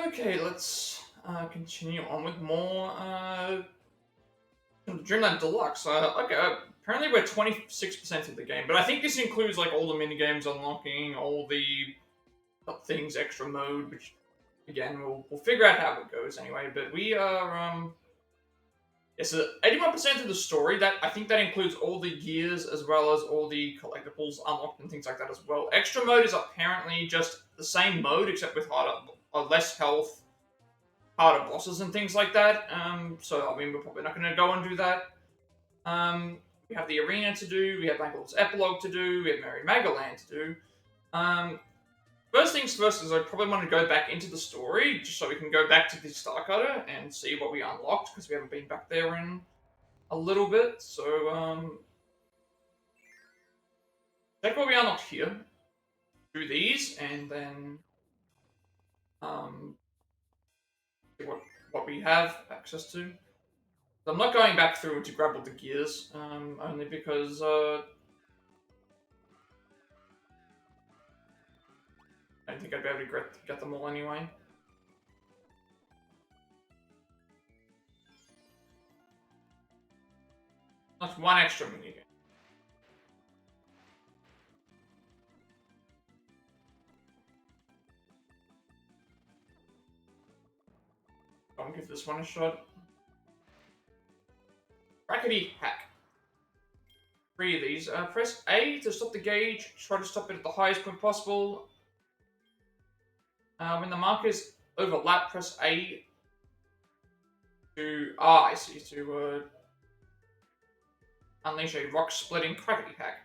Okay, let's continue on with more Dreamland Deluxe. Okay, apparently we're 26% of the game, but I think this includes like all the minigames unlocking, all the things, extra mode, which again we'll figure out how it goes anyway. But we are it's 81% of the story. That I think that includes all the gears as well as all the collectibles unlocked and things like that as well. Extra mode is apparently just the same mode except with harder, less health, harder bosses and things like that. So I mean we're probably not going to go and do that. We have the arena to do. We have Magoland's Epilogue to do. We have Merry Magoland to do. First things first is I probably want to go back into the story just so we can go back to the Star Cutter and see what we unlocked because we haven't been back there in a little bit. So check what we unlocked here. Do these and then see what we have access to. I'm not going back through to grab all the gears, only because I don't think I'd be able to get them all anyway. That's one extra minigame. I'll give this one a shot. Rackety hack. 3 of these. Press A to stop the gauge. Try to stop it at the highest point possible. When the markers overlap, press A to... I see. To unleash a rock-splitting crackety hack.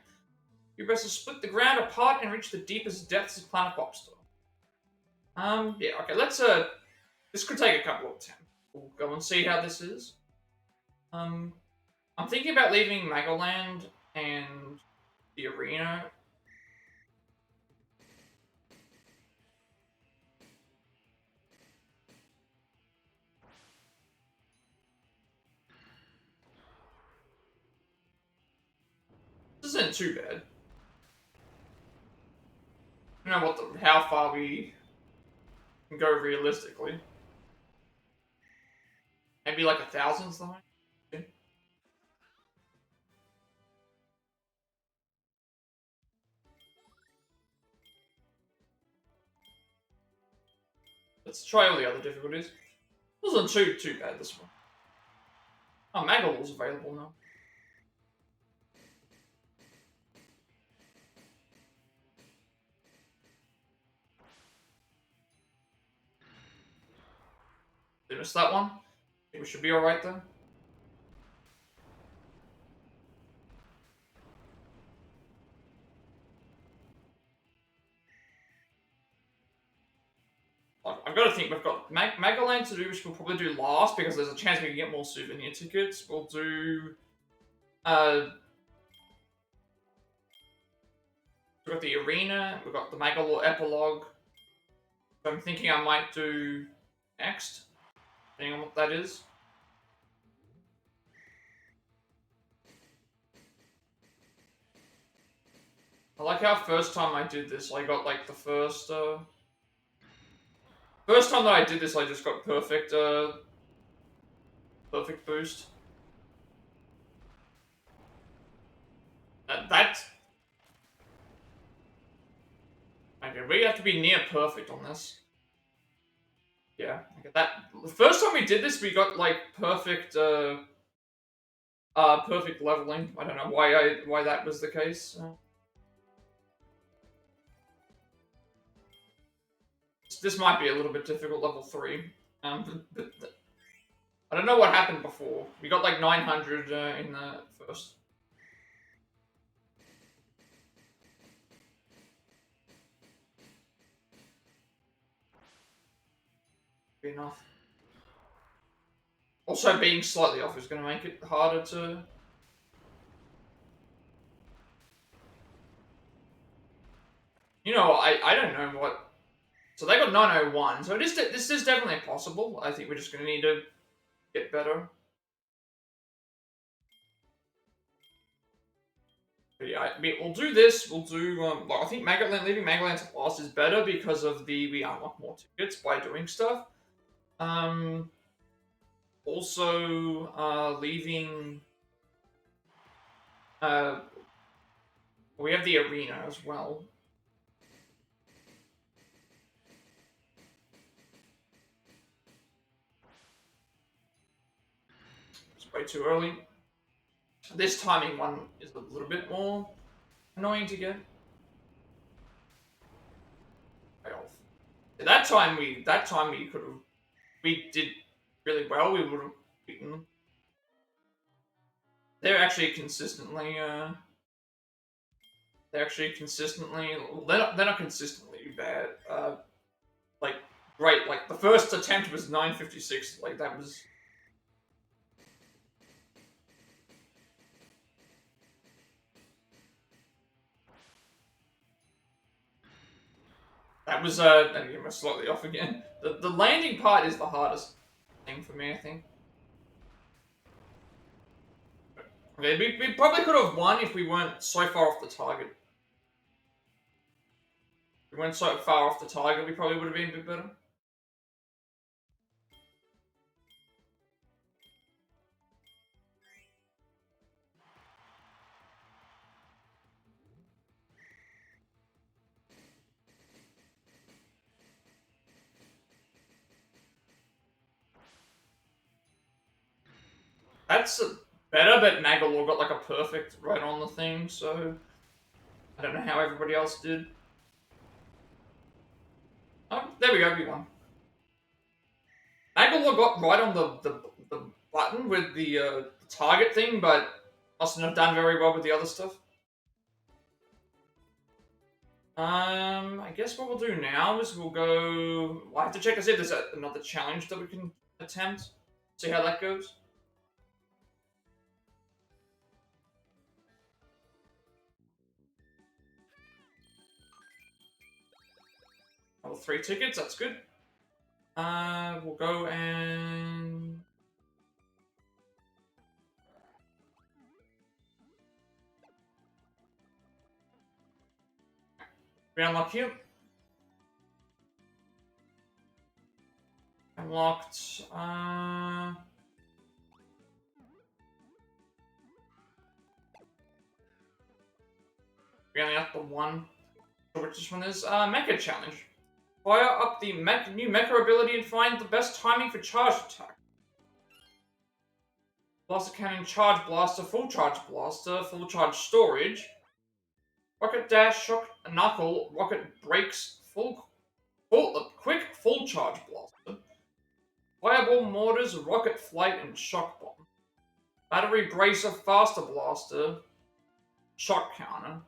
You press to split the ground apart and reach the deepest depths of Planet Popstar. Yeah, okay, let's, this could take a couple of attempts. We'll go and see how this is. I'm thinking about leaving Magoland and the arena. This isn't too bad. I don't know how far we can go realistically. Maybe like 1,000 something. Let's try all the other difficulties. Wasn't too bad this one. Oh, Magal's available now. Did I miss that one? I think we should be alright then. I've got to think we've got Magoland to do, which we'll probably do last because there's a chance we can get more souvenir tickets. We'll do. We've got the arena. We've got the Magalore Epilogue. So I'm thinking I might do next, depending on what that is. I like how first time I did this, I got like the first time that I did this, I just got perfect boost. That's... Okay, we have to be near perfect on this. Yeah, okay, that... The first time we did this, we got, like, perfect, perfect leveling. I don't know why that was the case. This might be a little bit difficult, level 3. But I don't know what happened before. We got like 900 in the first. Be enough. Also, being slightly off is going to make it harder to... You know, I don't know what... So they got 901, so this is definitely possible. I think we're just going to need to get better. But yeah, we'll do this. We'll do. I think Magoland, leaving Magoland to last is better because of we unlock more tickets by doing stuff. Also, leaving. We have the arena as well. It's way too early. This timing one is a little bit more annoying to get. That time we could have, we did really well. We would have beaten them. They're actually consistently. They're not consistently bad. Like great. Like the first attempt was 956. Like that was. That was again, we're slightly off again. The landing part is the hardest thing for me, I think. Okay, we probably could have won if we weren't so far off the target. If we weren't so far off the target, we probably would have been a bit better. That's better, but Magalore got like a perfect right on the thing, so I don't know how everybody else did. Oh, there we go, we won. Magalore got right on the button with the target thing, but mustn't have done very well with the other stuff. I guess what we'll do now is we'll go. I have to check to see if there's another challenge that we can attempt. See how that goes. Oh, 3 tickets, that's good. We'll go and. We unlock here. Unlocked. We only have the one. Which this one is? Mecha Challenge. Fire up the new Mecha ability and find the best timing for charge attack. Blaster Cannon, Charge Blaster, Full Charge Blaster, Full Charge Storage. Rocket Dash, Shock Knuckle, Rocket Brakes, Quick Full Charge Blaster. Fireball Mortars, Rocket Flight, and Shock Bomb. Battery Bracer, Faster Blaster, Shock Counter.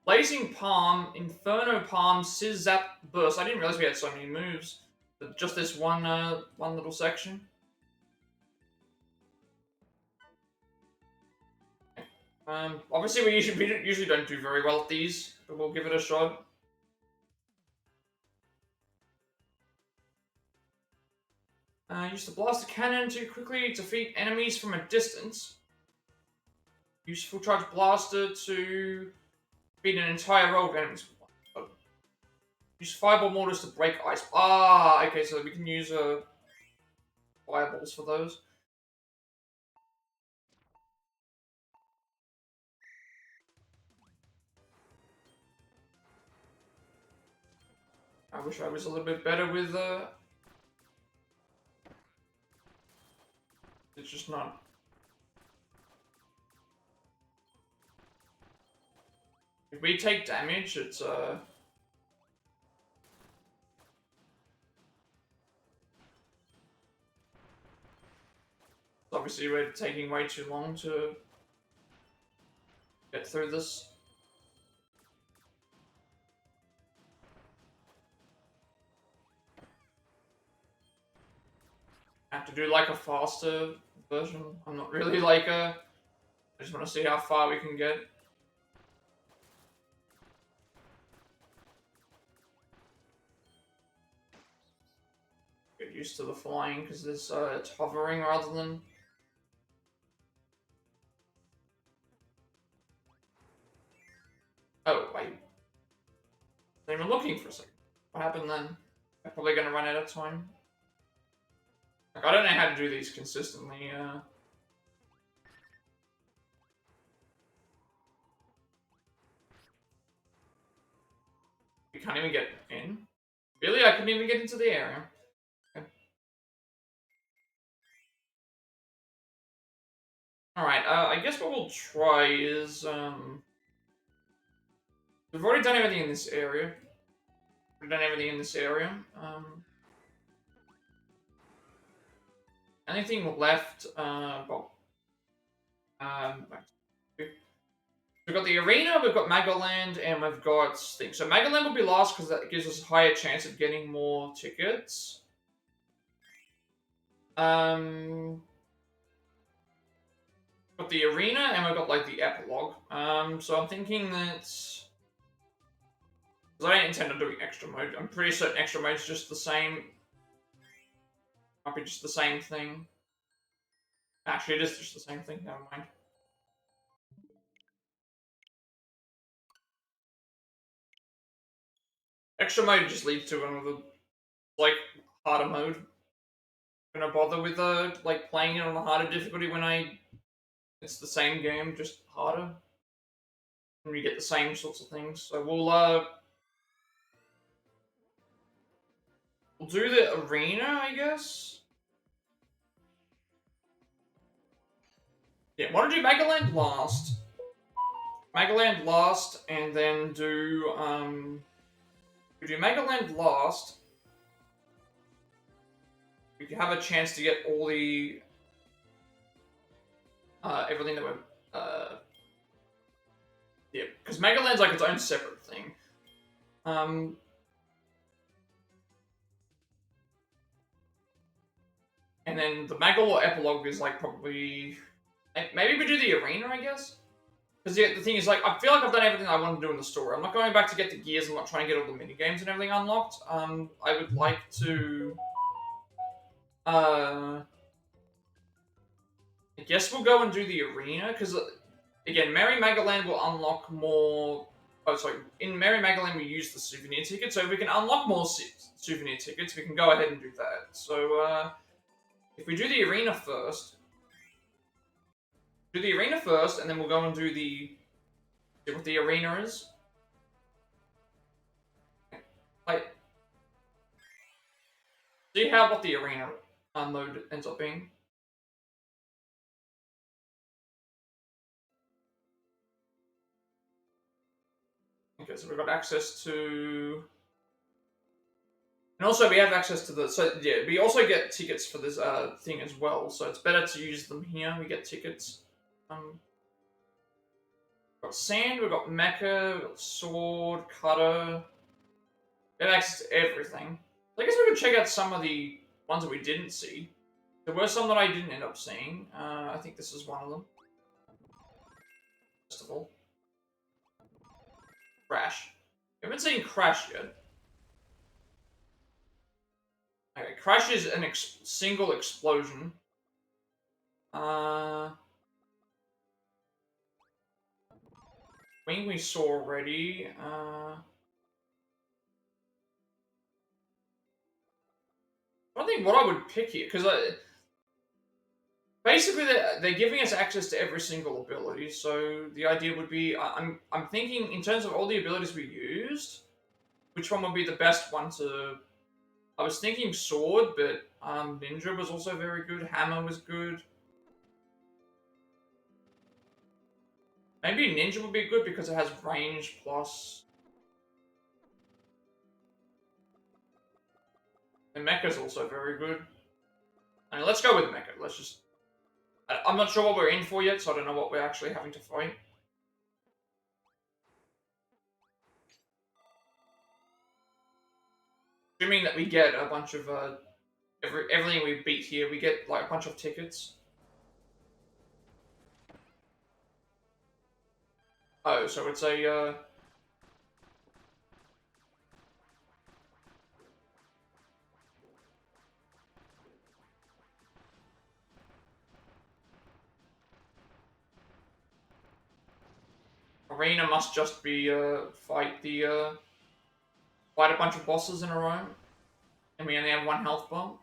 Blazing Palm, Inferno Palm, Sizz Zap Burst. I didn't realize we had so many moves. But just this one little section. Obviously we usually don't do very well at these, but we'll give it a shot. Use the blaster cannon to quickly defeat enemies from a distance. Use full charge blaster to beat an entire row of enemies. Use fireball mortars to break ice. Ah, okay, so we can use fireballs for those. I wish I was a little bit better with it's just not. If we take damage, it's obviously we're taking way too long to get through this. I have to do like a faster version. I'm not really like I just want to see how far we can get. Get used to the flying because it's hovering rather than. happen then. I'm probably gonna run out of time. Like, I don't know how to do these consistently. You can't even get in. Really? I couldn't even get into the area. Okay. Alright, I guess what we'll try is, we've already done everything in this area. We've done everything in this area. Anything left, well, we've got the arena, we've got Magoland, and we've got things. So Magoland will be last because that gives us a higher chance of getting more tickets. Got the arena, and we've got like the epilogue. So I'm thinking that because I don't intend on doing extra mode. I'm pretty certain extra mode's just the same. Might be just the same thing. Actually, it is just the same thing. Never mind. Extra mode just leads to another, like, harder mode. I'm gonna bother with like playing it on the harder difficulty when it's the same game, just harder. And we get the same sorts of things. So we'll do the arena, I guess. Yeah, want to do Magoland last. Magoland last, and then do we do Magoland last. We can have a chance to get all the everything that we're yeah, because Magoland's like its own separate thing. And then the Magolor epilogue is like probably maybe we do the arena, I guess. Because yeah, the thing is, like, I feel like I've done everything I want to do in the story. I'm not going back to get the gears. I'm not trying to get all the mini games and everything unlocked. I would like to. I guess we'll go and do the arena because, again, Merry Magoland will unlock more. Oh, sorry. In Merry Magoland, we use the souvenir ticket, so if we can unlock more souvenir tickets, we can go ahead and do that. So, if we do the arena first, and then we'll go and do see what the arena is. Like, see what the arena mode ends up being. Okay, so we've got access to... And also we have access to the... So, yeah, we also get tickets for this thing as well, so it's better to use them here. We get tickets. We've got sand, we've got mecha, we've got sword, cutter. We have access to everything. So I guess we could check out some of the ones that we didn't see. There were some that I didn't end up seeing. I think this is one of them. First of all. Crash. We haven't seen Crash yet. Okay, Crash is an single explosion. Wing we saw already. I don't think what I would pick here, because basically they're giving us access to every single ability, so the idea would be, I'm thinking in terms of all the abilities we used, which one would be the best one to... I was thinking Sword, but Ninja was also very good, Hammer was good. Maybe Ninja would be good because it has range plus... And Mecha's also very good. I mean, let's go with Mecha, let's just... I'm not sure what we're in for yet, so I don't know what we're actually having to fight. Assuming that we get a bunch of, everything we beat here, we get, like, a bunch of tickets. Oh, so it's a, Arena must just be, fight the, fight a bunch of bosses in a row, and we only have 1 health bar.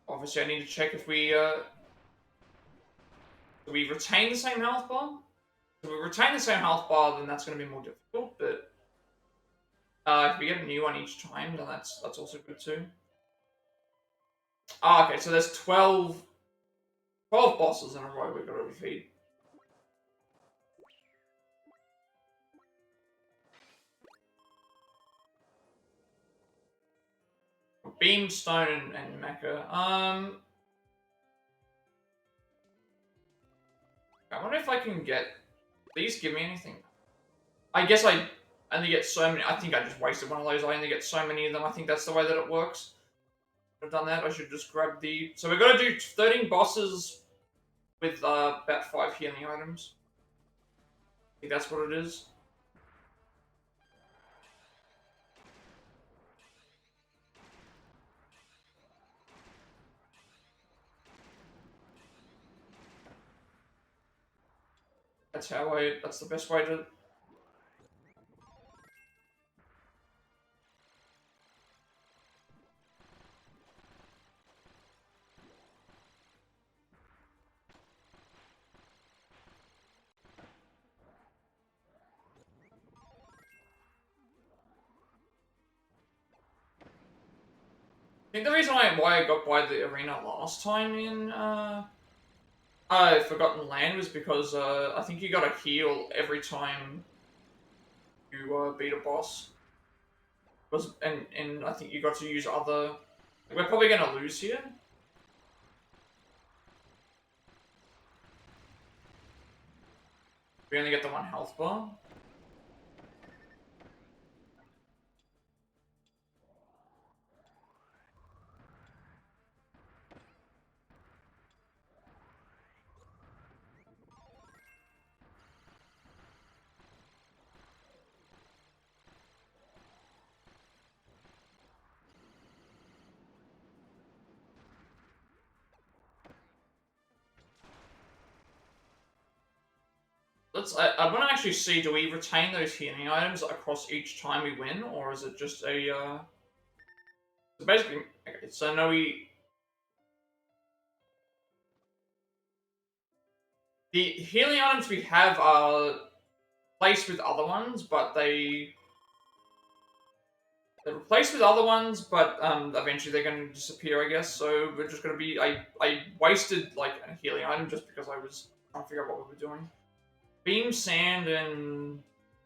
Obviously, I need to check if we do we retain the same health bar. If we retain the same health bar, then that's going to be more difficult. But if we get a new one each time, then that's also good too. Ah, okay. So there's 12 bosses in a row we've got to defeat. Beamstone and Mecha. I wonder if I can get. Please give me anything. I guess I only get so many. I think I just wasted one of those. I only get so many of them. I think that's the way that it works. I've done that. I should just grab the. So we've got to do 13 bosses with about 5 healing items. I think that's what it is. That's the best way to. I think the reason why I got by the arena last time in Forgotten Land was because I think you got to heal every time you beat a boss. And I think you got to use other. We're probably gonna lose here. We only get the 1 health bar. I want to actually see, do we retain those healing items across each time we win, or is it just a, So basically, okay, so no, the healing items we have are placed with other ones, but they're replaced with other ones, but eventually they're going to disappear, I guess, so we're just going to be, I wasted, like, a healing item just because I was trying to figure out what we were doing. Beam, sand, and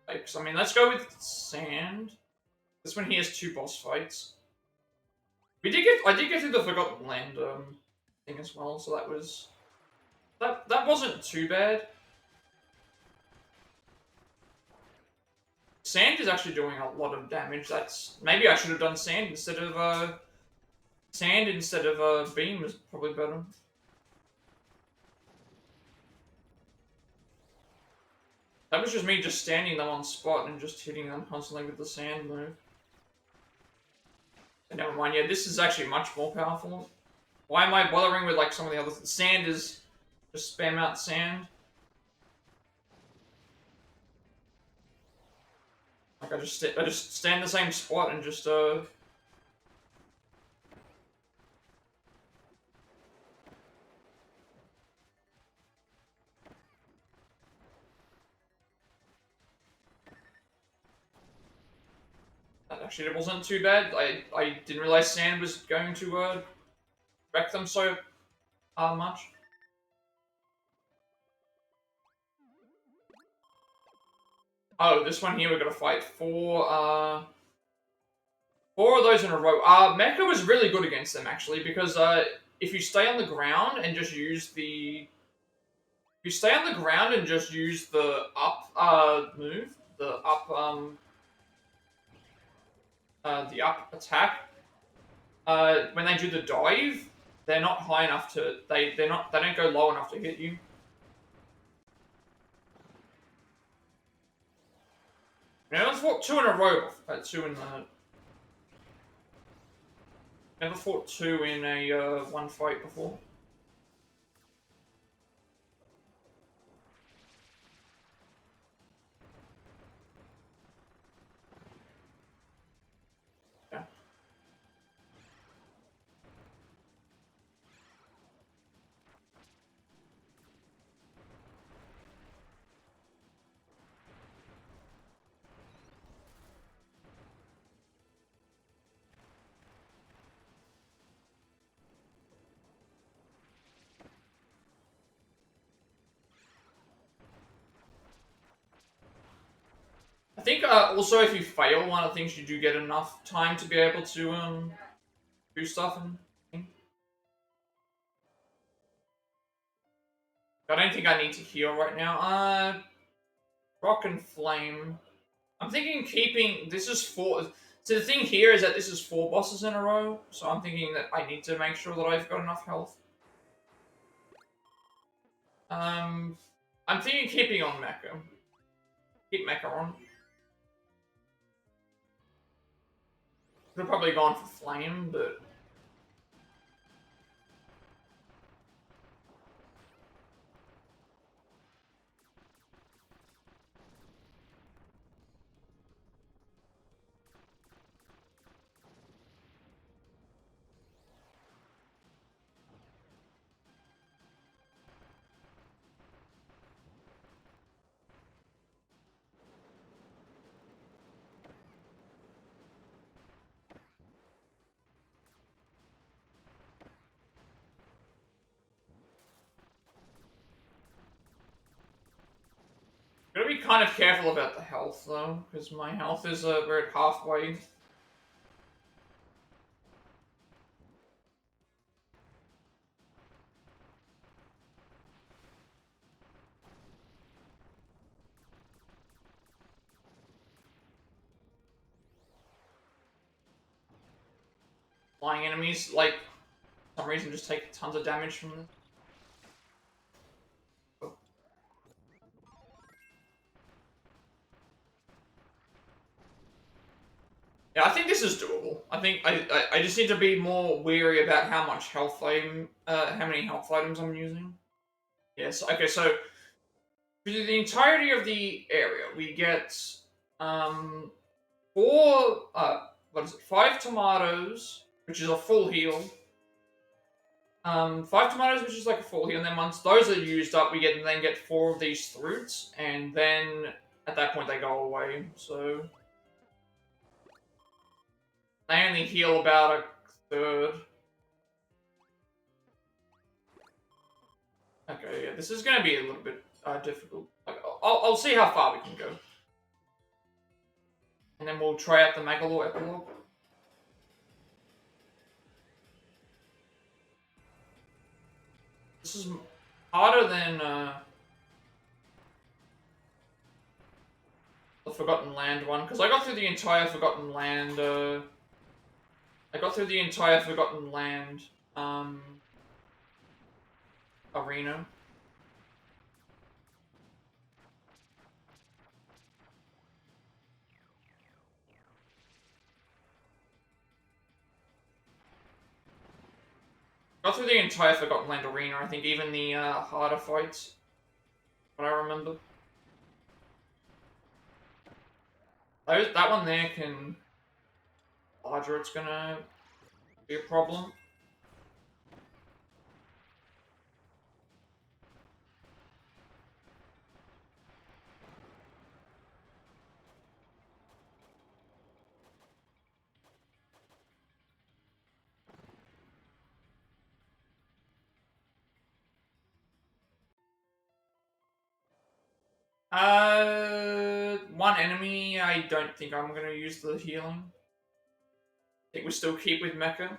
pipes. I mean, let's go with sand. This one here has 2 boss fights. I did get through the Forgotten Land thing as well, so that wasn't too bad. Sand is actually doing a lot of damage. Maybe I should have done sand instead of beam is probably better. That was just me just standing them on spot and just hitting them constantly with the sand move. And never mind, yeah, this is actually much more powerful. Why am I bothering with like some of the others? Sand is just spam out sand. Like I just stand in the same spot and just That actually it wasn't too bad. I didn't realize sand was going to wreck them so much. Oh, this one here we're gonna fight 4 of those in a row. Mecha was really good against them actually, because if you stay on the ground and just use the up move, the up attack, when they do the dive, they're not high enough to they don't go low enough to hit you. Now let's walk 2 in a row. 2 in the. Never fought two in a one fight before. Yeah. I think also if you fail one of the things, you do get enough time to be able to do stuff and. I don't think I need to heal right now. Rock and Flame. I'm thinking keeping this is four. So the thing here is that this is 4 bosses in a row, so I'm thinking that I need to make sure that I've got enough health. I'm thinking keeping on Mecha. Keep Mecha on. Could have probably gone for Flame, but. Gotta be kind of careful about the health though, because my health is we're at halfway. Flying enemies, like, for some reason just take tons of damage from this. Yeah, I think this is doable. I think I just need to be more wary about how much health how many health items I'm using. Yes. Okay. So for the entirety of the area, we get um 5 tomatoes, which is a full heal. 5 tomatoes, which is like a full heal, and then once those are used up, we then get 4 of these fruits, and then at that point they go away. So. I only heal about a third. Okay, yeah, this is going to be a little bit difficult. I'll see how far we can go. And then we'll try out the Magoland Epilogue. This is harder than the Forgotten Land one, because I got through the entire Forgotten Land, arena. Got through the entire Forgotten Land arena, I think even the harder fights, what I remember. That one there can... larger, it's gonna be a problem. One enemy, I don't think I'm gonna use the healing. I think we still keep with Mecha.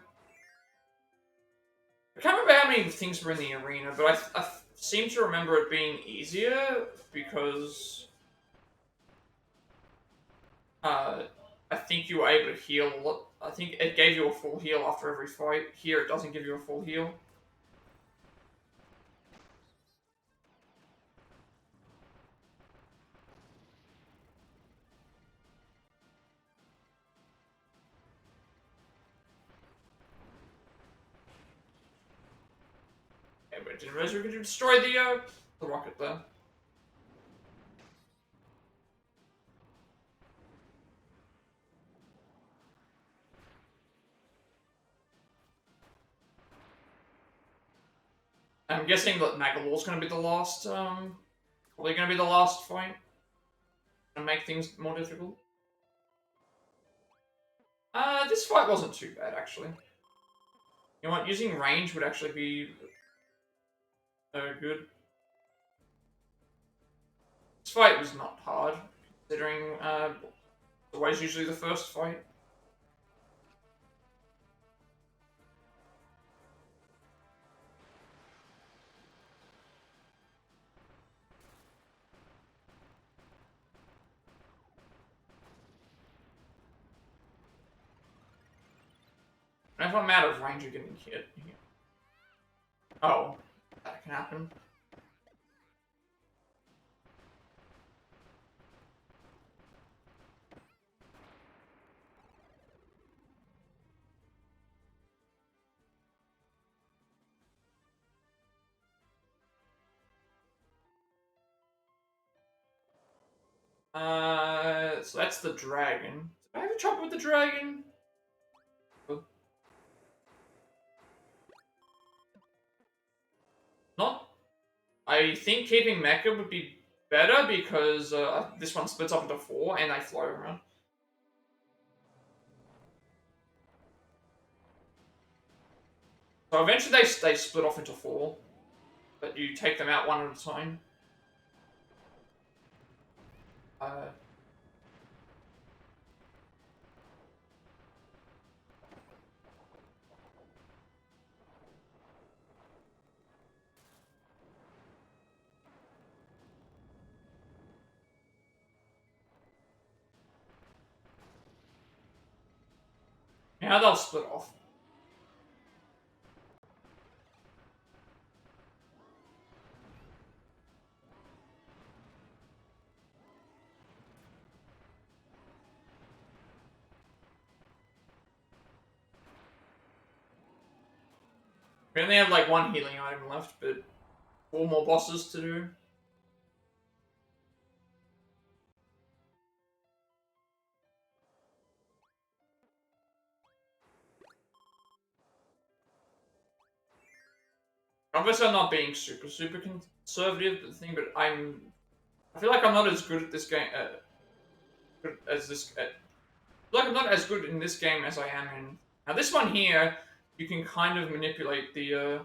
I can't remember how many things were in the arena, but I seem to remember it being easier because I think you were able to heal a lot. I think it gave you a full heal after every fight. Here it doesn't give you a full heal. I didn't realize we could destroy the rocket there. I'm guessing that Magalor's gonna be the last, probably gonna be the last fight. And make things more difficult. This fight wasn't too bad, actually. You know what, using range would actually be good. This fight was not hard, considering, it's always usually the first fight. And if I'm out of range, you're getting hit. Oh, that can happen. So that's the dragon. Did I have a trouble with the dragon? Not. I think keeping Mecha would be better because this one splits up into 4 and I fly around. So eventually they split off into 4, but you take them out one at a time. Now they'll split off. We only have like 1 healing item left, but 4 more bosses to do. Obviously, I'm not being super conservative, but I feel like I'm not as good at this game. Good as this. I feel like I'm not as good in this game as I am in. Now, this one here, you can kind of manipulate the. You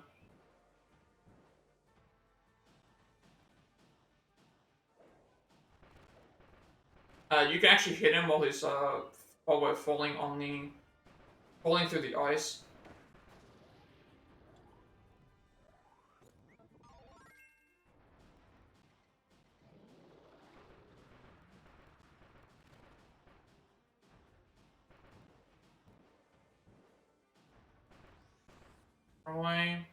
can actually hit him while he's while we're falling through the ice. Away.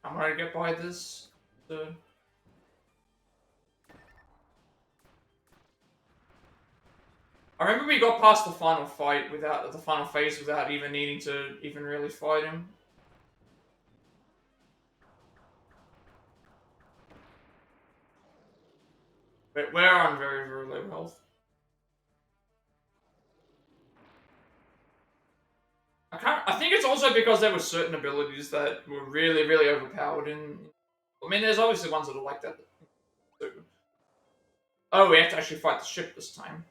I'm gonna get by this. I remember we got past the final phase without even needing to even really fight him. But we're on very, very low health. I think it's also because there were certain abilities that were really, really overpowered in. I mean, there's obviously ones that are like that. Oh, we have to actually fight the ship this time.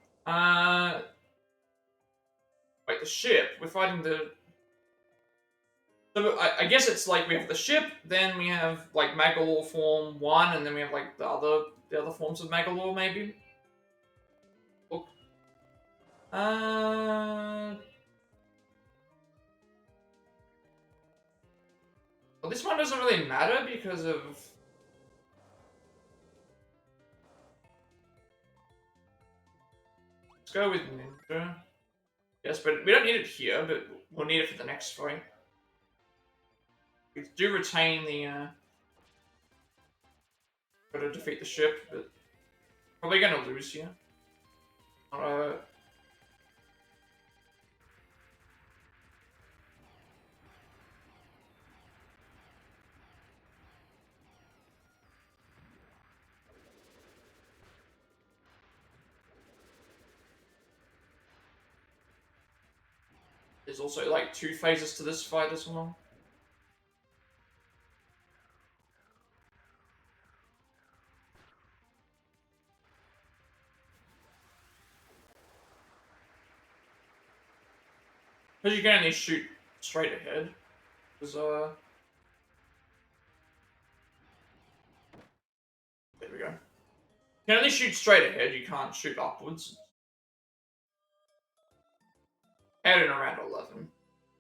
Wait, the ship? We're fighting the. So I guess it's like we have the ship, then we have like Magalore form 1, and then we have like the other forms of Magalore maybe. Look. Well, this one doesn't really matter because of. Let's go with Ninja. Yes, but we don't need it here, but we'll need it for the next fight. We do retain the, got to defeat the ship, but probably gonna lose here. There's also like 2 phases to this fight as well. Because you can only shoot straight ahead. Because, there we go. You can only shoot straight ahead, you can't shoot upwards. Out in around 11.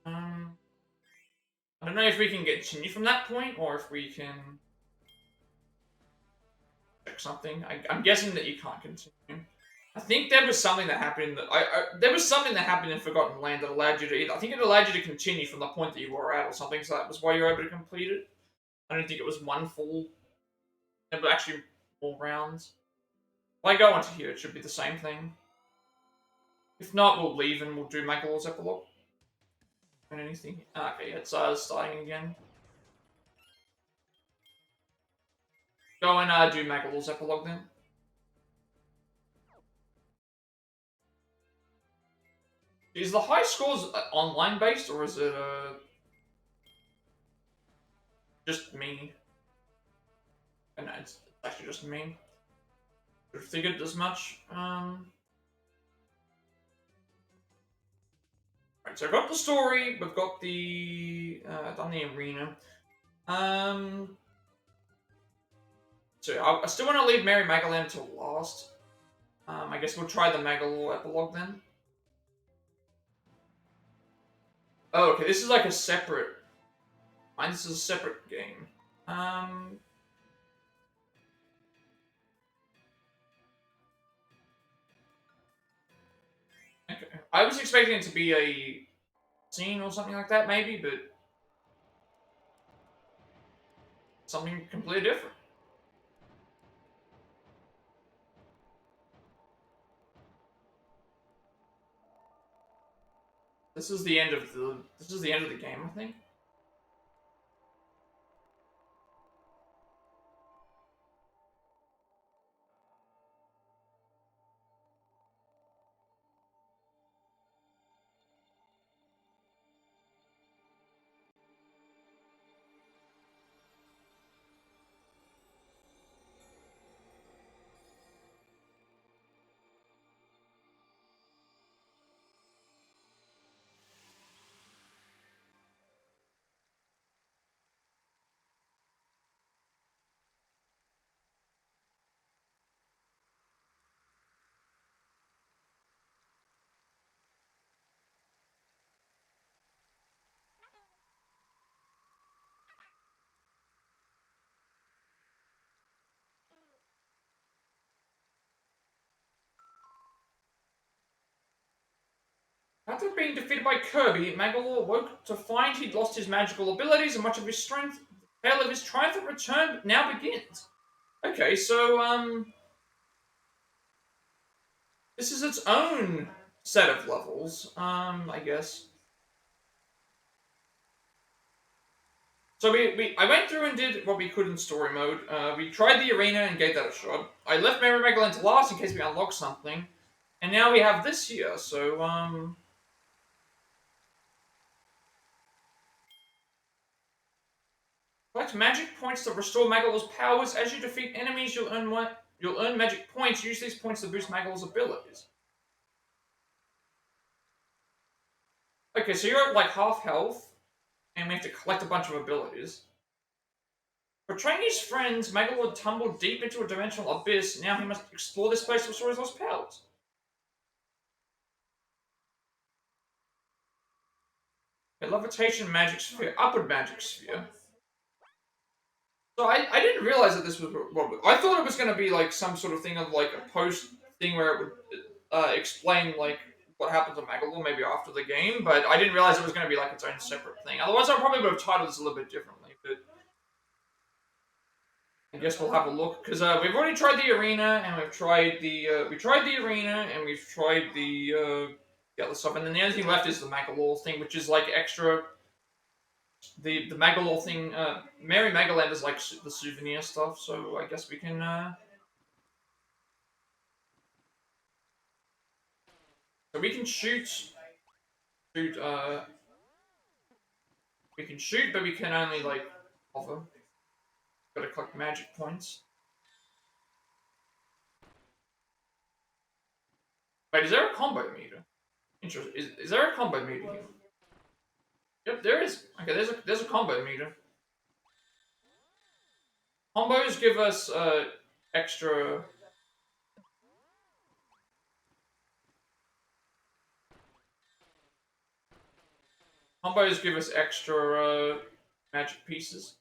I don't know if we can continue from that point, or if we can check something. I'm guessing that you can't continue. I think there was something that happened there was something that happened in Forgotten Land that allowed you to I think it allowed you to continue from the point that you were at or something, so that was why you were able to complete it. I don't think it was one full, but actually more rounds. If I go onto here, it should be the same thing. If not, we'll leave and we'll do Magalor's Epilogue. And anything. Okay, it's starting again. Go and do Magalor's Epilogue then. Is the high scores online based, or is it just me? And no, it's actually just me. Should have figured as much. Right, so I've got the story, we've got the done the arena. So I still want to leave Merry Magoland till last. I guess we'll try the Magalore Epilogue then. Oh, okay, this is like a separate... This is a separate game. Okay. I was expecting it to be a scene or something like that, maybe, but... something completely different. This is the end of the game, I think. After being defeated by Kirby, Magalore woke to find he'd lost his magical abilities and much of his strength. The tale of his triumphant return now begins. Okay, so, this is its own set of levels, I guess. So I went through and did what we could in story mode. We tried the arena and gave that a shot. I left Merry Magoland to last in case we unlocked something. And now we have this here, so, collect magic points to restore Magalore's powers. As you defeat enemies, you'll earn magic points. Use these points to boost Magalore's abilities. Okay, so you're at like half health, and we have to collect a bunch of abilities. Betraying his friends, Magalore tumbled deep into a dimensional abyss. Now he must explore this place to restore his lost powers. A levitation magic sphere, upward magic sphere. So I didn't realize that this was what I thought it was going to be like some sort of thing of like a post thing where it would explain like what happens to Magalore maybe after the game, but I didn't realize it was going to be like its own separate thing. Otherwise, I probably would have titled this a little bit differently. But I guess we'll have a look because we've already tried the arena and we've tried the arena and we've tried the other stuff, and then the only thing left is the Magalore thing, which is like extra. The Magalore thing, Merry Magoland is like the souvenir stuff, so I guess we can, so we can shoot shoot, we can shoot, but we can only, like, hover. Gotta collect magic points. Wait, is there a combo meter? Interesting. Is there a combo meter here? Yep, there is. Okay, there's a combo meter. Combos give us extra. Combos give us extra magic pieces.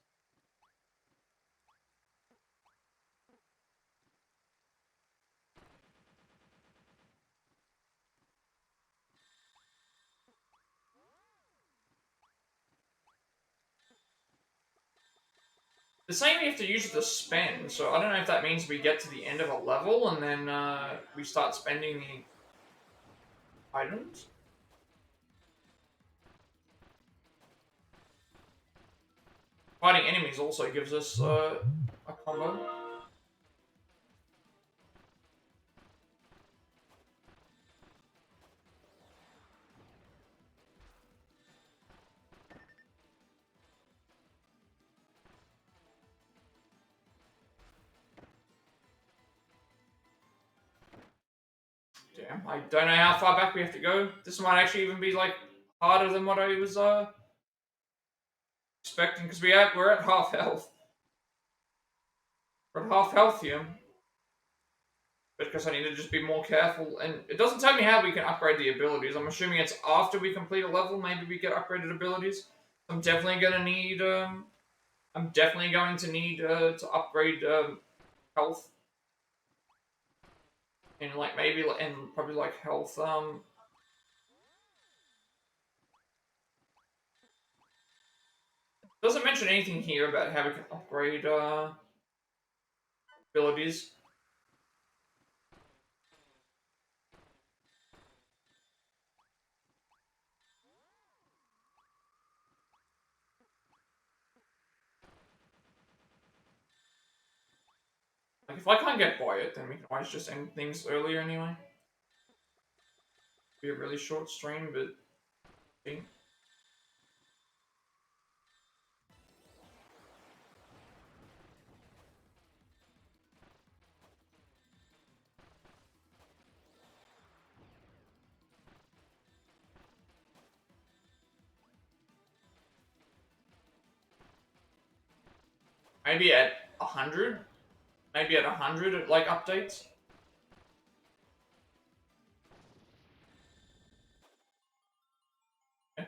The same we have to use it to spend, so I don't know if that means we get to the end of a level and then we start spending the items. Fighting enemies also gives us a combo. Damn, I don't know how far back we have to go. This might actually even be like harder than what I was expecting because we're at half health. We're at half health here. Because I need to just be more careful, and it doesn't tell me how we can upgrade the abilities. I'm assuming it's after we complete a level, maybe we get upgraded abilities. I'm definitely gonna need. I'm definitely going to need to upgrade health, and like maybe and probably like health. Doesn't mention anything here about how we can upgrade abilities. Like if I can't get by it, then we can always just end things earlier anyway. Be a really short stream, but. Okay. Maybe at 100? Maybe at 100, like, updates? Yeah.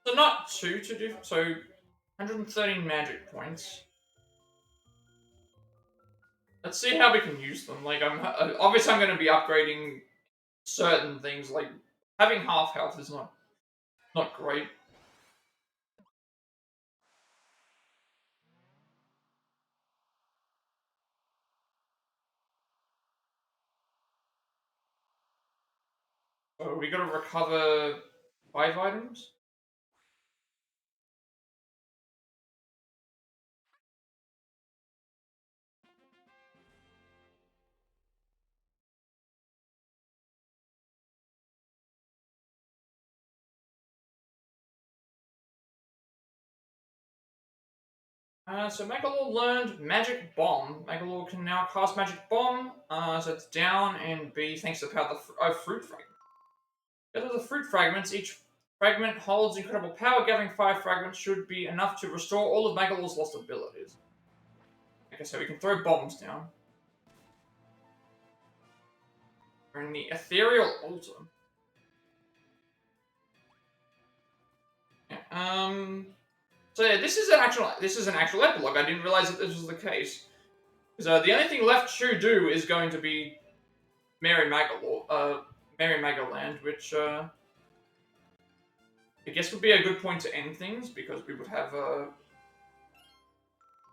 So not 2 to do, so 113 magic points. Let's see how we can use them. Like, obviously I'm going to be upgrading certain things, like, having half health is not great. So we got to recover 5 items? So Megalore learned Magic Bomb. Megalore can now cast Magic Bomb, so it's down and B thanks to the power of the Fruit Fragment. Gather the Fruit Fragments. Each fragment holds incredible power. Gathering 5 fragments should be enough to restore all of Megalore's lost abilities. Okay, so we can throw bombs down. We're in the Ethereal Altar. Yeah, so yeah, this is an actual epilogue. I didn't realize that this was the case. Because the only thing left to do is going to be Merry Magoland, which I guess would be a good point to end things because we would have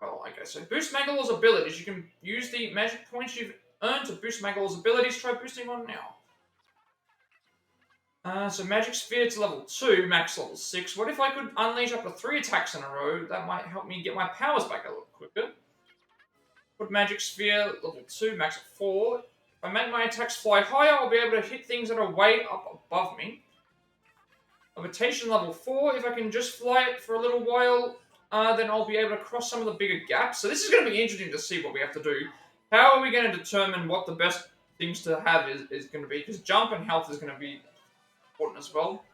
well, like I said, boost Magalore's abilities. You can use the magic points you've earned to boost Magalore's abilities. Try boosting one now. So Magic Sphere to level 2, max level 6. What if I could unleash up to 3 attacks in a row? That might help me get my powers back a little quicker. Put Magic Sphere level 2, max at 4. If I make my attacks fly higher, I'll be able to hit things that are way up above me. Levitation level 4, if I can just fly it for a little while, then I'll be able to cross some of the bigger gaps. So this is going to be interesting to see what we have to do. How are we going to determine what the best things to have is going to be? Because jump and health is going to be important as well.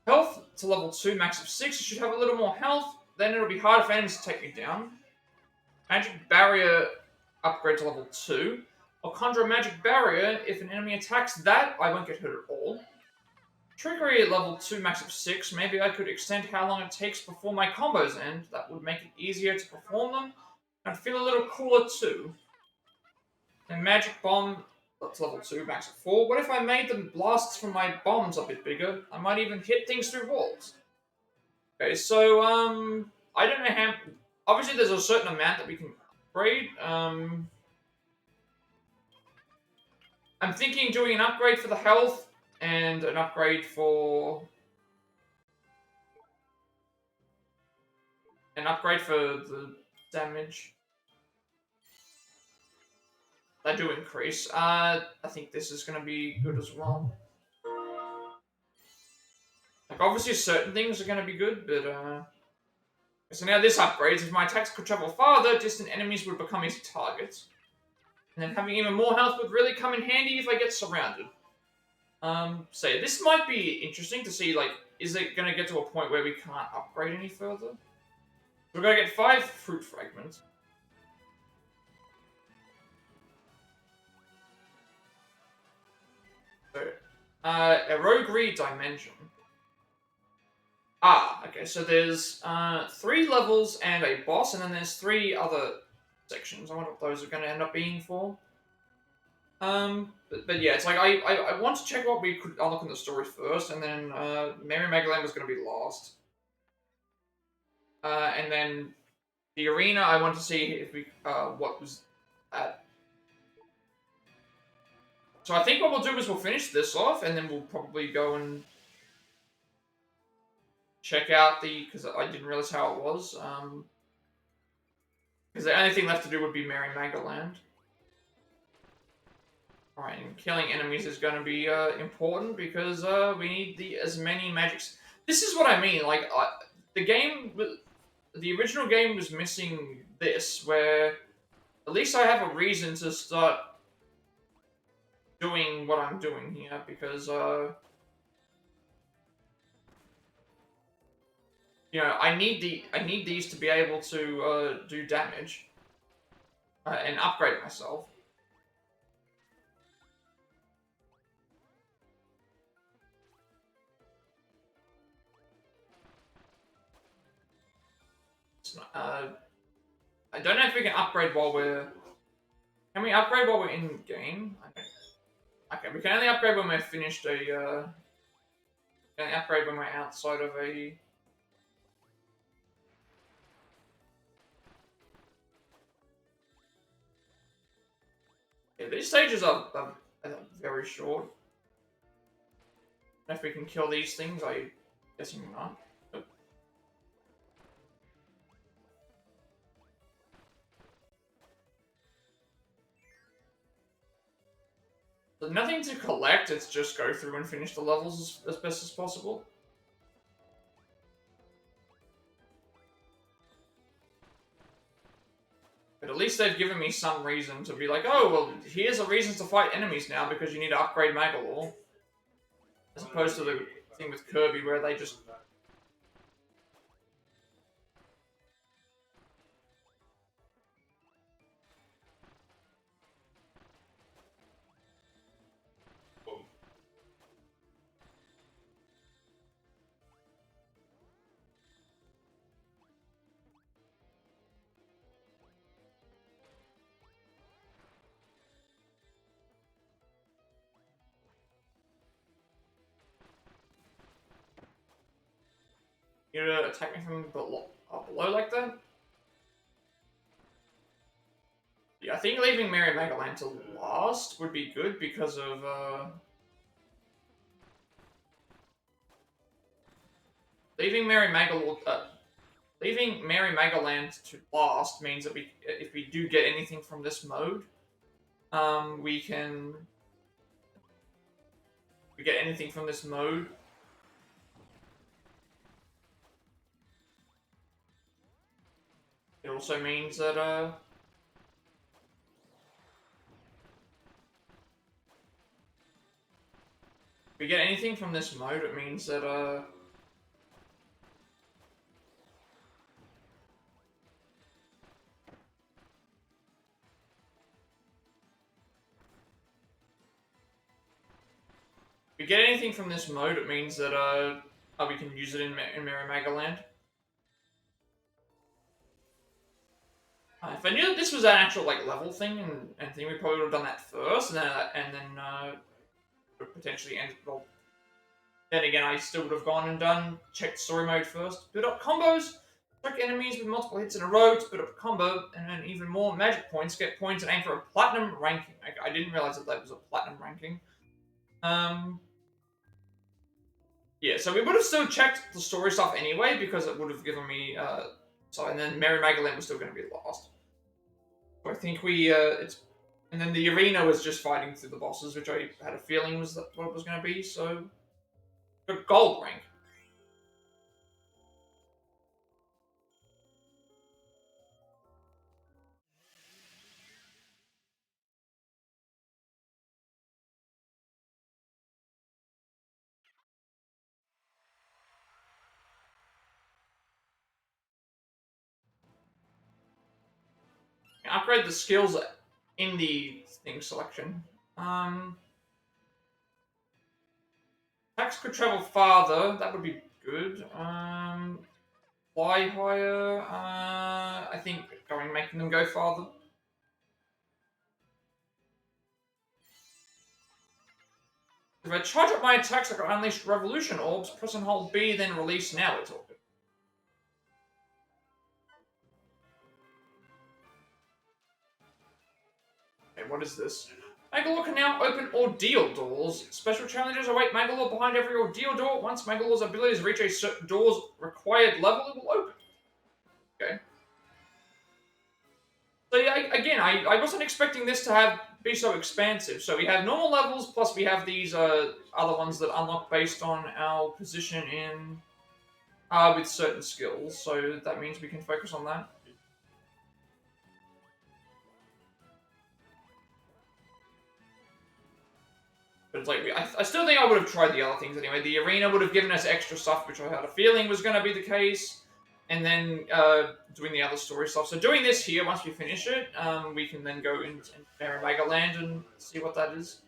Health to level 2, max of 6. I should have a little more health. Then it'll be harder for enemies to take me down. Magic Barrier upgrade to level 2. I'll conjure a Magic Barrier. If an enemy attacks that, I won't get hurt at all. Trickery at level 2, max of 6. Maybe I could extend how long it takes before my combos end. That would make it easier to perform them. And feel a little cooler too. And Magic Bomb, that's level 2, max of 4. What if I made the blasts from my bombs a bit bigger? I might even hit things through walls. Okay, so, I don't know how... Obviously, there's a certain amount that we can upgrade. I'm thinking doing an upgrade for the health and an upgrade for... An upgrade for the damage. They do increase. I think this is going to be good as well. Like, obviously certain things are going to be good, but, So now this upgrades. If my attacks could travel farther, distant enemies would become easy targets. And then having even more health would really come in handy if I get surrounded. So yeah, this might be interesting to see, like, is it going to get to a point where we can't upgrade any further? We're going to get 5 fruit fragments. So, a roguery dimension. Ah, okay, so there's 3 levels and a boss, and then there's 3 other sections. I wonder what those are going to end up being for. But yeah, it's like, I want to check what we could unlock in the story first, and then Merry Magoland was going to be last. And then the arena, I want to see if we, what was at. So I think what we'll do is we'll finish this off, and then we'll probably go and check out the, because I didn't realize how it was. Because the only thing left to do would be Merry Magoland. Alright, and killing enemies is going to be important because we need as many magics. This is what I mean, like, the game, the original game was missing this, where at least I have a reason to start doing what I'm doing here, because, you know, I need these to be able to do damage and upgrade myself. I don't know if we can upgrade while we're... Can we upgrade while we're in game? Okay, we can only upgrade when we're finished a... We can only upgrade when we're outside of a... Yeah, these stages are very short. And if we can kill these things, I'm guessing not. There's nothing to collect, it's just go through and finish the levels as best as possible. But at least they've given me some reason to be like, oh, well, here's a reason to fight enemies now because you need to upgrade Magalore. As opposed to the thing with Kirby where they just... You know, attack me from below like that? Yeah, I think leaving Merry Magoland to last would be good because of, leaving leaving Merry Magoland to last means that if we do get anything from this mode, we get anything from this mode. It also means that if we get anything from this mode, it means that if we get anything from this mode, it means that we can use it in Merry Magoland. If I knew that this was an actual like level thing and thing, we probably would have done that first, and then potentially ended. Well, then again, I still would have gone and checked story mode first. Build up combos, strike enemies with multiple hits in a row to build up a combo, and then even more magic points. Get points and aim for a platinum ranking. I didn't realize that was a platinum ranking. Yeah, so we would have still checked the story stuff anyway because it would have given me and then Merry Magoland was still going to be last. So I think and then the arena was just fighting through the bosses, which I had a feeling was what it was going to be. So, good gold rank. Upgrade the skills in the thing selection. Attacks could travel farther. That would be good. Fly higher. I think making them go farther. If I charge up my attacks, I can unleash revolution orbs. Press and hold B, then release. Now we're talking. Okay, what is this? Magolor can now open ordeal doors. Special challenges await Magolor behind every ordeal door. Once Magolor's abilities reach a door's required level, it will open. Okay. So yeah, again, I wasn't expecting this to be so expansive. So we have normal levels, plus we have these other ones that unlock based on our position in with certain skills. So that means we can focus on that. But it's like, I still think I would have tried the other things anyway. The arena would have given us extra stuff, which I had a feeling was going to be the case. And then doing the other story stuff. So doing this here, once we finish it, we can then go into Merry Magoland and see what that is.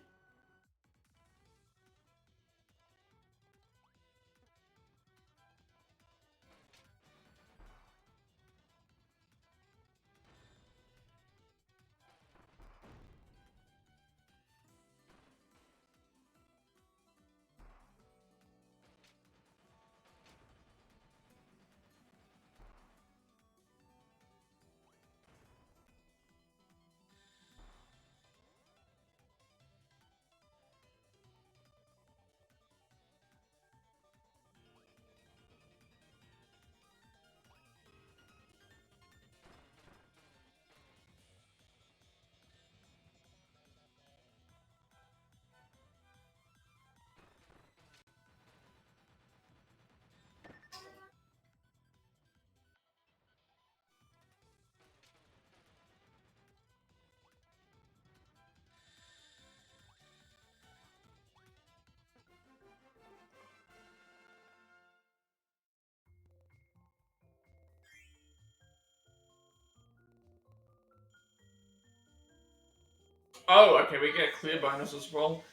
Oh, okay, we get a clear bonus as well.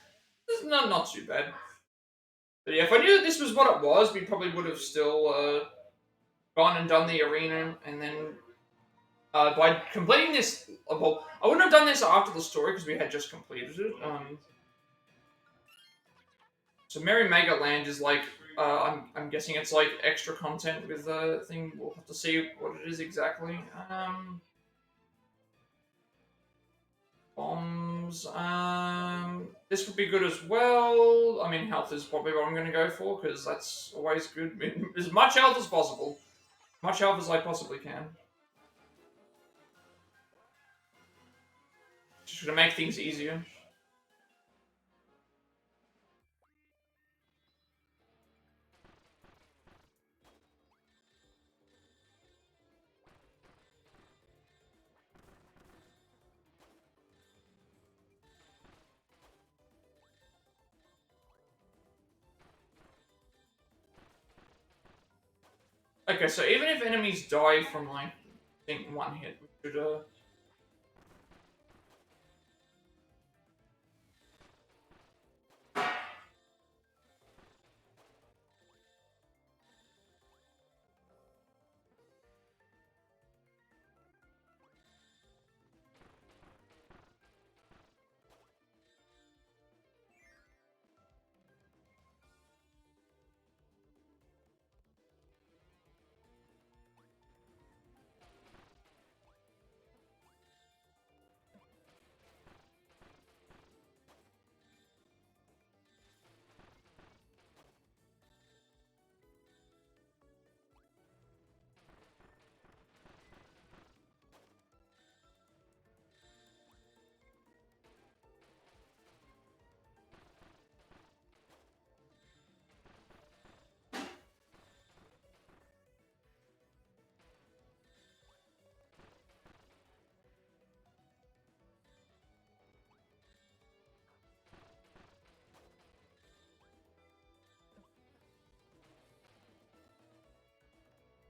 This is not too bad. But yeah, if I knew that this was what it was, we probably would have still gone and done the arena, and then by completing this, well, I wouldn't have done this after the story because we had just completed it. So Merry Magoland is like, I'm guessing it's like extra content with the thing. We'll have to see what it is exactly. Bombs. This would be good as well. I mean, health is probably what I'm going to go for, because that's always good. I mean, as much health as possible. Much health as I possibly can. Just to make things easier. Okay, so even if enemies die from, like, I think one hit, we should,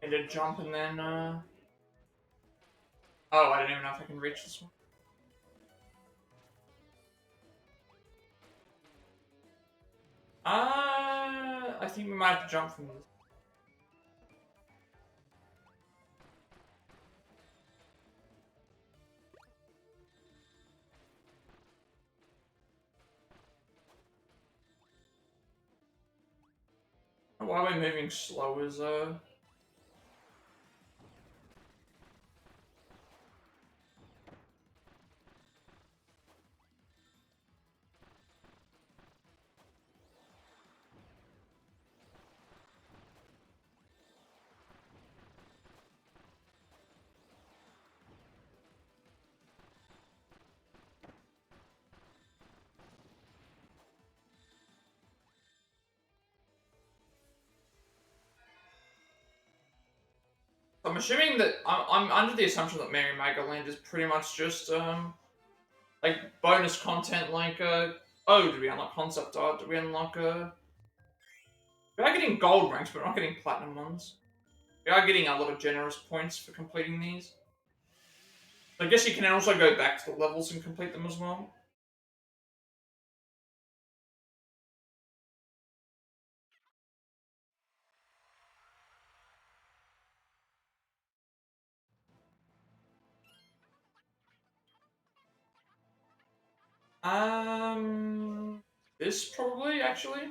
and a jump and then, oh, I don't even know if I can reach this one. I think we might have to jump from this. Why we're moving slow is, I'm assuming that I'm under the assumption that Merry Magoland is pretty much just like bonus content. Like oh, did we unlock concept art? Did we unlock we are getting gold ranks, but we're not getting platinum ones. We are getting a lot of generous points for completing these. I guess you can also go back to the levels and complete them as well. This probably actually.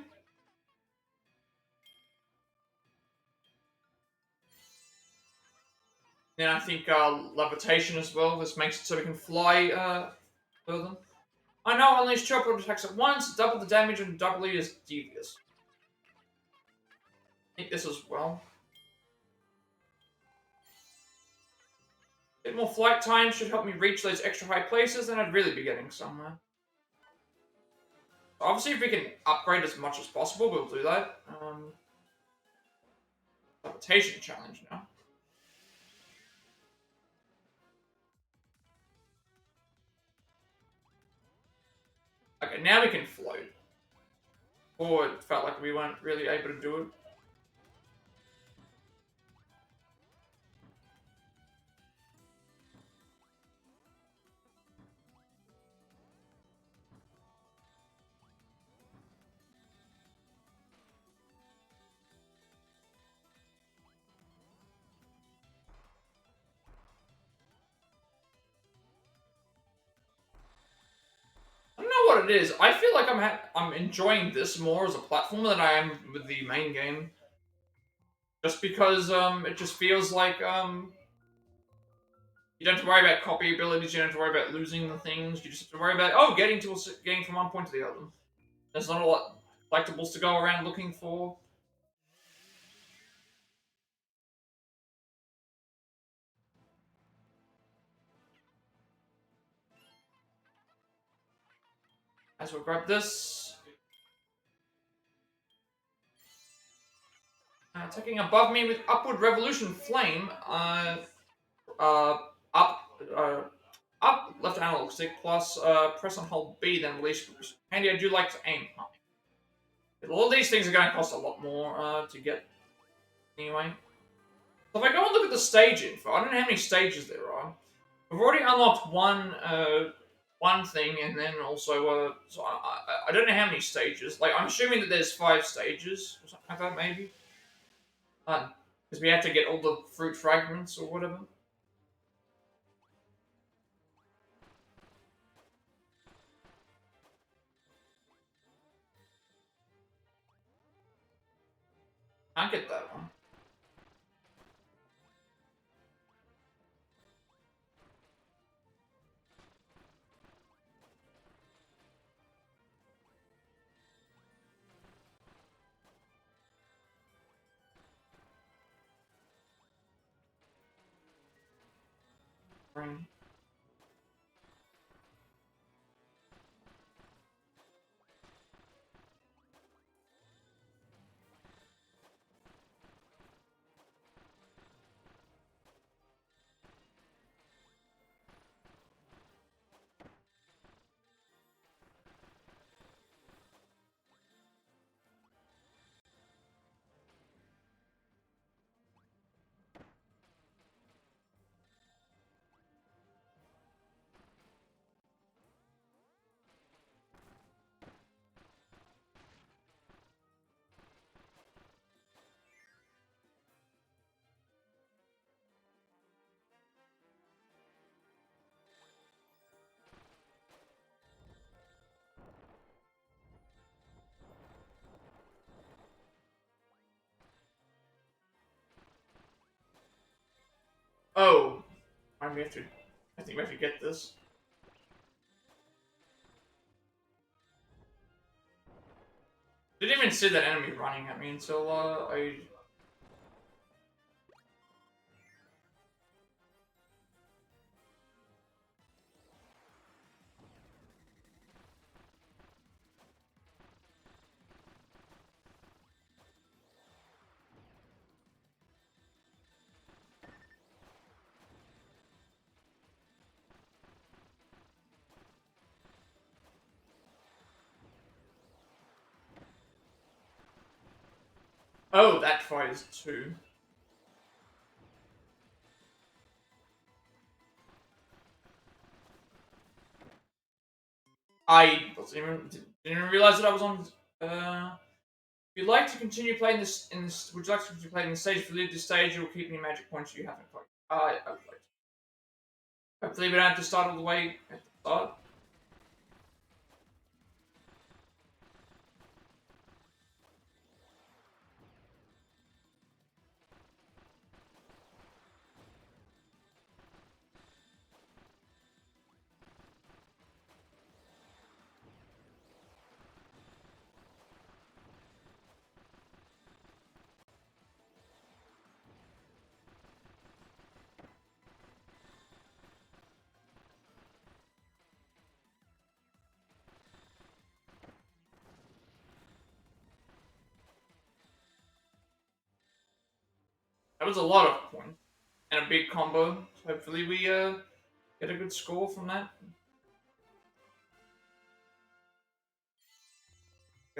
Then I think levitation as well. This makes it so we can fly further. I know unleash chopper attacks at once, double the damage, and doubly is devious. I think this as well. A bit more flight time should help me reach those extra high places, and I'd really be getting somewhere. Obviously, if we can upgrade as much as possible, we'll do that. Levitation challenge now. Okay, now we can float. Or it felt like we weren't really able to do it. I don't know what it is. I feel like I'm enjoying this more as a platformer than I am with the main game. Just because it just feels like You don't have to worry about copy abilities. You don't have to worry about losing the things. You just have to worry about getting from one point to the other. There's not a lot of collectibles to go around looking for. As we'll grab this. Attacking above me with Upward Revolution Flame. Up. Up left analog stick plus press and hold B, then release. Handy, I do like to aim. All these things are going to cost a lot more to get anyway. So if I go and look at the stage info, I don't know how many stages there are. I've already unlocked one thing, and then also so I don't know how many stages. Like I'm assuming that there's 5 stages or something like that, maybe. Because we have to get all the fruit fragments or whatever. I get that one. Ring. Oh, I think we have to get this. Didn't even see that enemy running at me until I. Oh, that fight is 2. Didn't even realize that I was on. If you'd like to continue playing this would you like to continue playing the stage? If you leave this stage, it will keep any magic points you haven't collected. I would like to. Hopefully, we don't have to start all the way at the start. That was a lot of points and a big combo. So hopefully, we get a good score from that.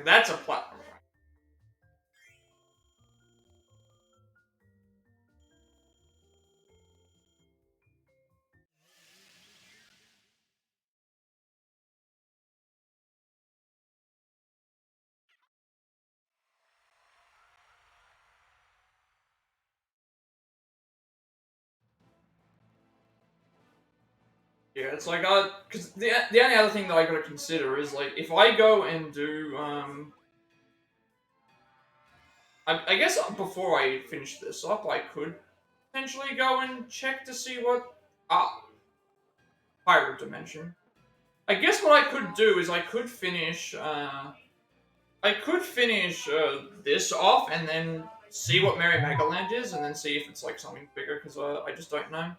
That's a platinum. Yeah, it's like because the only other thing that I gotta consider is like if I go and do I guess before I finish this up, I could potentially go and check to see what Ah, Pirate Dimension. I guess what I could do is I could finish, this off and then see what Merry Magoland is, and then see if it's like something bigger, because I just don't know.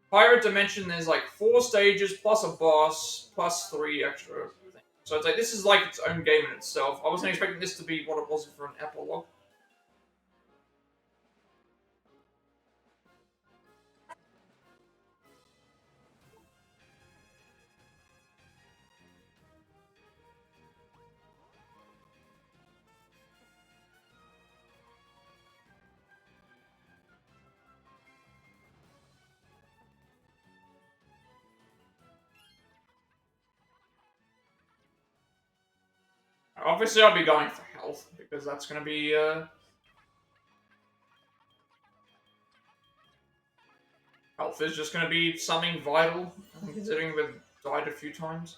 Pirate Dimension, there's like 4 stages, plus a boss, plus 3 extra things. So it's like, this is like its own game in itself. I wasn't expecting this to be what it was for an epilogue. Obviously, I'll be going for health, because that's going to be, health is just going to be something vital, considering we've died a few times.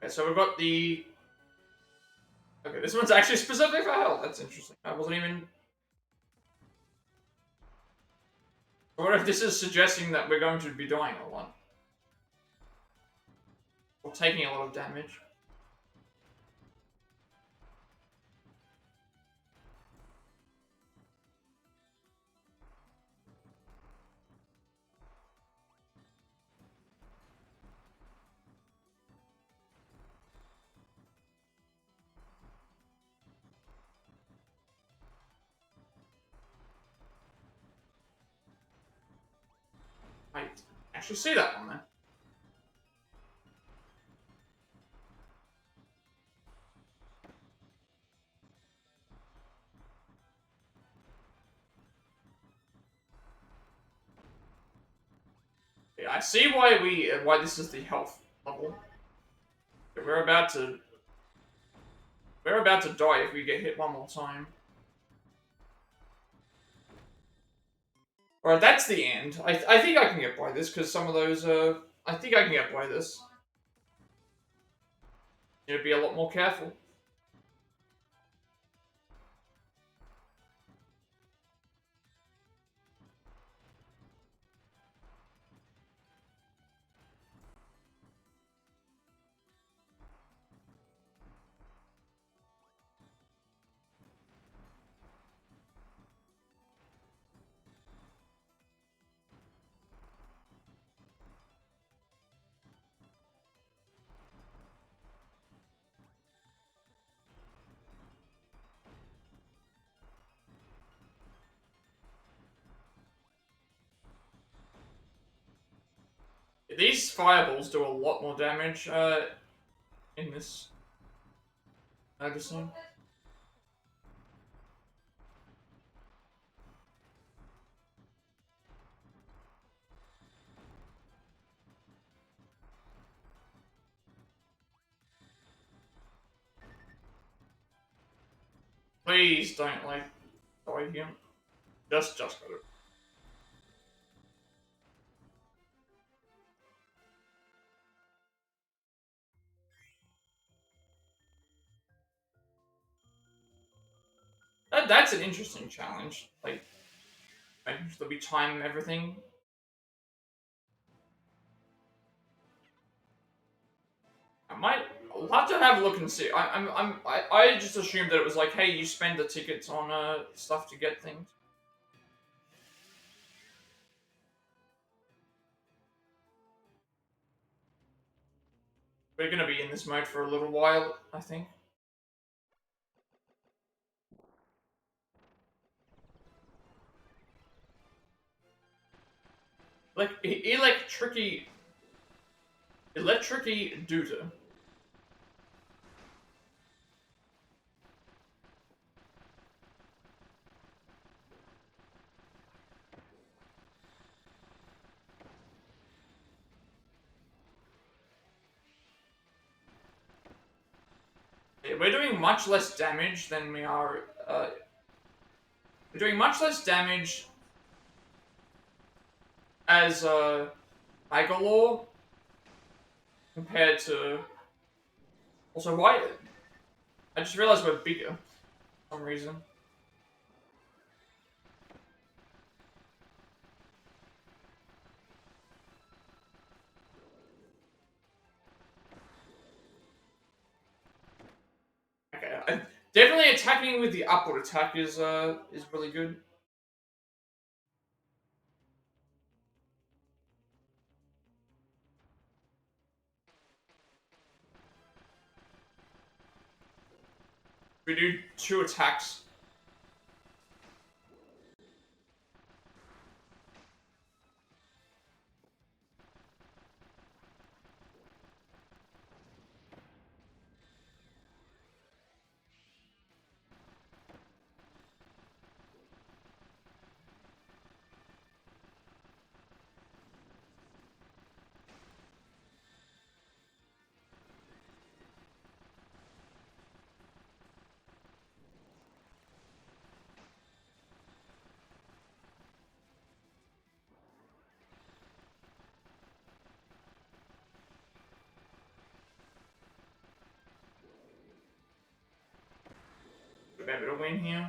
Okay, so we've got the... Okay, this one's actually specific for health. That's interesting. I wasn't even... I wonder if this is suggesting that we're going to be dying a lot. Or taking a lot of damage. I actually see that one there. Yeah, I see why this is the health level. We're about to die if we get hit one more time. Alright, that's the end. I think I can get by this, because some of those, I think I can get by this. Need to be a lot more careful. These fireballs do a lot more damage, in this magazine. Please don't, like, die here. Just got it. That's an interesting challenge. Like, making sure that we time everything. I'll have to have a look and see. I just assumed that it was like, hey, you spend the tickets on stuff to get things. We're gonna be in this mode for a little while, I think. Like electricy Duta. Yeah, we're doing much less damage than we are. We're doing much less damage as Magolor compared to. Also, why? I just realized we're bigger for some reason. Definitely attacking with the upward attack is really good. We do 2 attacks. Maybe to win here.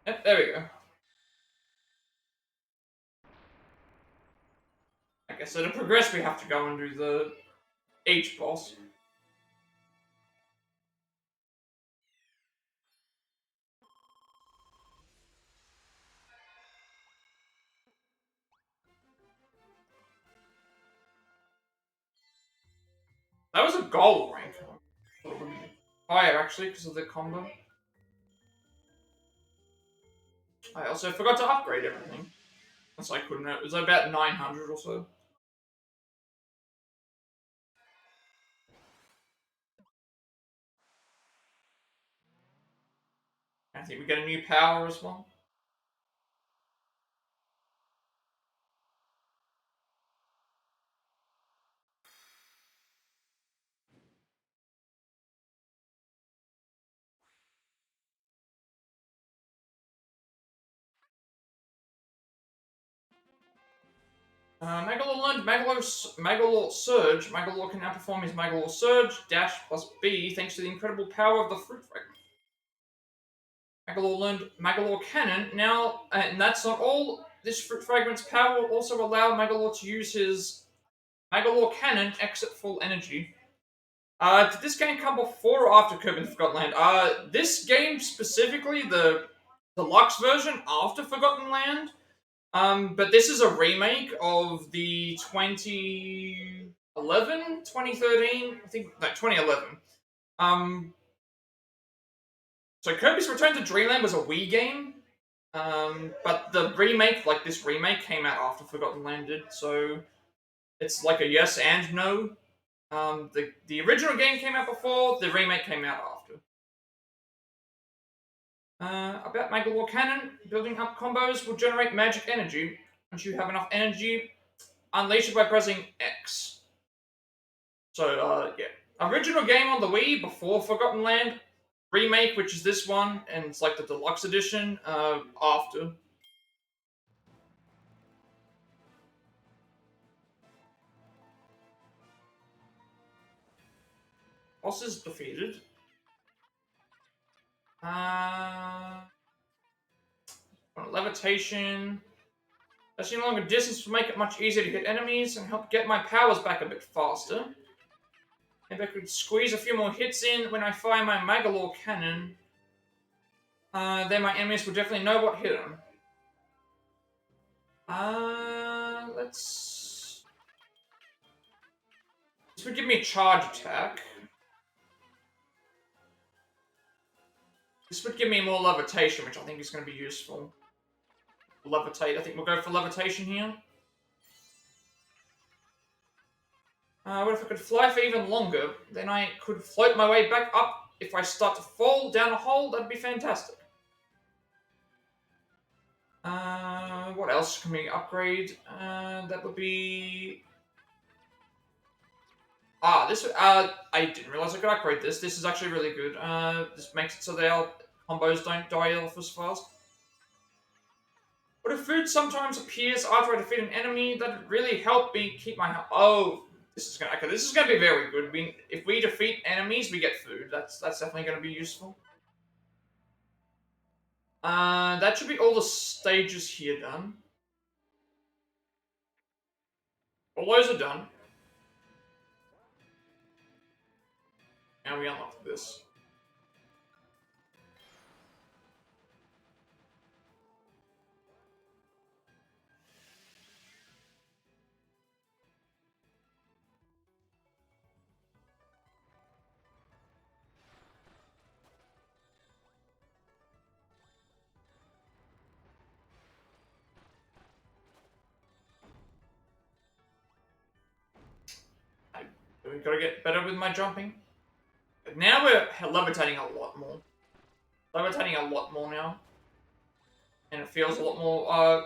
Yep, there we go. Okay, so to progress, we have to go and do the H boss. That was a gold rank. Higher, actually, because of the combo. I also forgot to upgrade everything. That's I couldn't. It was about 900 or so. I think we get a new power as well. Magoland, Magalore Surge. Magalore can now perform his Magalore Surge, Dash plus B, thanks to the incredible power of the Fruit Fragment. Magalore learned Magalore Cannon. Now, and that's not all. This Fruit Fragment's power will also allow Magalore to use his Magalore Cannon exit full energy. Did this game come before or after Kirby and the Forgotten Land? This game specifically, the deluxe version after Forgotten Land. But this is a remake of the 2011, 2013, I think, no, 2011. So Kirby's Return to Dreamland was a Wii game, but the remake, like this remake, came out after Forgotten Land did, so it's like a yes and no. The original game came out before, the remake came out after. About Magalore Cannon, building up combos will generate magic energy. Once you have enough energy, unleash it by pressing X. So, yeah. Original game on the Wii before Forgotten Land. Remake, which is this one, and it's like the deluxe edition, after. Boss is defeated. Levitation. Touching longer distance will make it much easier to hit enemies and help get my powers back a bit faster. Maybe I could squeeze a few more hits in when I fire my Magalore Cannon. Then my enemies will definitely know what hit them. Let's... This would give me a charge attack. This would give me more levitation, which I think is going to be useful. Levitate. I think we'll go for levitation here. What if I could fly for even longer? Then I could float my way back up. If I start to fall down a hole, that'd be fantastic. What else can we upgrade? That would be... this... I didn't realize I could upgrade this. This is actually really good. This makes it so their combos don't die off as fast. But if food sometimes appears after I defeat an enemy, that really help me keep my health. Oh, this is gonna be very good. If we defeat enemies, we get food. That's definitely gonna be useful. That should be all the stages here done. All those are done. Now we unlock this. We gotta get better with my jumping. But now we're levitating a lot more. Levitating a lot more now. And it feels a lot more,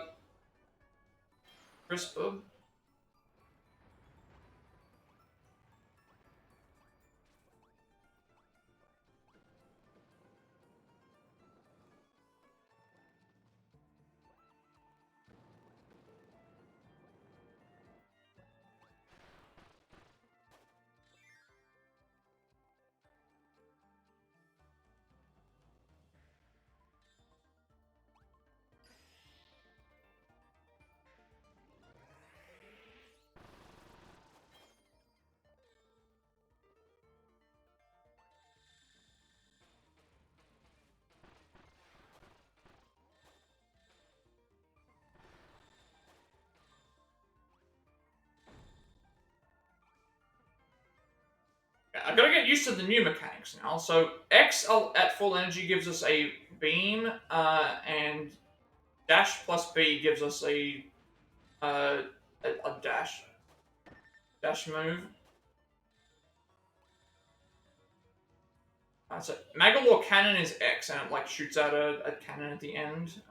crisper. I gotta get used to the new mechanics now. So X at full energy gives us a beam, and dash plus B gives us a dash move. So Magalore cannon is X, and it like shoots out a cannon at the end.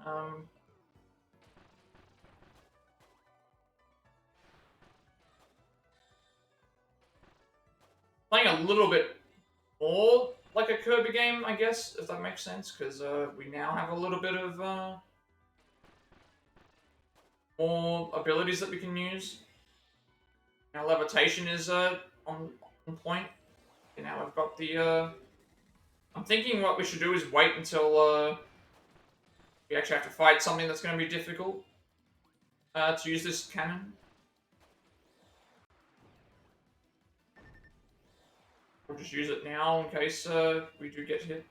Playing a little bit more like a Kirby game, I guess, if that makes sense, because we now have a little bit of more abilities that we can use. Now levitation is on point. And now I've got the. I'm thinking what we should do is wait until we actually have to fight something that's going to be difficult to use this cannon. We'll just use it now in case we do get hit.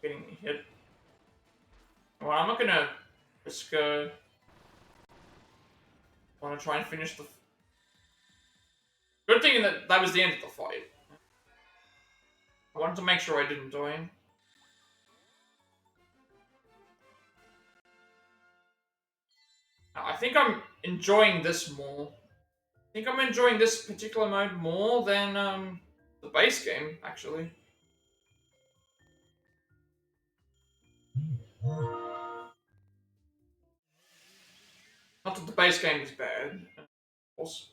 Getting hit. Well, I'm not gonna risk. I want to try and finish the. Good thing that was the end of the fight. I wanted to make sure I didn't die. I think I'm enjoying this more. I think I'm enjoying this particular mode more than the base game, actually. Not that the base game is bad, of course.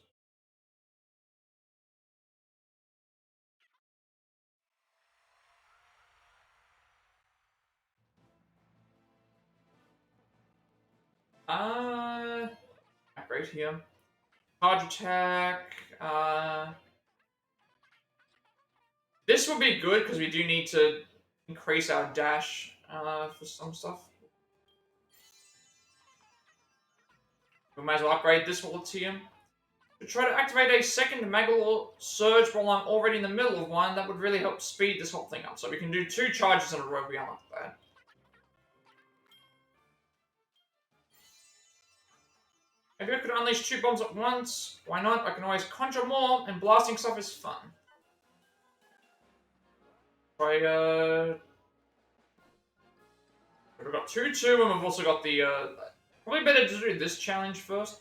Right here. Charge attack. This would be good because we do need to increase our dash for some stuff. We might as well upgrade this while it's here. To try to activate a second Magalore Surge while I'm already in the middle of one, that would really help speed this whole thing up. So we can do 2 charges in a row, we unlock that. Maybe I could unleash 2 bombs at once. Why not? I can always conjure more, and blasting stuff is fun. Try, we've got 2-2, and we've also got the, probably better to do this challenge first.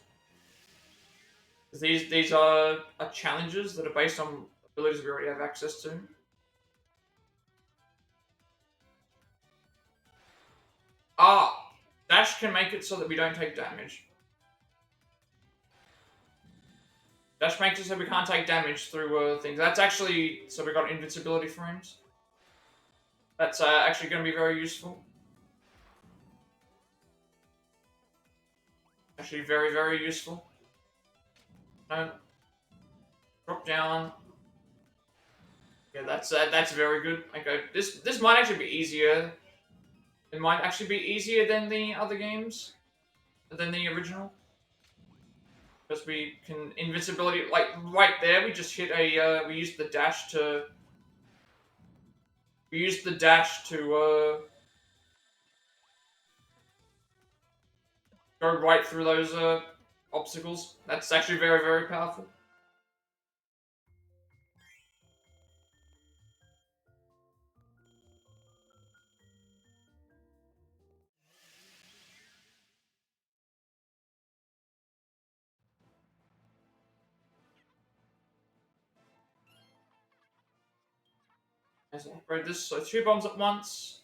These are challenges that are based on abilities we already have access to. Dash can make it so that we don't take damage. Dash makes it so we can't take damage through things. That's actually, so we got invincibility frames. That's actually going to be very useful. Actually very, very useful. No. Drop down. Yeah, that's very good. Okay, this might actually be easier. It might actually be easier than the other games, than the original. Because we can invincibility, like right there, we just hit a, we used the dash to, go right through those, obstacles. That's actually very, very powerful. Let's upgrade this, so 2 bombs at once.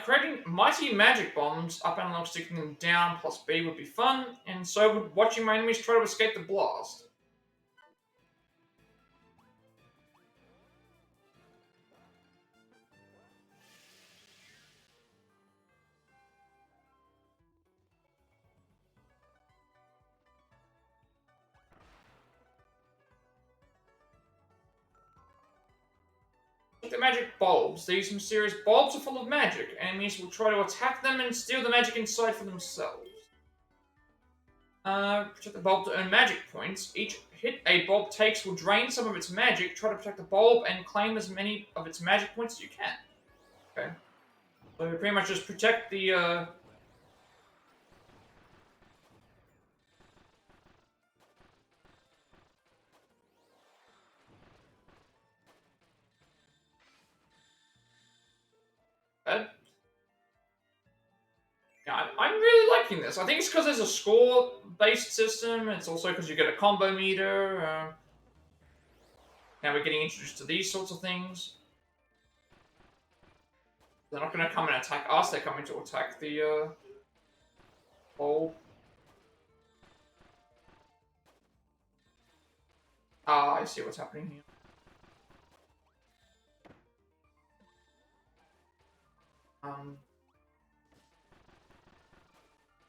Creating mighty magic bombs, up analog sticking them down plus B would be fun, and so would watching my enemies try to escape the blast. The magic bulbs. These mysterious bulbs are full of magic. Enemies will try to attack them and steal the magic inside for themselves. Protect the bulb to earn magic points. Each hit a bulb takes will drain some of its magic. Try to protect the bulb and claim as many of its magic points as you can. Okay. So pretty much just protect the, Yeah, I'm really liking this. I think it's because there's a score-based system. It's also because you get a combo meter. Now we're getting introduced to these sorts of things. They're not going to come and attack us. They're coming to attack the bulb. Ah, I see what's happening here.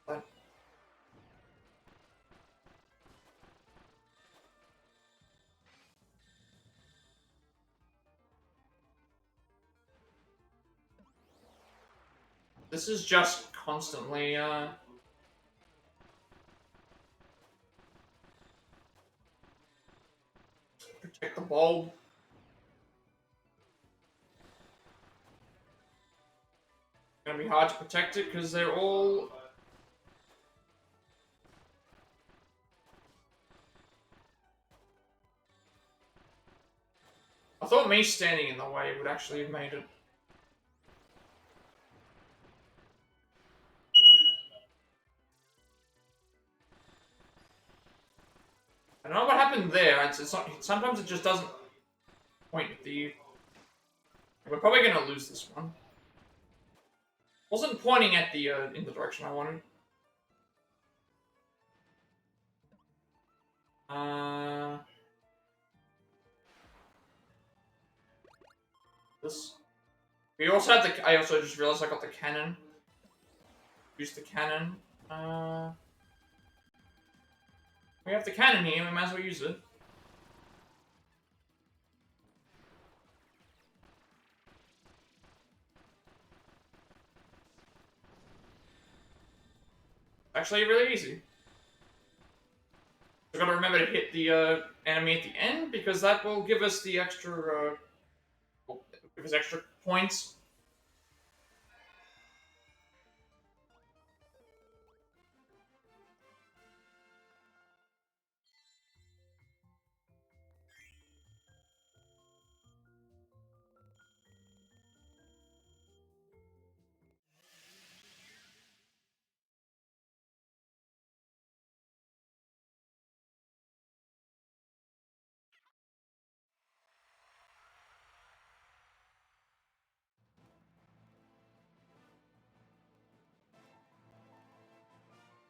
But this is just constantly, protect the bulb. It's gonna be hard to protect it because they're all. I thought me standing in the way would actually have made it. I don't know what happened there. It's not, sometimes it just doesn't point at the. We're probably gonna lose this one. Wasn't pointing at the in the direction I wanted. This. We also had the. I also just realized I got the cannon. Use the cannon. We have the cannon here. We might as well use it. Actually, really easy. We gotta remember to hit the enemy at the end because that will give us the extra. Will give us extra points.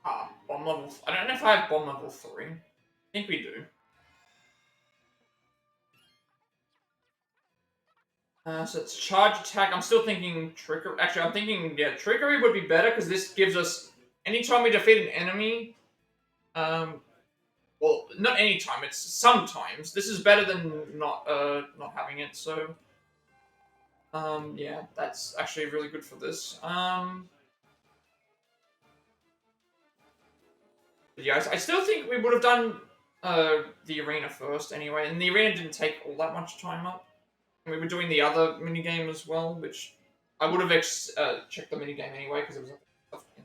Ah, bomb level. I don't know if I have bomb level 3. I think we do. So it's charge attack. I'm still thinking trickery. Actually, I'm thinking, yeah, trickery would be better because this gives us, anytime we defeat an enemy, well, not anytime, it's sometimes. This is better than not having it, so, yeah, that's actually really good for this. But yeah, I still think we would have done the arena first anyway, and the arena didn't take all that much time up. And we were doing the other minigame as well, which I would have checked the minigame anyway, because it was stuff in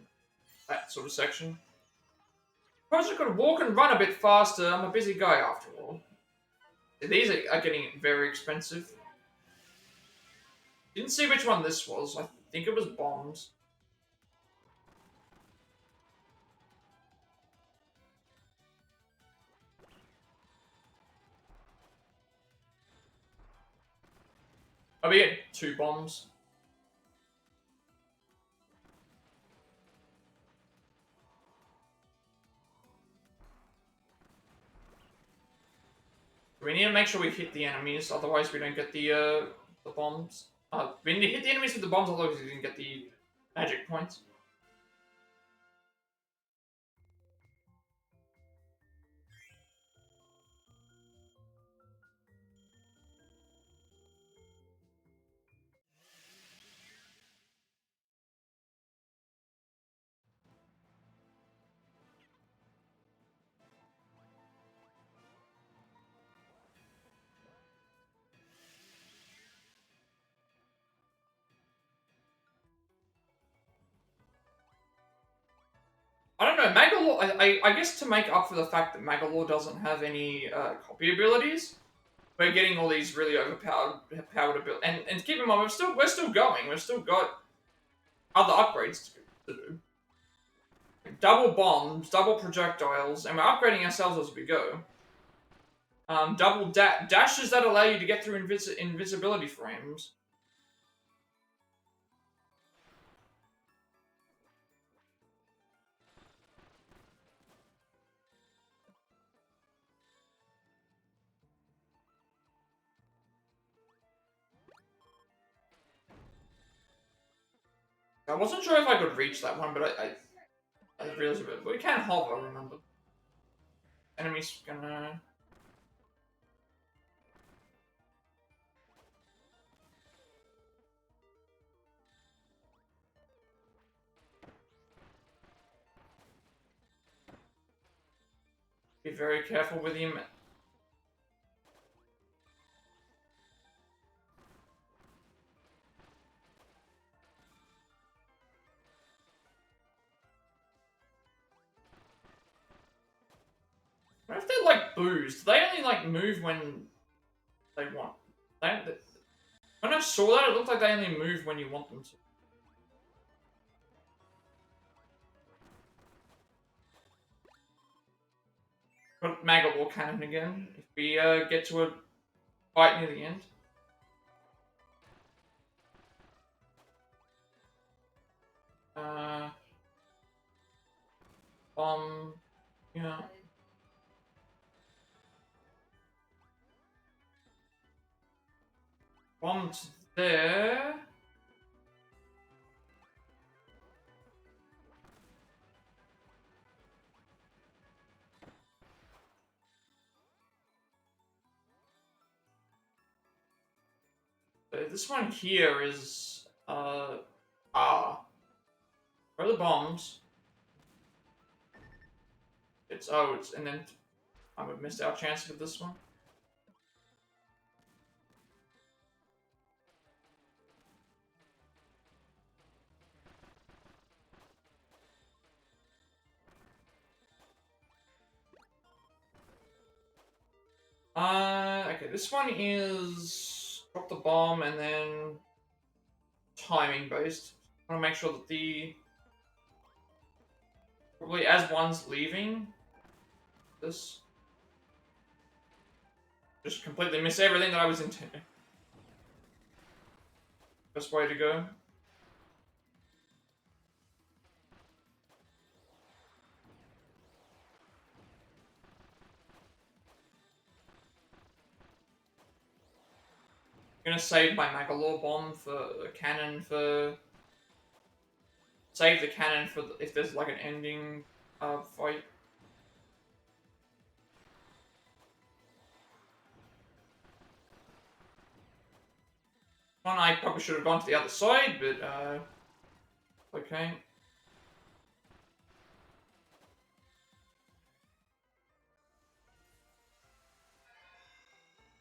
that sort of section. Suppose I could walk and run a bit faster. I'm a busy guy after all. These are getting very expensive. Didn't see which one this was. I think it was bombs. Oh, we get 2 bombs. We need to make sure we hit the enemies, otherwise we don't get the bombs. We need to hit the enemies with the bombs, otherwise we didn't get the magic points. I don't know, Magalore, I guess to make up for the fact that Magalore doesn't have any copy abilities, we're getting all these really overpowered abilities. And keep in mind, we're still going. We've still got other upgrades to do. Double bombs, double projectiles, and we're upgrading ourselves as we go. Double dashes that allow you to get through invisibility frames. I wasn't sure if I could reach that one, but I realized it. But we can hover, remember. Enemies gonna... Be very careful with him. What if they're like boos? Do they only like move when they want? When I saw that, it looked like they only move when you want them to. Got Magawar Cannon again. If we get to a fight near the end. Yeah. Bombs there. This one here is where are the bombs? It's and then I would miss our chance with this one. Okay, this one is drop the bomb and then timing based. I want to make sure that probably as one's leaving, this just completely miss everything that I was intending. Best way to go. I'm gonna save my Magalore bomb for the cannon for... Save the cannon for if there's like an ending fight. One I probably should have gone to the other side, but okay.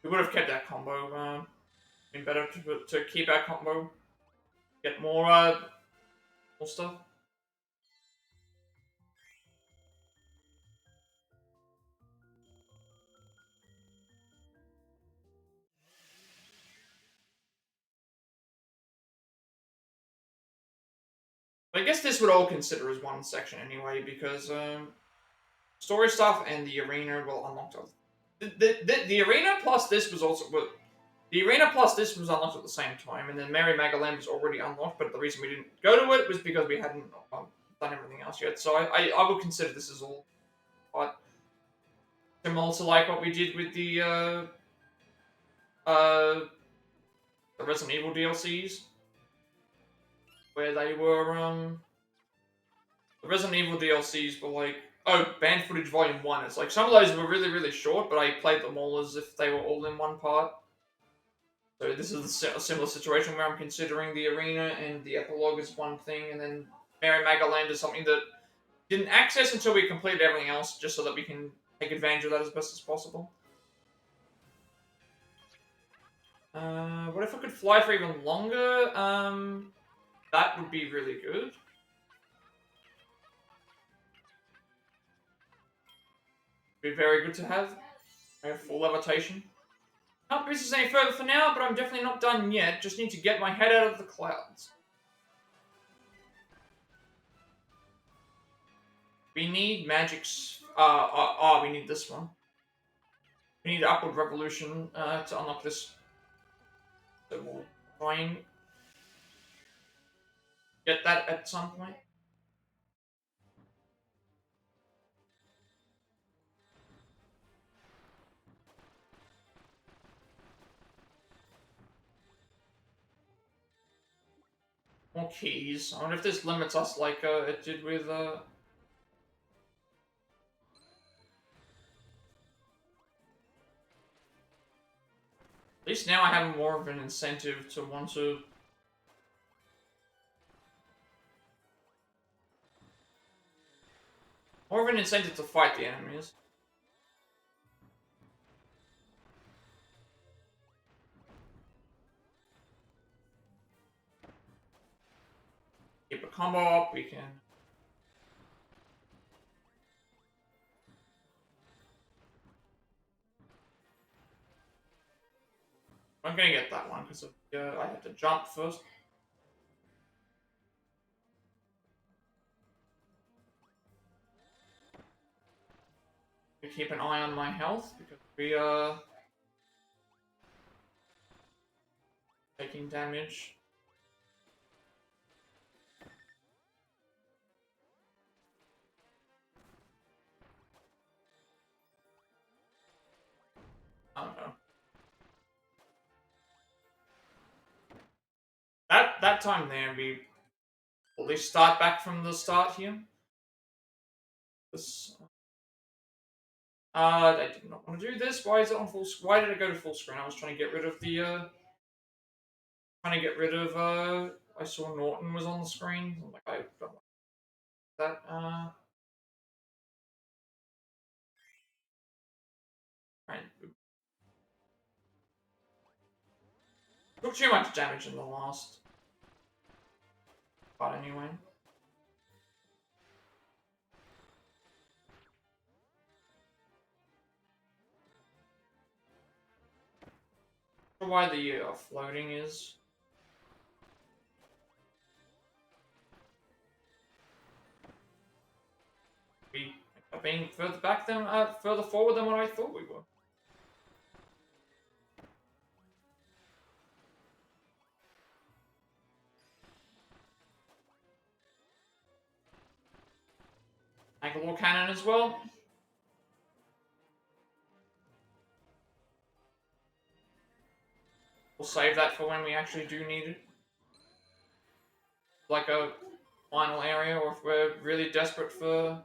We would have kept that combo. Been better to keep our combo, get more stuff. But I guess this would all consider as one section anyway, because story stuff and the arena will unlock the arena plus this was also the arena plus this was unlocked at the same time, and then Merry Magoland was already unlocked. But the reason we didn't go to it was because we hadn't done everything else yet. So I would consider this as all quite similar to like what we did with uh the Resident Evil DLCs, where they were the Resident Evil DLCs were like, oh, Banned Footage Volume 1. It's like, some of those were really, really short, but I played them all as if they were all in one part. So this is a similar situation where I'm considering the arena and the epilogue as one thing, and then Merry Magoland is something that didn't access until we completed everything else, just so that we can take advantage of that as best as possible. What if I could fly for even longer? That would be really good. Be very good to have. I have full levitation. Can't push this any further for now, but I'm definitely not done yet. Just need to get my head out of the clouds. We need magics. We need this one. We need Upward Revolution to unlock this. So we'll try and get that at some point. More keys. I wonder if this limits us like it did with At least now I have more of an incentive to want to... More of an incentive to fight the enemies. Keep a combo up, we can... I'm gonna get that one, because I have to jump first. We keep an eye on my health, because we are... taking damage. I don't know. That time there, we at least start back from the start here. This, I did not want to do this. Why is it on full? Why did I go to full screen? I was trying to get rid of the. I saw Norton was on the screen. I'm like, I don't like that. Right. Took too much damage in the last. But anyway. Why the floating is. We are being further back than further forward than what I thought we were. Bangalore cannon as well. We'll save that for when we actually do need it. Like a final area, or if we're really desperate for...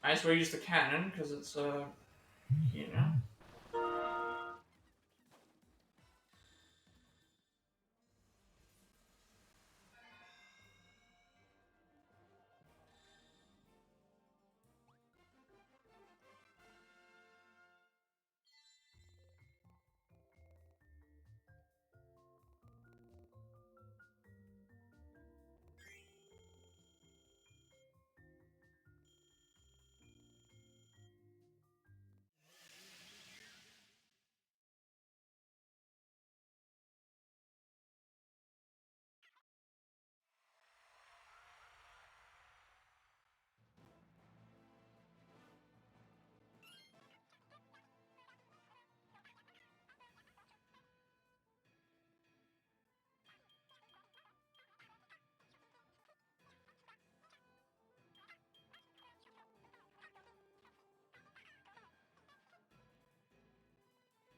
Might as well use the cannon, because it's, you know.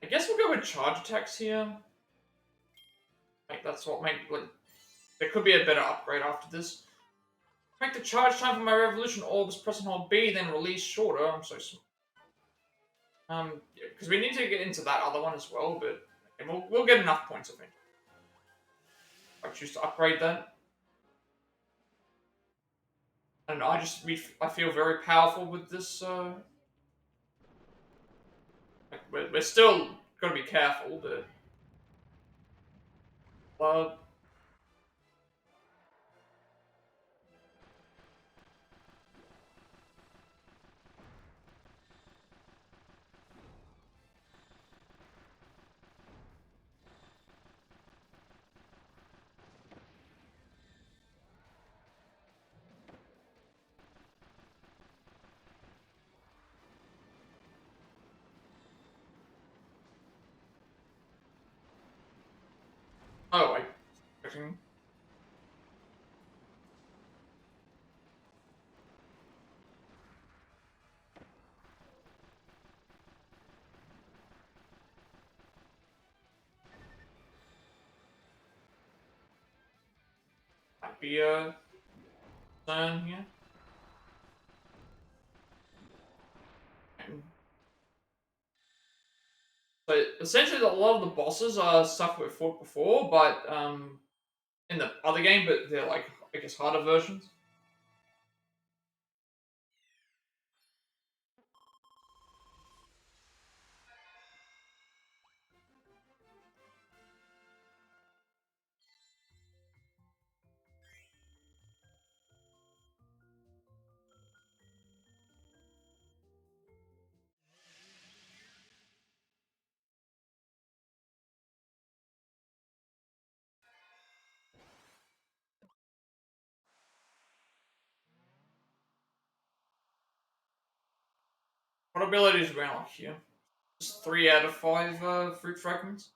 I guess we'll go with charge attacks here. Like, that's what like, there could be a better upgrade after this. Make the charge time for my revolution orbs, press and hold B, then release shorter. I'm so smart. Because we need to get into that other one as well, but we'll get enough points, I think. I choose to upgrade that. I don't know, I feel very powerful with this, like, we're still gotta be careful, but... Oh, I... Might be a turn here. So essentially, a lot of the bosses are stuff we've fought before, but in the other game, but they're like, I guess, harder versions. What abilities do we unlock here? Just 3 out of 5 fruit fragments.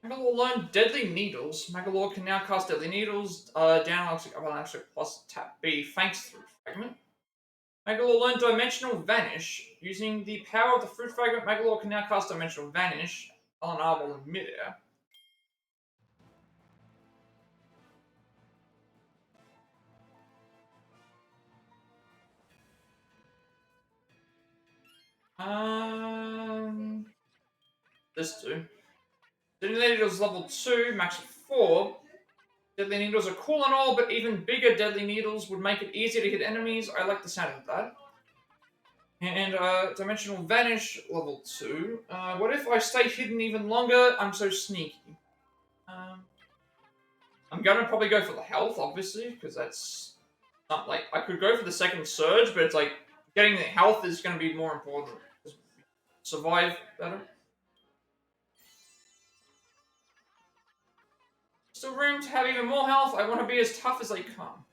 Magalore learned Deadly Needles. Magalore can now cast Deadly Needles, down electric, up electric, plus tap B, thanks to Fruit Fragment. Magalore learned Dimensional Vanish. Using the power of the Fruit Fragment, Magalore can now cast Dimensional Vanish on an arm in midair. This two. Deadly Needles level 2, max of 4. Deadly Needles are cool and all, but even bigger Deadly Needles would make it easier to hit enemies. I like the sound of that. And Dimensional Vanish, level 2. What if I stay hidden even longer? I'm so sneaky. I'm gonna probably go for the health, obviously, because that's not like... I could go for the second surge, but it's like, getting the health is gonna be more important. Survive better. Still room to have even more health. I want to be as tough as I come.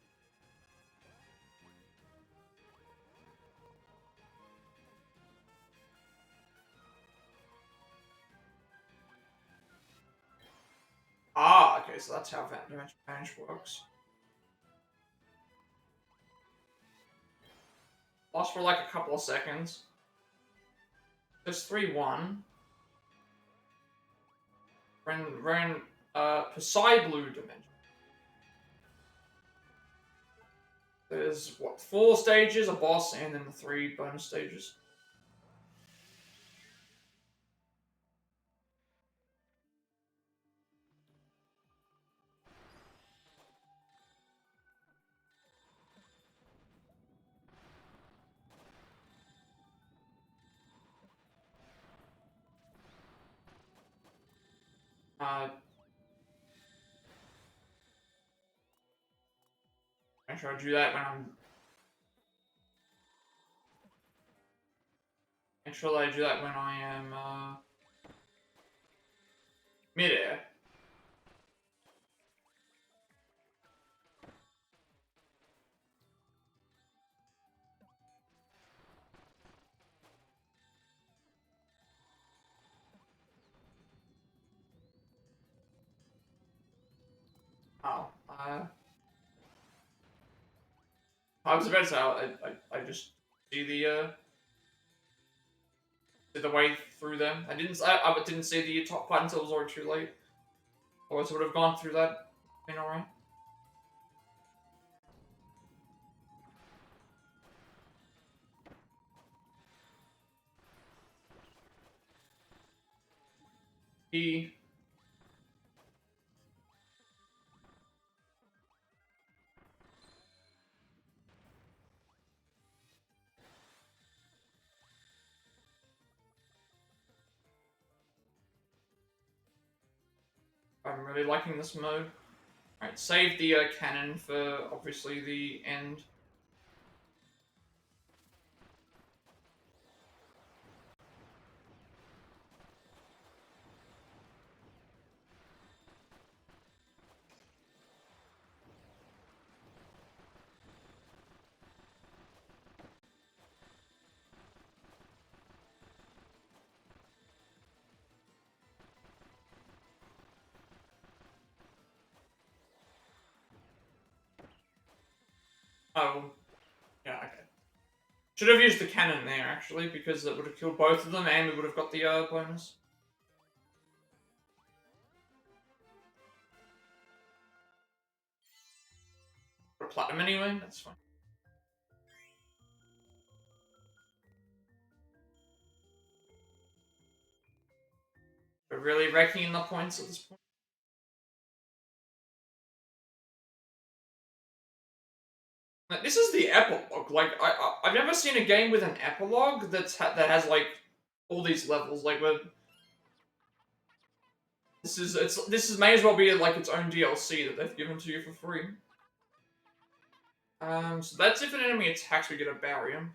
Ah, okay, so that's how Dimension Vanish works. Lasts for like a couple of seconds. There's 3-1. Ran Psy Blue Dimension. There's what, 4 stages, a boss, and then the 3 bonus stages. Make sure I do that when I'm. Make sure that I do that when I am midair. Oh, I was about to say I just see the way through them. I didn't see the top part until it was already too late. Otherwise, I would have gone through that. Been alright. I'm really liking this mode. Alright, save the cannon for obviously the end. Oh, yeah, okay. Should have used the cannon there, actually, because it would have killed both of them and we would have got the bonus. Or platinum anyway, that's fine. We're really raking in the points at this point. Like, this is the epilogue. Like, I've never seen a game with an epilogue that has like all these levels. Like, where this is may as well be like its own DLC that they've given to you for free. So that's if an enemy attacks, we get a barium.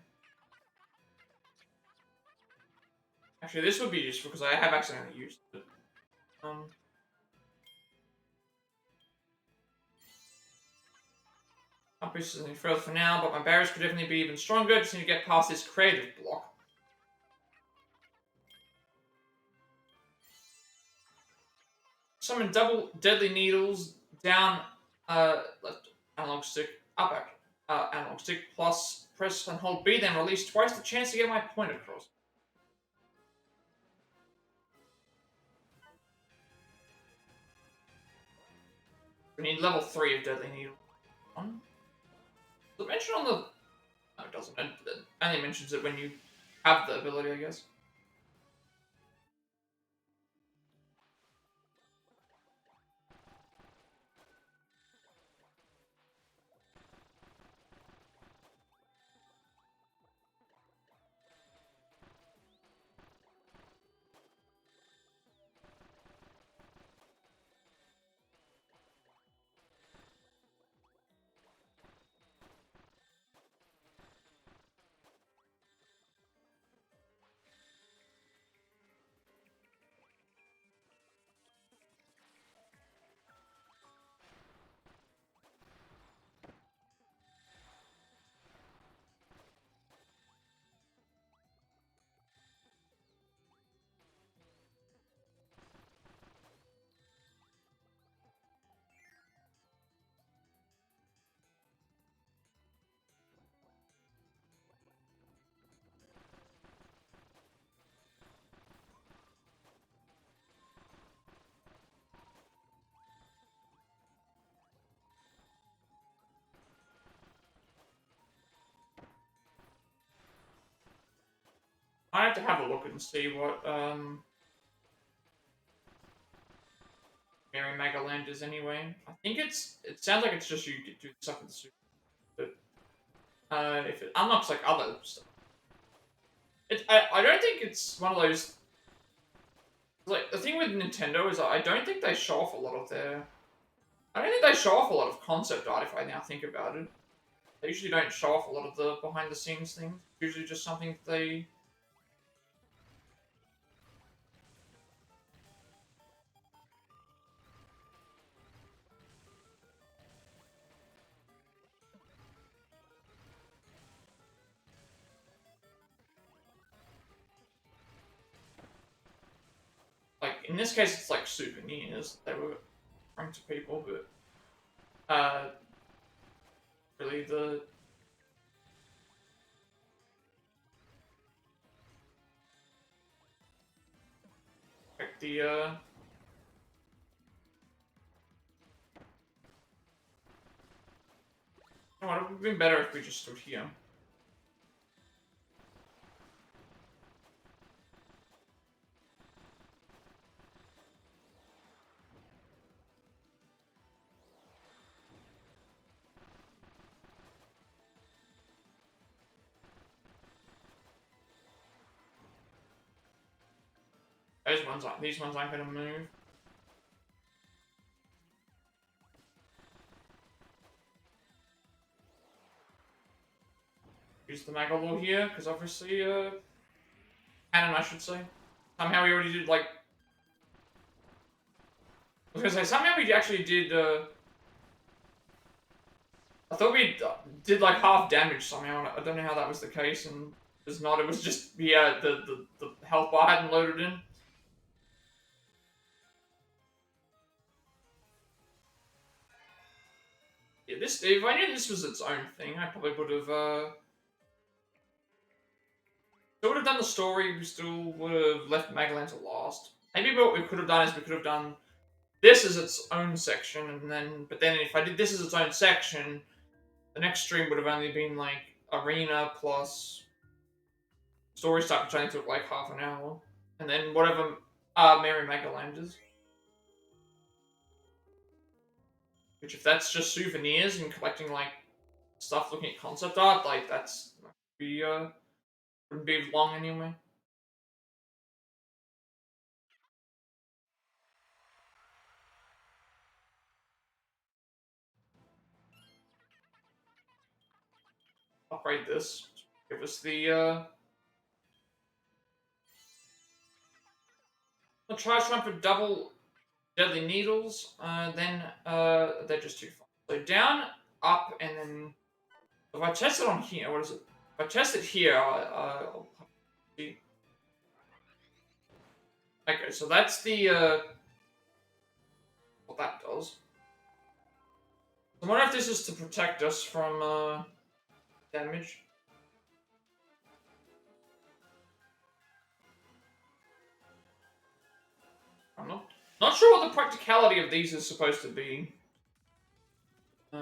Actually, this would be useful because I have accidentally used it. Not boost any further for now, but my barriers could definitely be even stronger. Just need to get past this creative block. Summon double deadly needles down left analog stick, up analog stick, plus press and hold B, then release twice the chance to get my point across. We need level 3 of deadly needle. Does it mention on the... No, it doesn't. It only mentions it when you have the ability, I guess. I have to have a look and see what Merry Magoland is anyway. I think it sounds like it's just you do stuff with the super, but if it unlocks like other stuff, I don't think it's one of those. Like the thing with Nintendo is I don't think they show off a lot of their. I don't think they show off a lot of concept art. If I now think about it, they usually don't show off a lot of the behind the scenes things. It's usually just something that they. Like in this case, it's like souvenirs they were throwing to people, but really like the you know what, it would have been better if we just stood here. These ones aren't gonna move. Use the Magolor here, because obviously, Cannon, I should say. Somehow we already did, like... I was gonna say, somehow we actually did, I thought we did, like, half damage somehow, and I don't know how that was the case, and it was not. It was just, yeah, the health bar hadn't loaded in. Yeah, if I knew this was its own thing, I probably would have, still would have done the story, we still would have left Magoland to last. Maybe what we could have done is we could have done this as its own section, and then, but then if I did this as its own section, the next stream would have only been like arena plus story stuff, which only took like half an hour, and then whatever Merry Magoland is. Which, if that's just souvenirs and collecting like stuff, looking at concept art, like that's be wouldn't be long anyway. Upgrade this. Give us the I'll try one for double deadly needles. Then they're just too far. So down, up, and then if I test it on here, what is it? If I test it here, I'll see. Okay, so that's the what that does. I wonder if this is to protect us from damage. I'm not sure what the practicality of these is supposed to be. I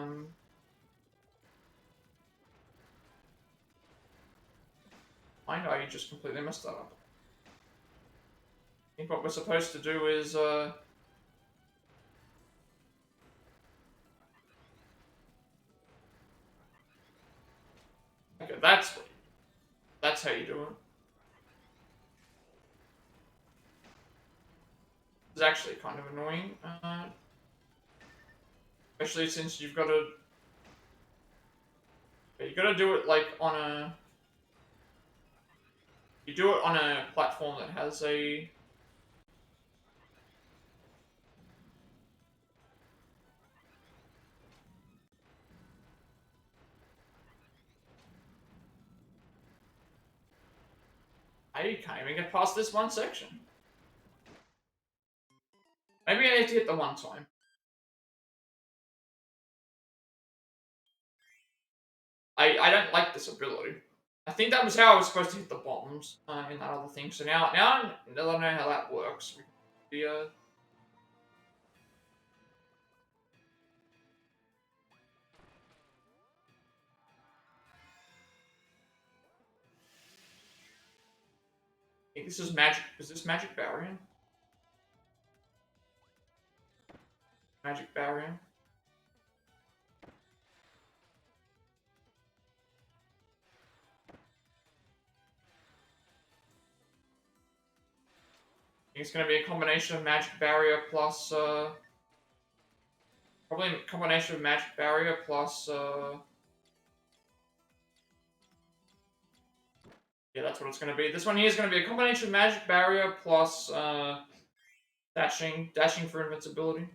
know you just completely messed that up. I think what we're supposed to do is okay, that's how you do it. It's actually kind of annoying, especially since you've got to do it like on a you do it on a platform that has a I can't even get past this one section. Maybe I need to hit the one time. I don't like this ability. I think that was how I was supposed to hit the bombs in that other thing. So now I don't know how that works. The think this is magic. Is this magic barrier? Magic barrier. I think it's going to be a combination of magic barrier plus, probably a combination of magic barrier plus, yeah, that's what it's going to be. This one here is going to be a combination of magic barrier plus, dashing for invincibility.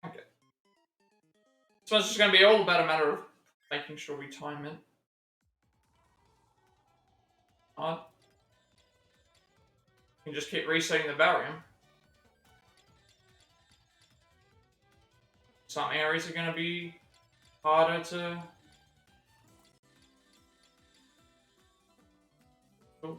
Okay. So it's just going to be all about a matter of making sure we time it. You can just keep resetting the barrier. Some areas are going to be harder to... Oh.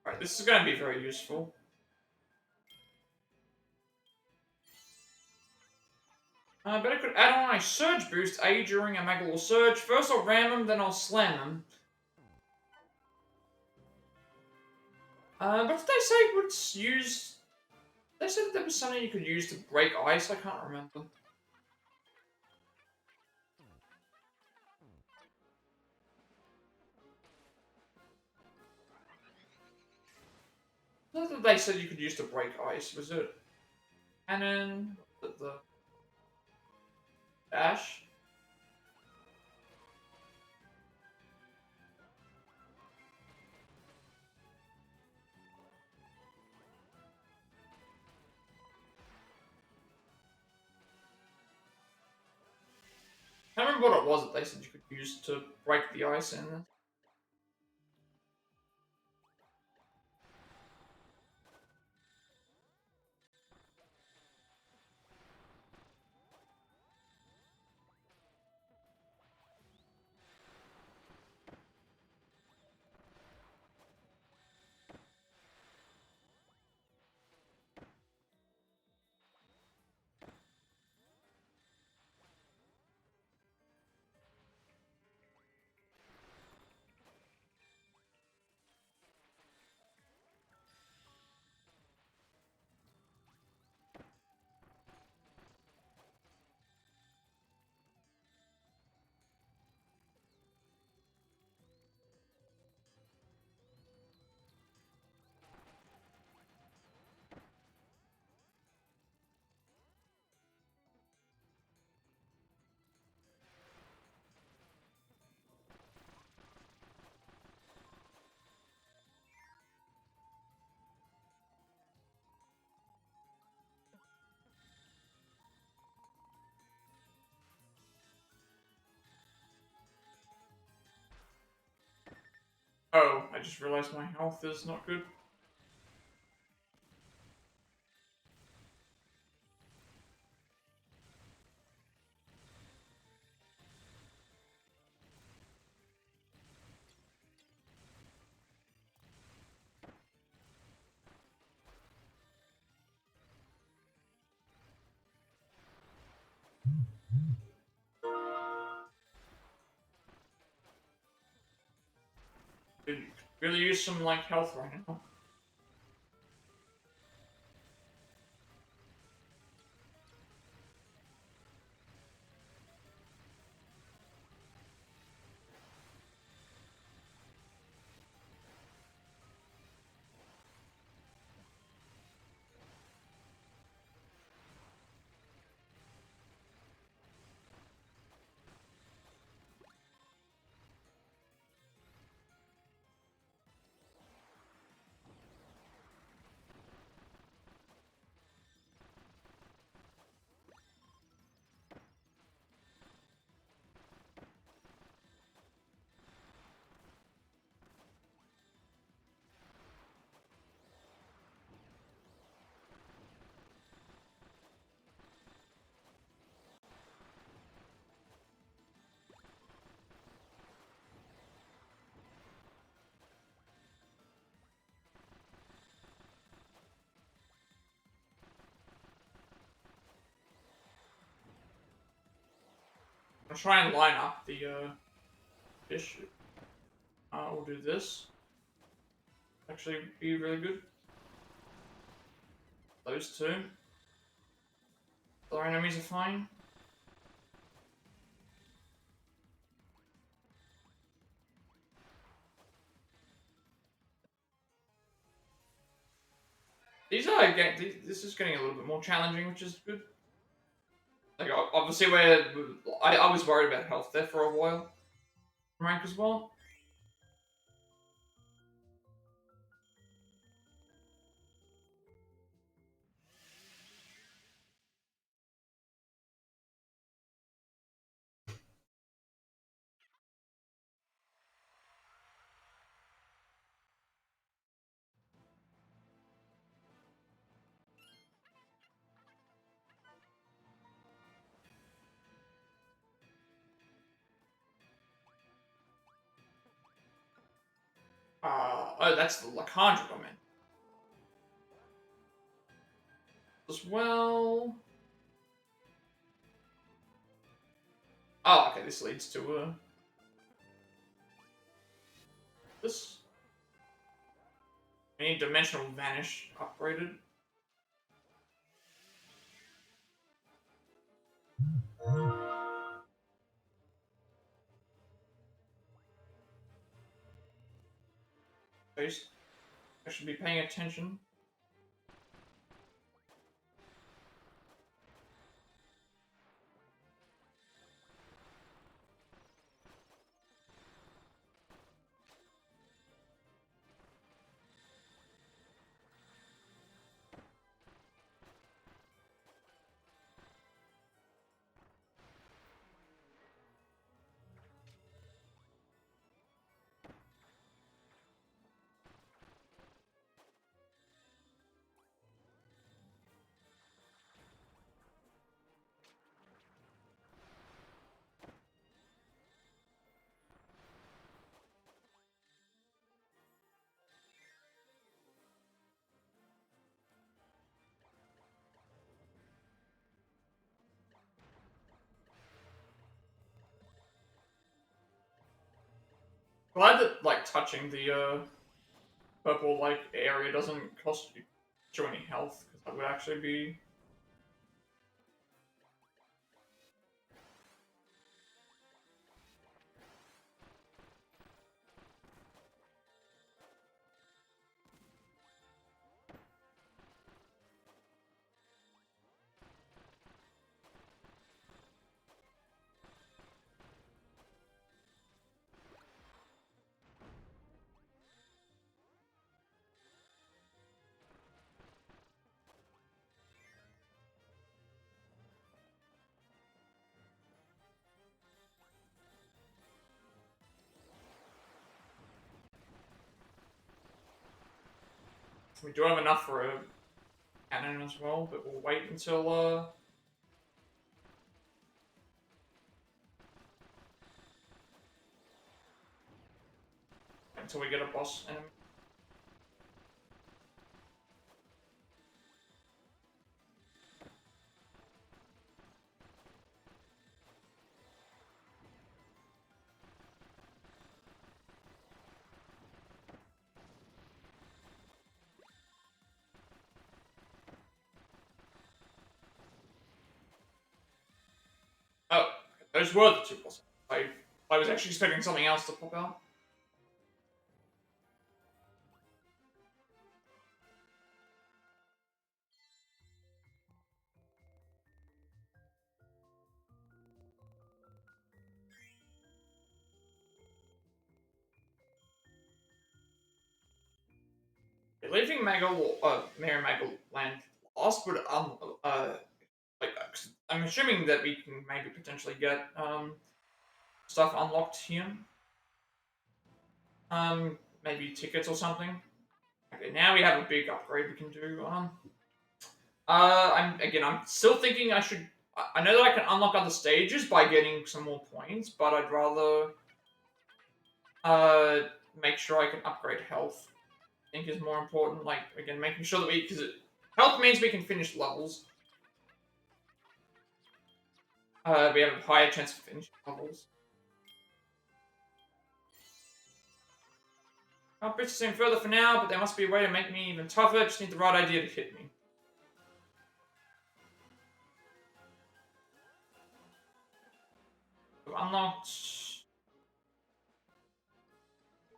Alright, this is going to be very useful. But I could add on a surge boost, A during a Magoland surge. First I'll ram them, then I'll slam them. But did they say what's used? They said that there was something you could use to break ice. I can't remember. What did they said you could use to break ice? Was it cannon? The dash? I can't remember what it was that they said you could use to break the ice in this. Oh, I just realized my health is not good. Could really use some like health right now. I'll try and line up the fish. We'll do this. Actually, be really good. Those two. Our enemies are fine. These are again. This is getting a little bit more challenging, which is good. Like obviously, I was worried about health there for a while. Rank as well. Oh, that's the Lacandra domain. As well. Oh, okay, this leads to this. I need Dimensional Vanish upgraded. I should be paying attention. Glad that like touching the purple like area doesn't cost you any health, because that would actually be. We do have enough for a cannon as well, but we'll wait until we get a boss enemy. Those were the two bosses. I was actually expecting something else to pop out. Leaving Merry Magoland last would like I'm assuming that we can maybe potentially get stuff unlocked here. Maybe tickets or something. Okay, now we have a big upgrade we can do. I'm still thinking I should. I know that I can unlock other stages by getting some more points, but I'd rather make sure I can upgrade health. I think is more important. Like again, making sure that because health means we can finish levels. We have a higher chance of finishing levels. I'll push this in further for now, but there must be a way to make me even tougher. Just need the right idea to hit me. So unlocked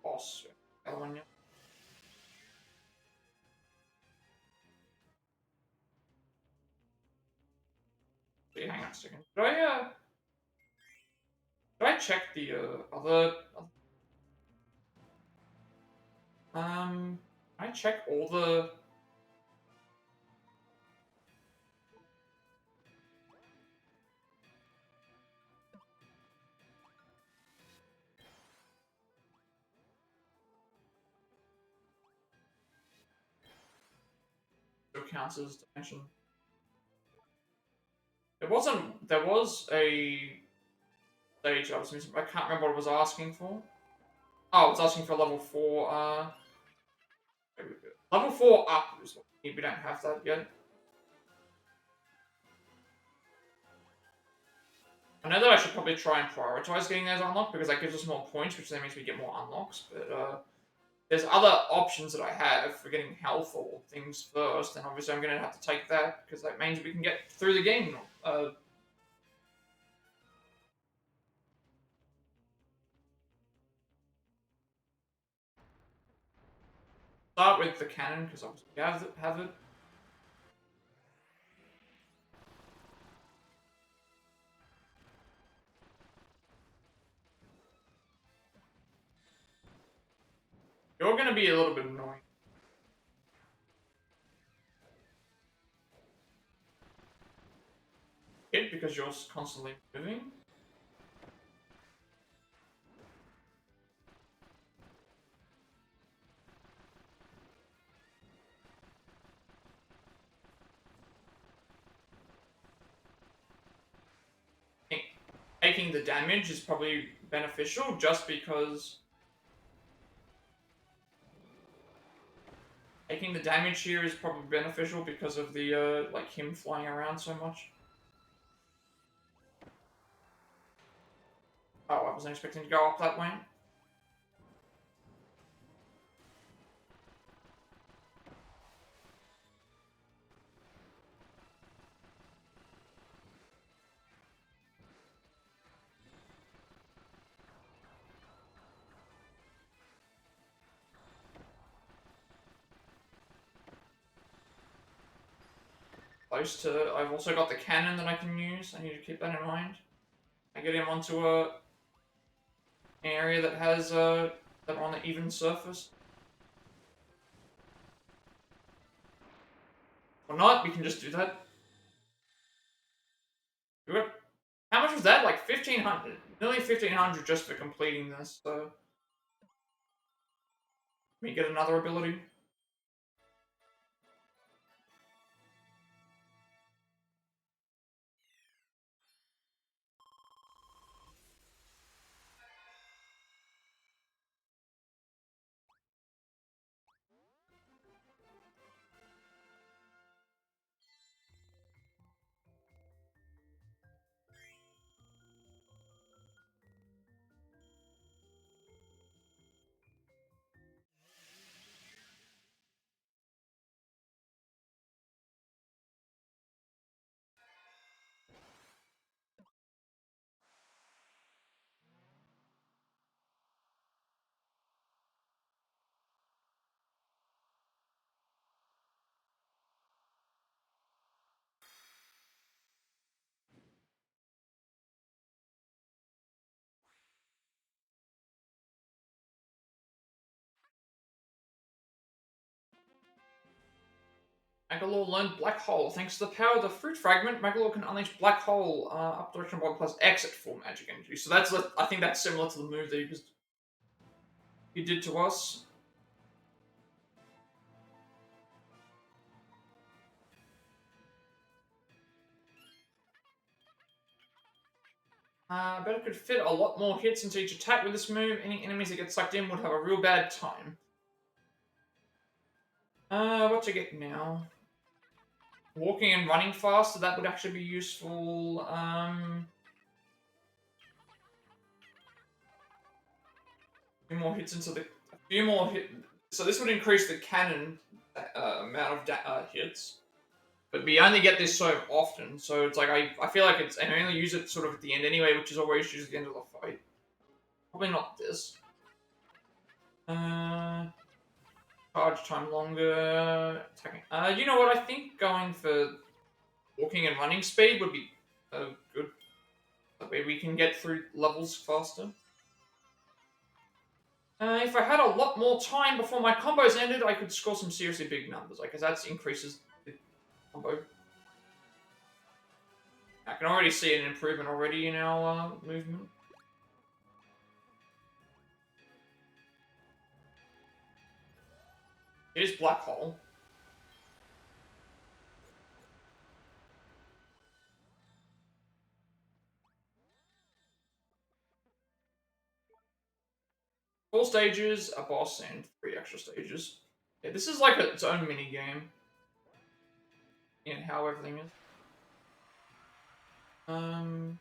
boss. California. Hang on a second. Did I check the other? I check all the. Still counts as dimension. There wasn't. There was a stage I was missing. I can't remember what it was asking for. Oh, it's asking for level 4. Level 4 up is what we need. We don't have that yet. I know that I should probably try and prioritize getting those unlocked because that gives us more points, which then makes me get more unlocks. But there's other options that I have for getting health or things first, and obviously I'm going to have to take that because that means we can get through the game. Start with the cannon because obviously we have it. You're going to be a little bit annoying. Hit because you're constantly moving. Taking the damage is probably beneficial just because taking the damage here is probably beneficial because of the like him flying around so much. Oh, I wasn't expecting to go up that way. Close to. I've also got the cannon that I can use. I need to keep that in mind. I get him onto an area that has that are on the even surface. Or not, we can just do that. How much was that? Like 1,500. Nearly 1,500 just for completing this, so. Let me get another ability. Magolor learned Black Hole. Thanks to the power of the fruit fragment, Magolor can unleash Black Hole up direction 1 plus X at full magic energy. So that's, I think that's similar to the move that you did to us. Bet it could fit a lot more hits into each attack with this move. Any enemies that get sucked in would have a real bad time. What to get now? Walking and running faster, that would actually be useful. A few more hits into the... A few more hit... So this would increase the cannon amount of hits. But we only get this so often, so it's like, I feel like it's... And I only use it sort of at the end anyway, which is always used at the end of the fight. Probably not this. Charge time longer. Attacking. You know what? I think going for walking and running speed would be good. That way we can get through levels faster. If I had a lot more time before my combos ended, I could score some seriously big numbers. Because that increases the combo. I can already see an improvement already in our movement. Here's Black Hole. Four stages, a boss, and 3 extra stages. Yeah, this is like its own mini game. In how everything is. 4-1,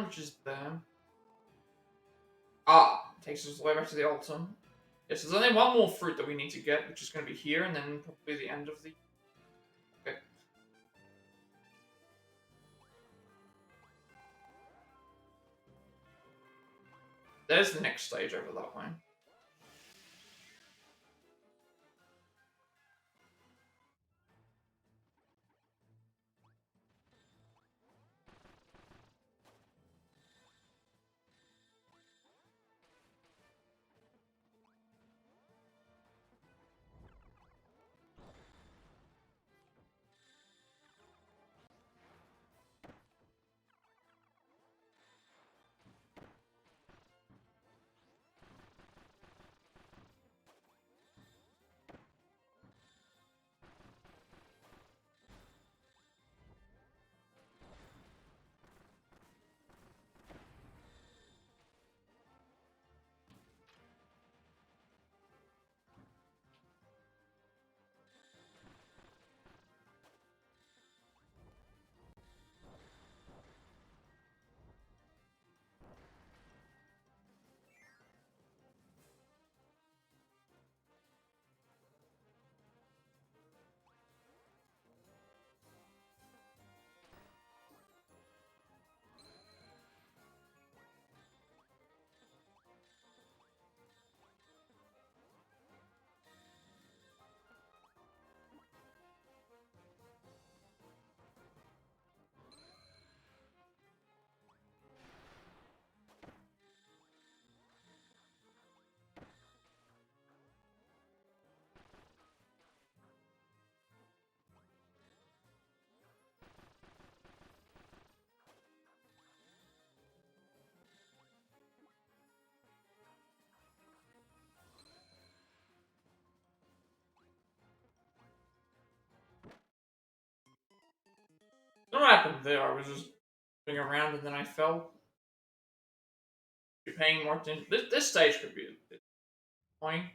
which is there. Takes us all the way back to the altar. Yes, there's only one more fruit that we need to get, which is going to be here, and then probably the end of the... Okay. There's the next stage over that way. What happened there? I was just moving around and then I fell. Be paying more attention. This stage could be a bit annoying.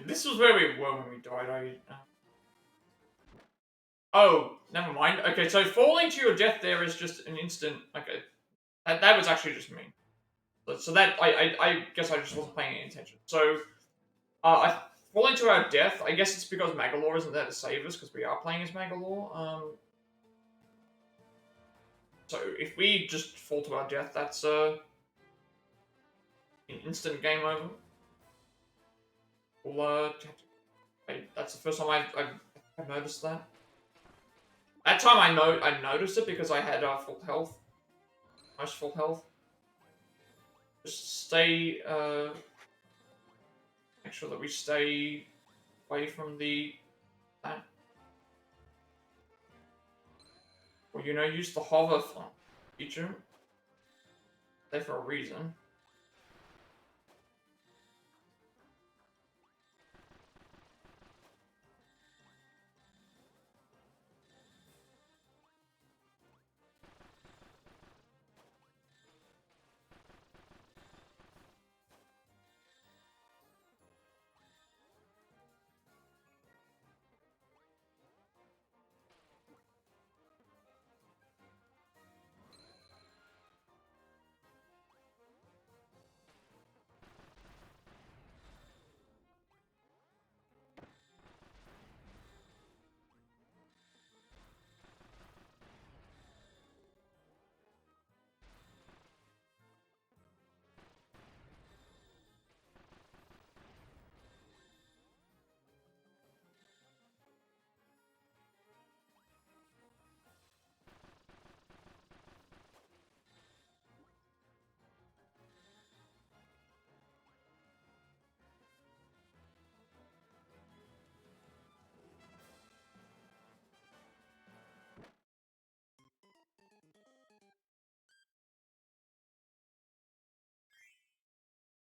This was where we were when we died. Oh, never mind. Okay, so falling to your death there is just an instant. Okay, that was actually just me. So that I guess I just wasn't paying any attention. So I falling to our death. I guess it's because Magalore isn't there to save us because we are playing as Magalore. So if we just fall to our death, that's an instant game over. Well, that's the first time I've noticed that. That time I noticed it because I had full health, most full health. Just stay, make sure that we stay away from that. Or, you know, use the hover feature. There for a reason.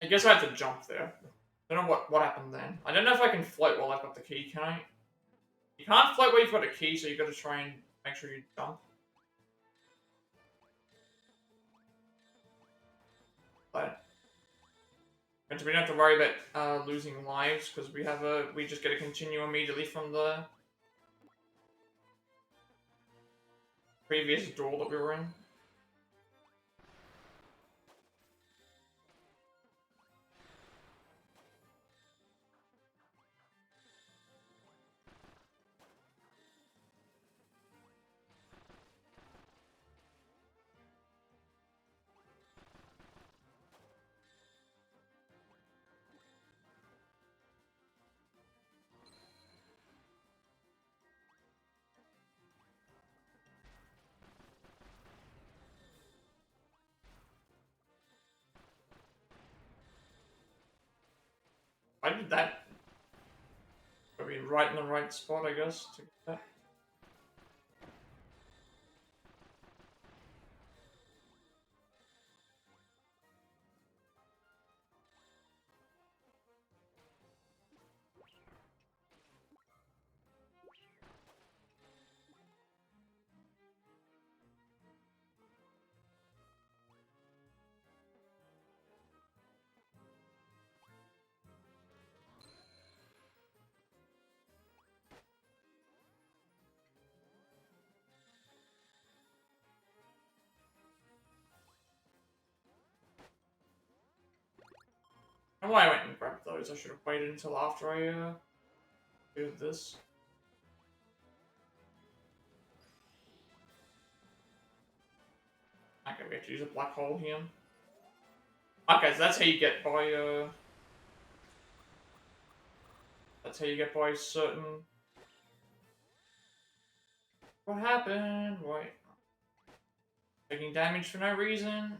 I guess I had to jump there. I don't know what happened then. I don't know if I can float while I've got the key, can I? You can't float while you've got a key, so you've got to try and make sure you jump. But we don't have to worry about losing lives because we just get to continue immediately from the previous door that we were in. I did that. I mean, right in the right spot, I guess, to get that. And why I went and grabbed those, I should have waited until after I did this. Okay, we have to use a black hole here. Okay, so that's how you get by that's how you get by certain... What happened? Why? Taking damage for no reason?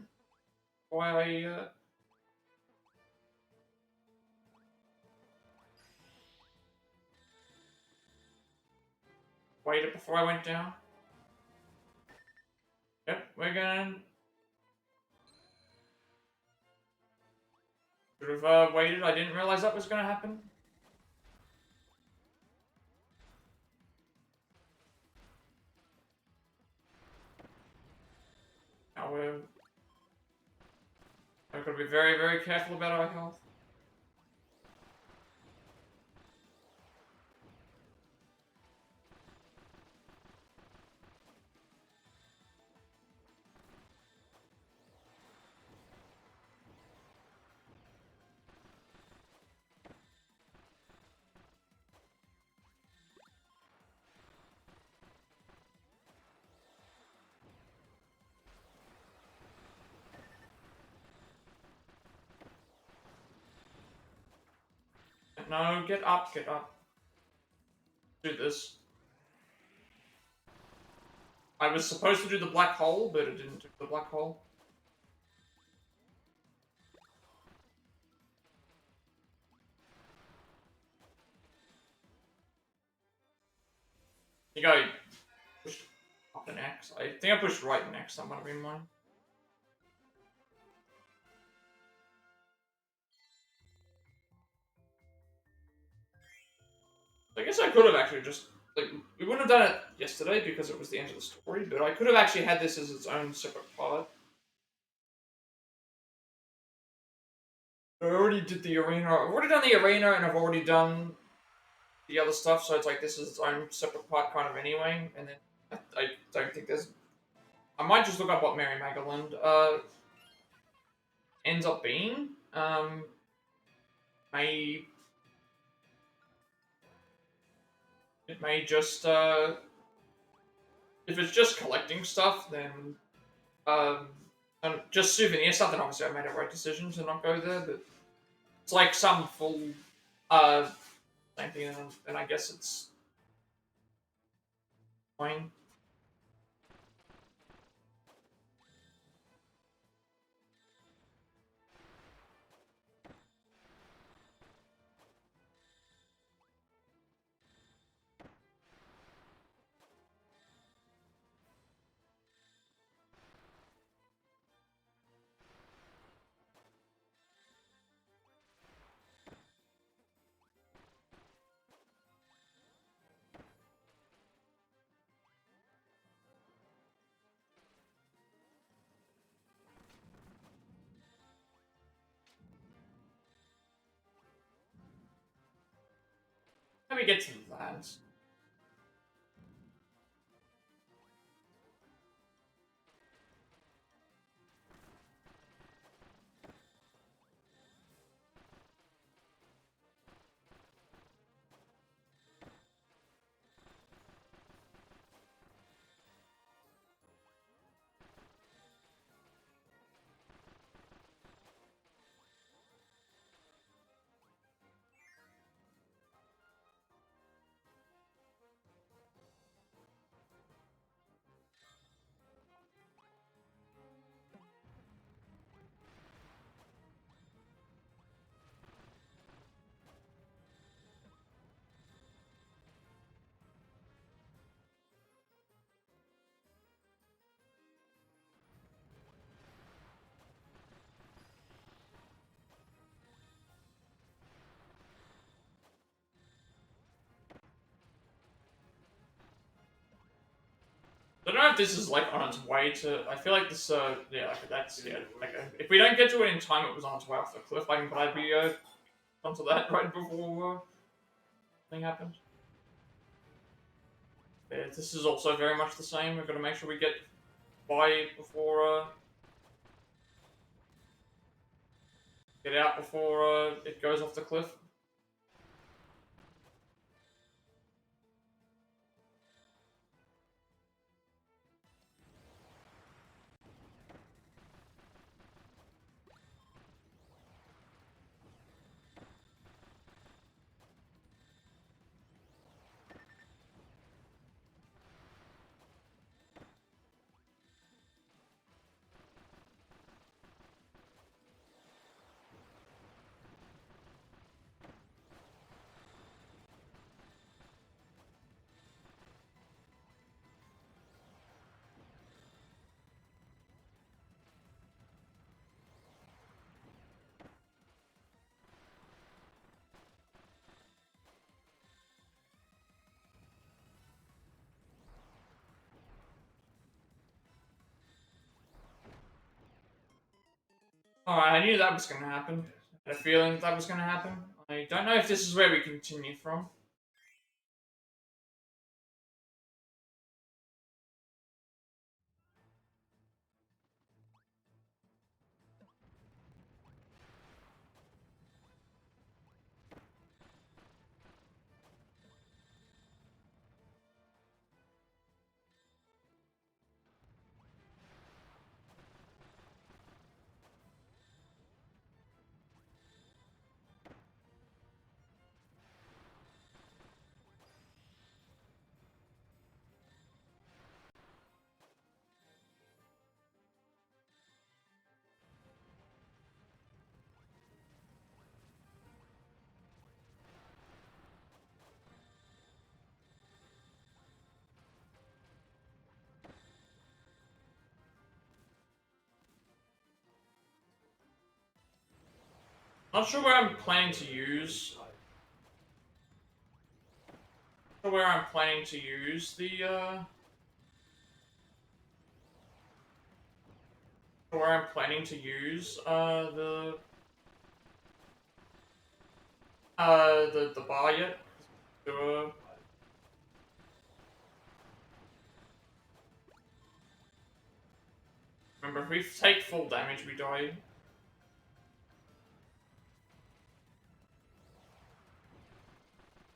Why I waited before I went down? Yep, we're gonna... Should have waited, I didn't realize that was gonna happen. Now we've got to be very, very careful about our health. it. No, get up, get up. Do this. I was supposed to do the black hole, but it didn't do the black hole. I think I pushed up an X. I think I pushed right an X, that might have been mine. I guess I could have actually just, like, we wouldn't have done it yesterday because it was the end of the story, but I could have actually had this as its own separate part. I already did the arena. I've already done the arena, and I've already done the other stuff, so it's like this is its own separate part kind of anyway, and then I don't think there's... I might just look up what Merry Magoland ends up being. It may just, if it's just collecting stuff, then, and just souvenir stuff, then obviously I made a right decision to not go there, but it's like some full, same thing, and I guess it's fine. Let me get to that. I don't know if this is like on its way to. I feel like this. Yeah, like that's yeah. Like if we don't get to it in time, it was on its way off the cliff. I'm glad we onto that right before thing happened. Yeah, this is also very much the same. We've got to make sure we get by before get out before it goes off the cliff. Alright, I knew that was going to happen. I had a feeling that was going to happen. I don't know if this is where we continue from. Not sure where I'm planning to use. Not sure where I'm planning to use the. Where I'm planning to use the bar yet. Remember, if we take full damage, we die.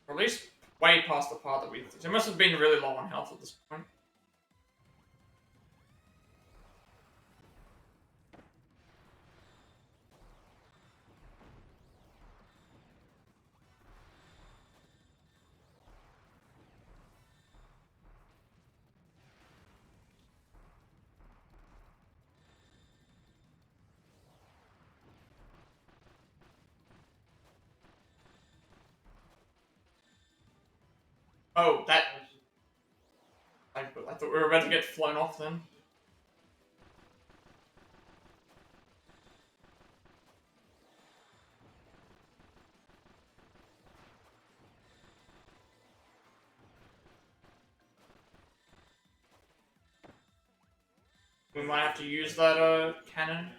Or at least way past the part that we. It must have been really low on health at this point. Oh, that. I thought we were about to get flown off then. We might have to use that cannon.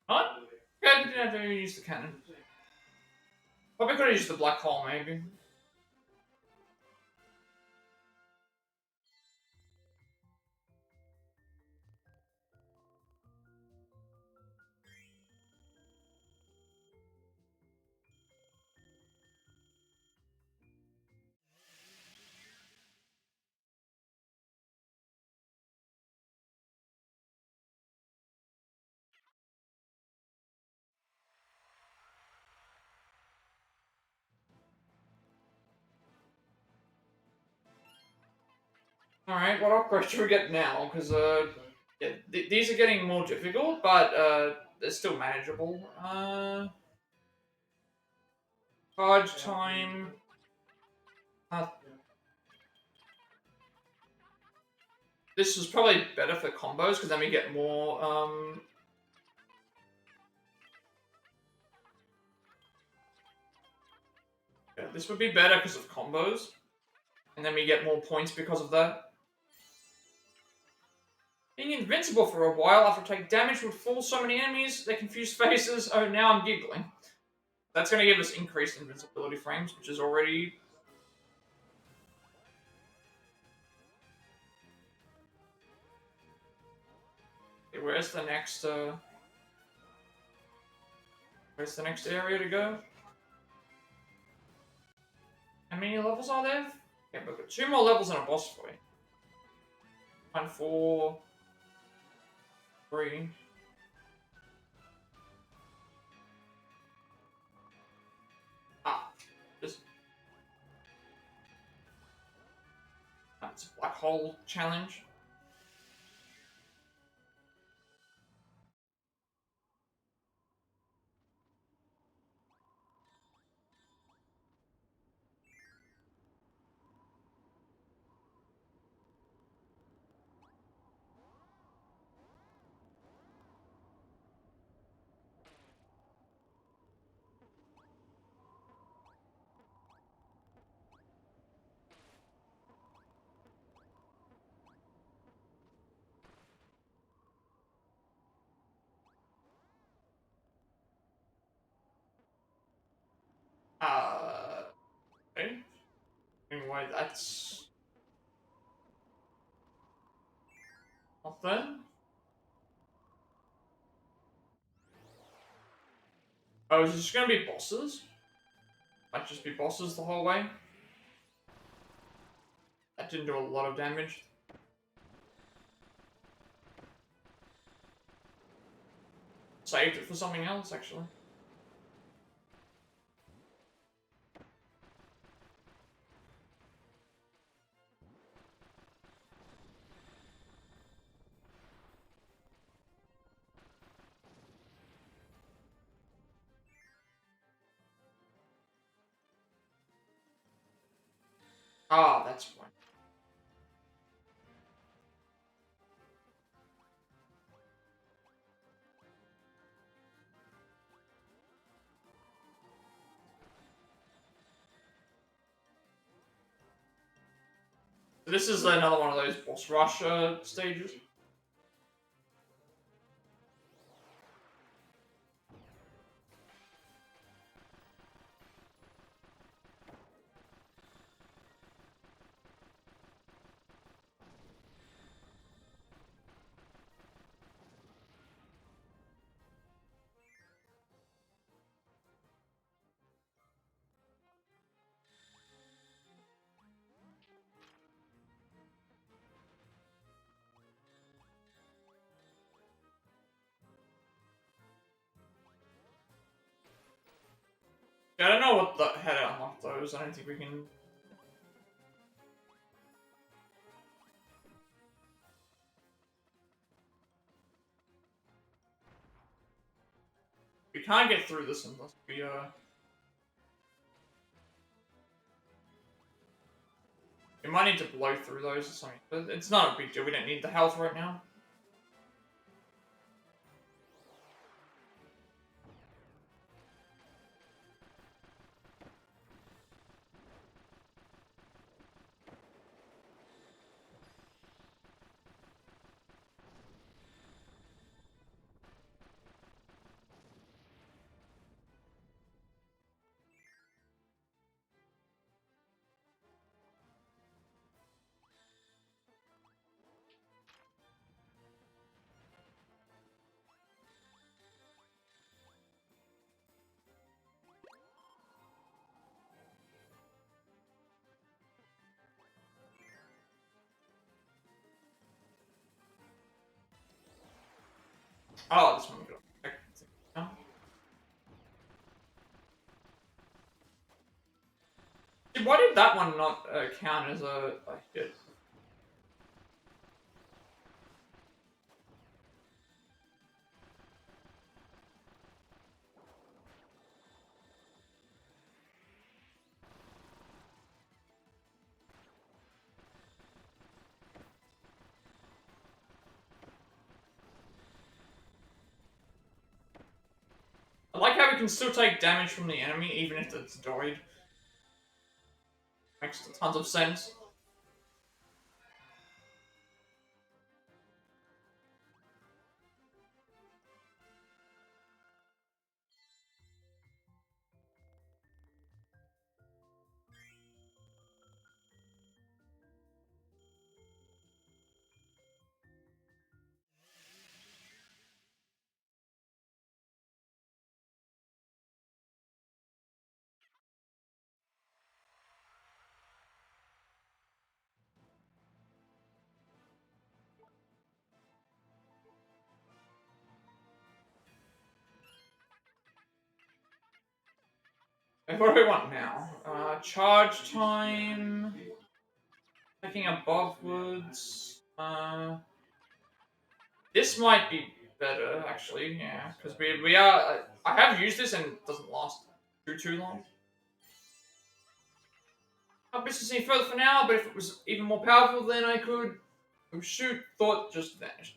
What? Yeah, we didn't have to use the cannon. Probably could have used the black hole, maybe. Alright, what upgrade should we get now? Because, yeah, these are getting more difficult, but, they're still manageable. Charge time. This is probably better for combos, because then we get more, yeah, this would be better because of combos. And then we get more points because of that. Being invincible for a while after taking damage would fool so many enemies, they confuse faces. Oh, now I'm giggling. That's going to give us increased invincibility frames, which is already... Okay, where's the next area to go? How many levels are there? Yeah, we've got 2 more levels and a boss fight. 1, 4... 3... Just... That's a black hole challenge. Okay. Anyway, that's... nothing. Oh, is this gonna be bosses? Might just be bosses the whole way? That didn't do a lot of damage. Saved it for something else, actually. Ah, that's fine. This is another one of those boss rush stages. Yeah, I don't know what the how to unlock those. I don't think we can. We can't get through this unless we We might need to blow through those or something. But it's not a big deal. We don't need the health right now. Oh, this one we got. No? Why did that one not count as a hit? I like how we can still take damage from the enemy even if it's died. Makes tons of sense. And what do we want now? Charge time. Taking above woods. This might be better actually, yeah, because we are. I have used this and it doesn't last too long. I'll push this any further for now, but if it was even more powerful, then I could. Oh shoot! Thought just vanished.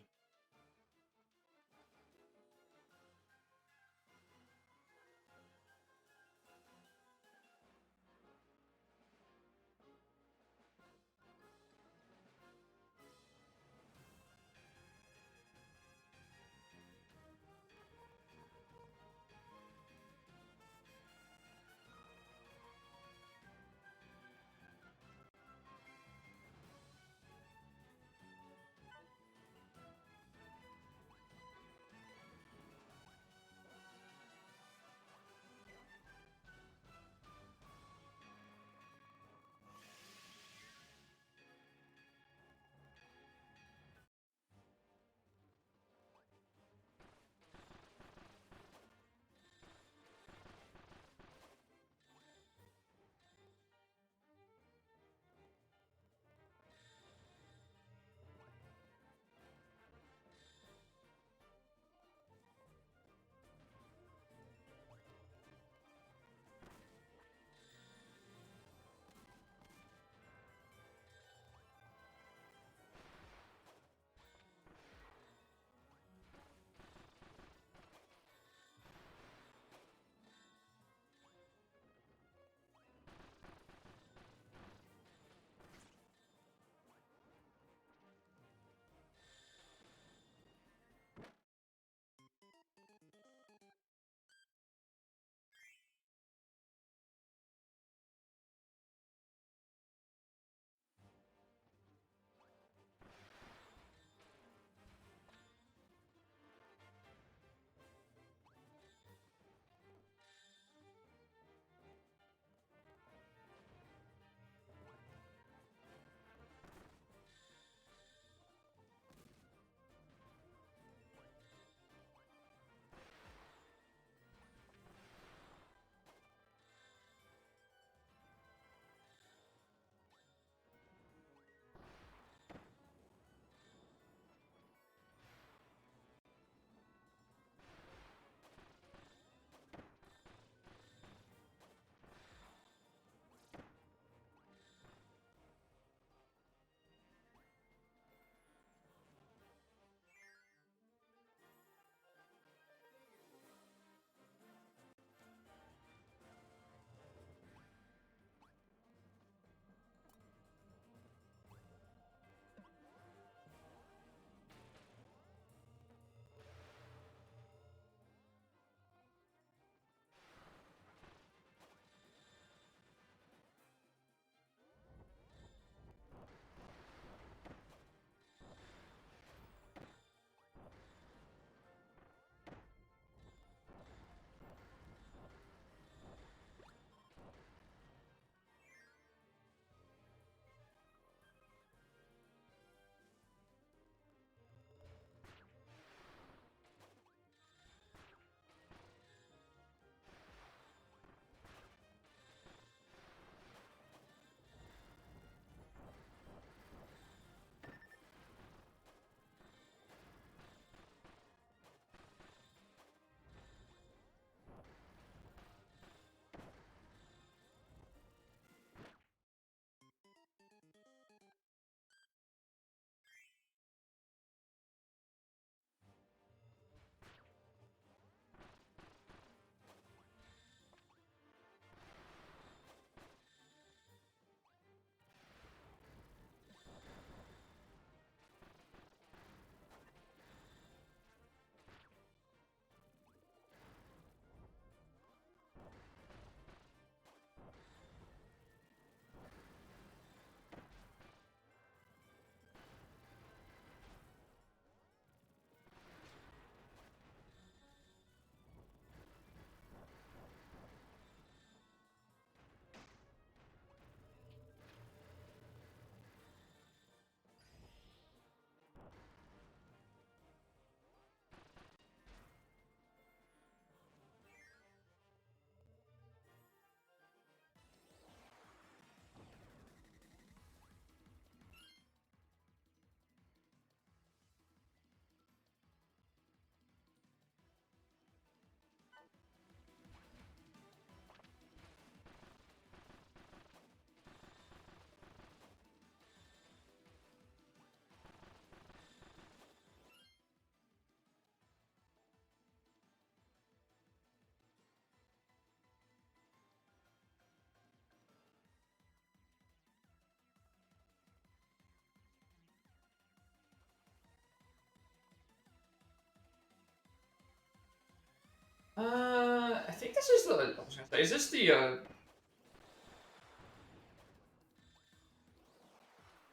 think this is the. I was gonna say, is this the?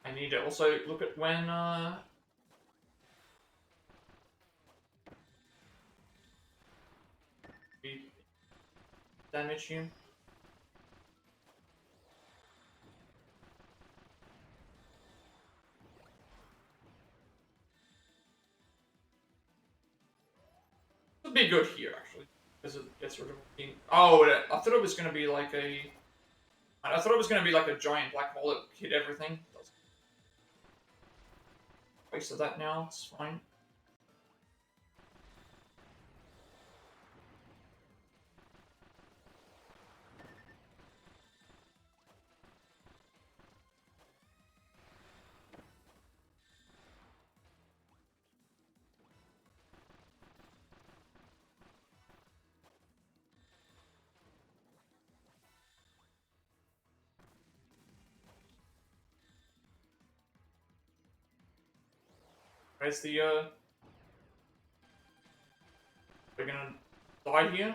I need to also look at when we damage him. It'll be good here actually, because it gets rid of him. Oh, I thought it was gonna be like a. I thought it was gonna be like a giant black hole that hit everything. Wasted that now. It's fine. Where's the We're gonna die here.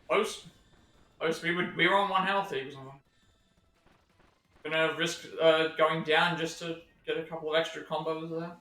Close. Close. We were on 1 health. He was on 1. Gonna risk going down just to get a couple of extra combos there.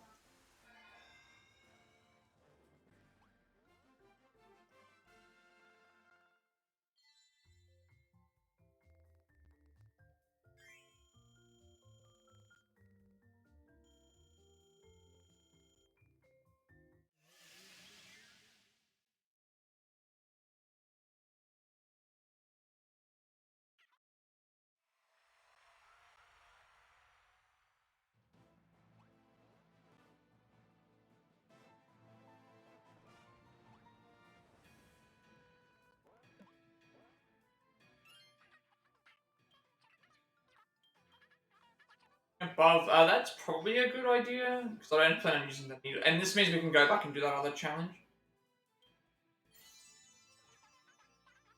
Above, that's probably a good idea, because I don't plan on using the needle. And this means we can go back and do that other challenge.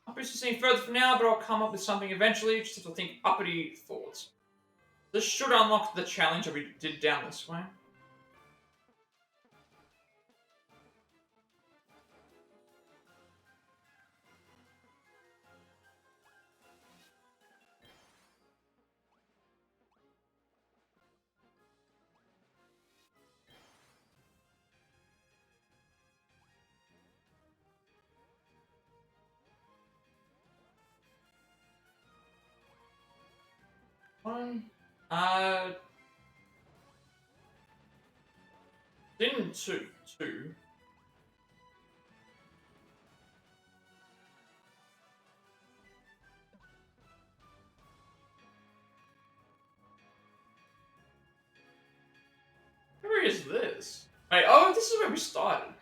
I'll push this any further for now, but I'll come up with something eventually, just have to think uppity thoughts. This should unlock the challenge that we did down this way. One. Didn't two. Two. Where is this? Wait, oh, this is where we started.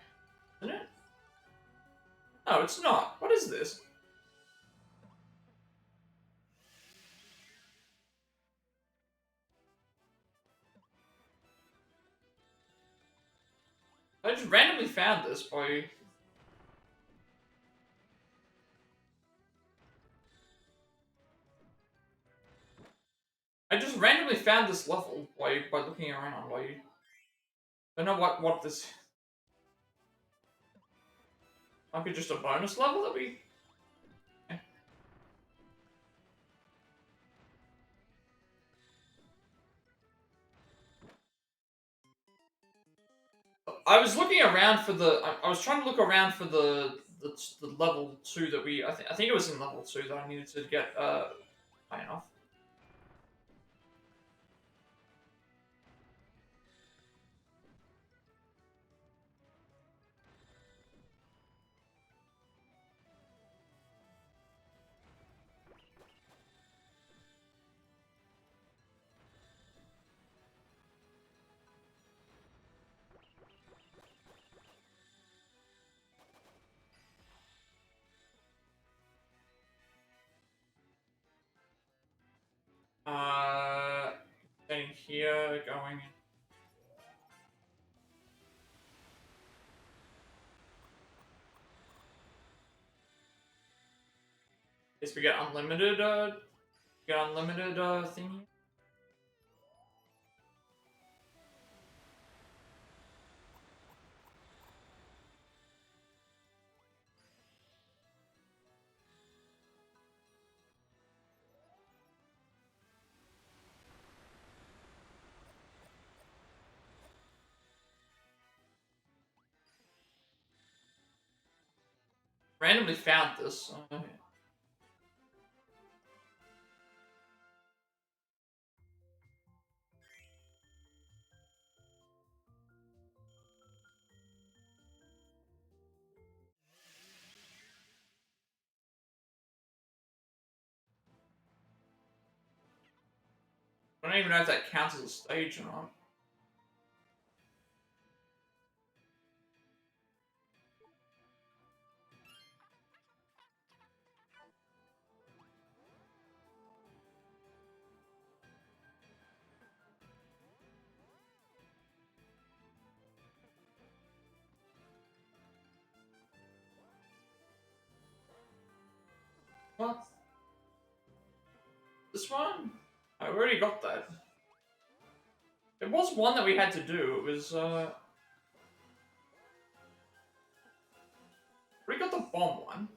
Isn't it? No, it's not. What is this? I just randomly found this by... I just randomly found this level by looking around. I don't know what this... Might be just a bonus level that we... I was looking around for the... I was trying to look around for the level 2 that we... I think it was in level 2 that I needed to get high enough. Staying here, going... Guess we get unlimited thingy. Randomly found this. I don't even know if that counts as a stage or not. What? This one? I already got that. There was one that we had to do. It was, we got the bomb one.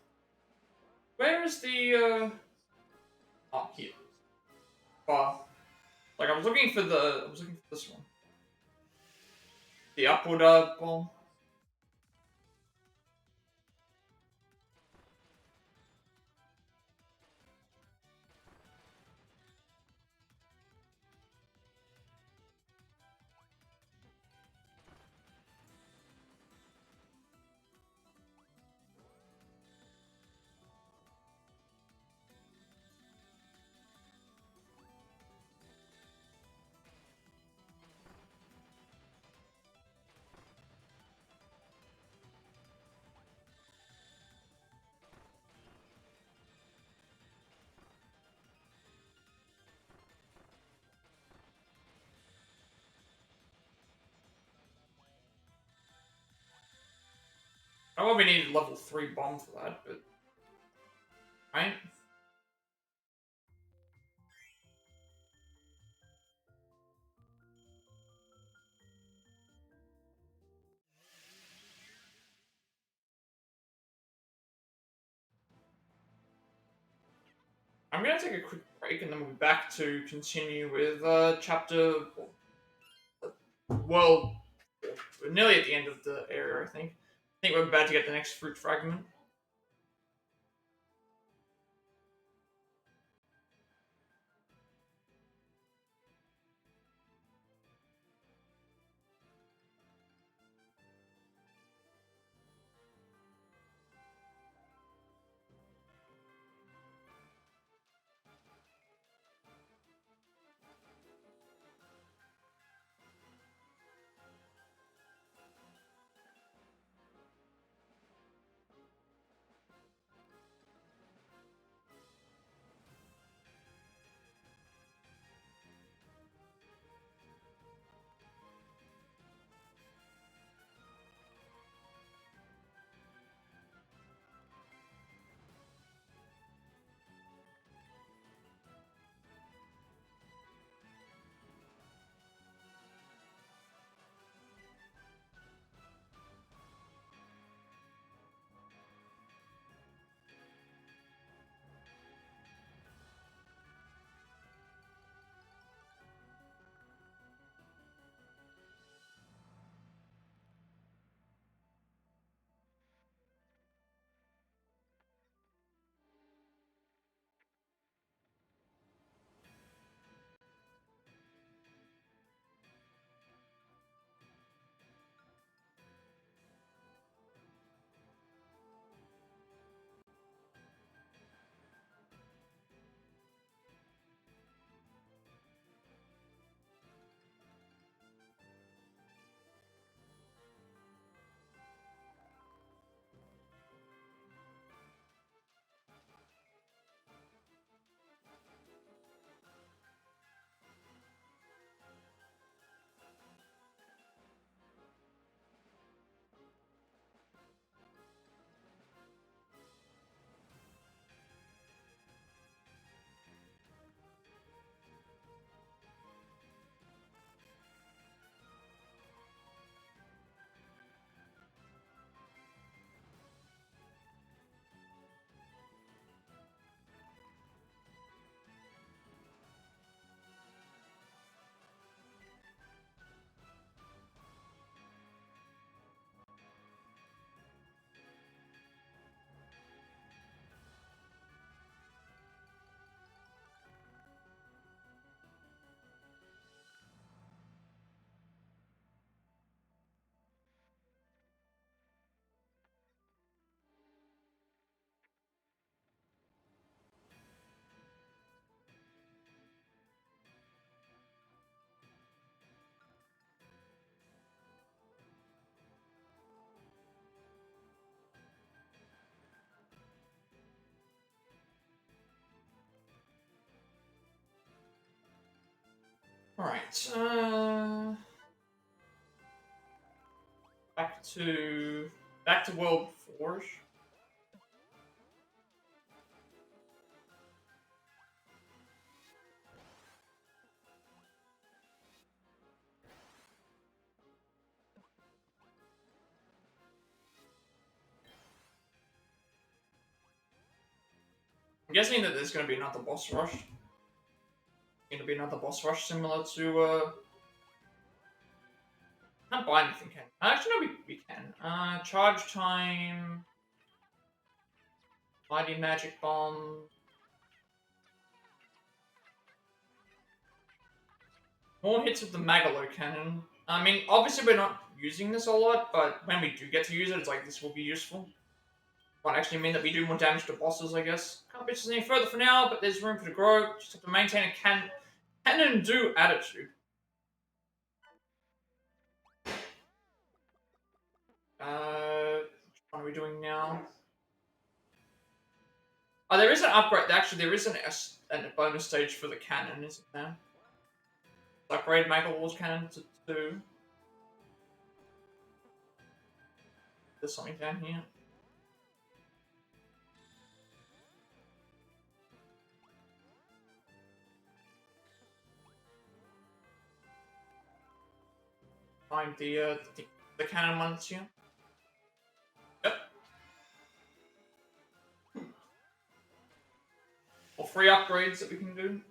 Where is the, oh, here. Oh, like, I was looking for this one. The upward, bomb. I probably needed level 3 bomb for that, but... Right? I'm gonna take a quick break and then we'll be back to continue with chapter. Well, we're nearly at the end of the area, I think. I think we're about to get the next fruit fragment. Alright, back to World 4. I'm guessing that there's going to be another boss rush. Going to be another boss rush similar to can't buy anything, can you? Actually, no, we can. Charge time, mighty magic bomb. More hits of the Magalo cannon. I mean, obviously we're not using this a lot, but when we do get to use it, it's like this will be useful. Might actually mean that we do more damage to bosses, I guess. Can't bitch this any further for now, but there's room for to grow. Just have to maintain a can-do attitude. What are we doing now? Oh, there is an upgrade. Actually, there is a bonus stage for the cannon, isn't there? Upgrade Magoland's cannon to 2. There's something down here. Find the cannon ones here. Yep. Or free upgrades that we can do.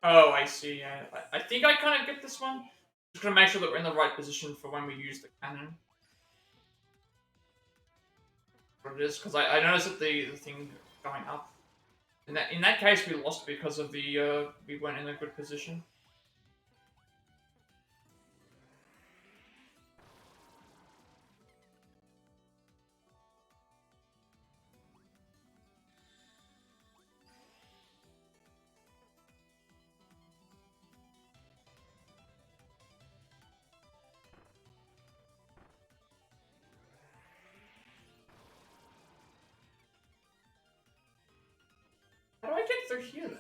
Oh, I see. Yeah. I think I kind of get this one. Just gonna make sure that we're in the right position for when we use the cannon. What it is, because I noticed that the thing going up. In that case, we lost because of the we weren't in a good position. How do I get through here then?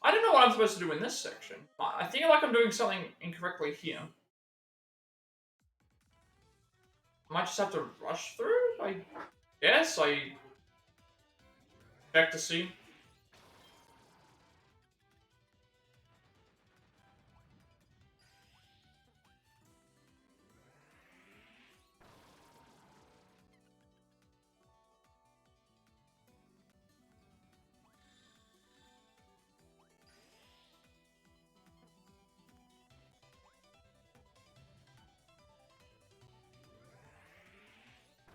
I don't know what I'm supposed to do in this section. I feel like I'm doing something incorrectly here. I might just have to rush through? I guess I check to see.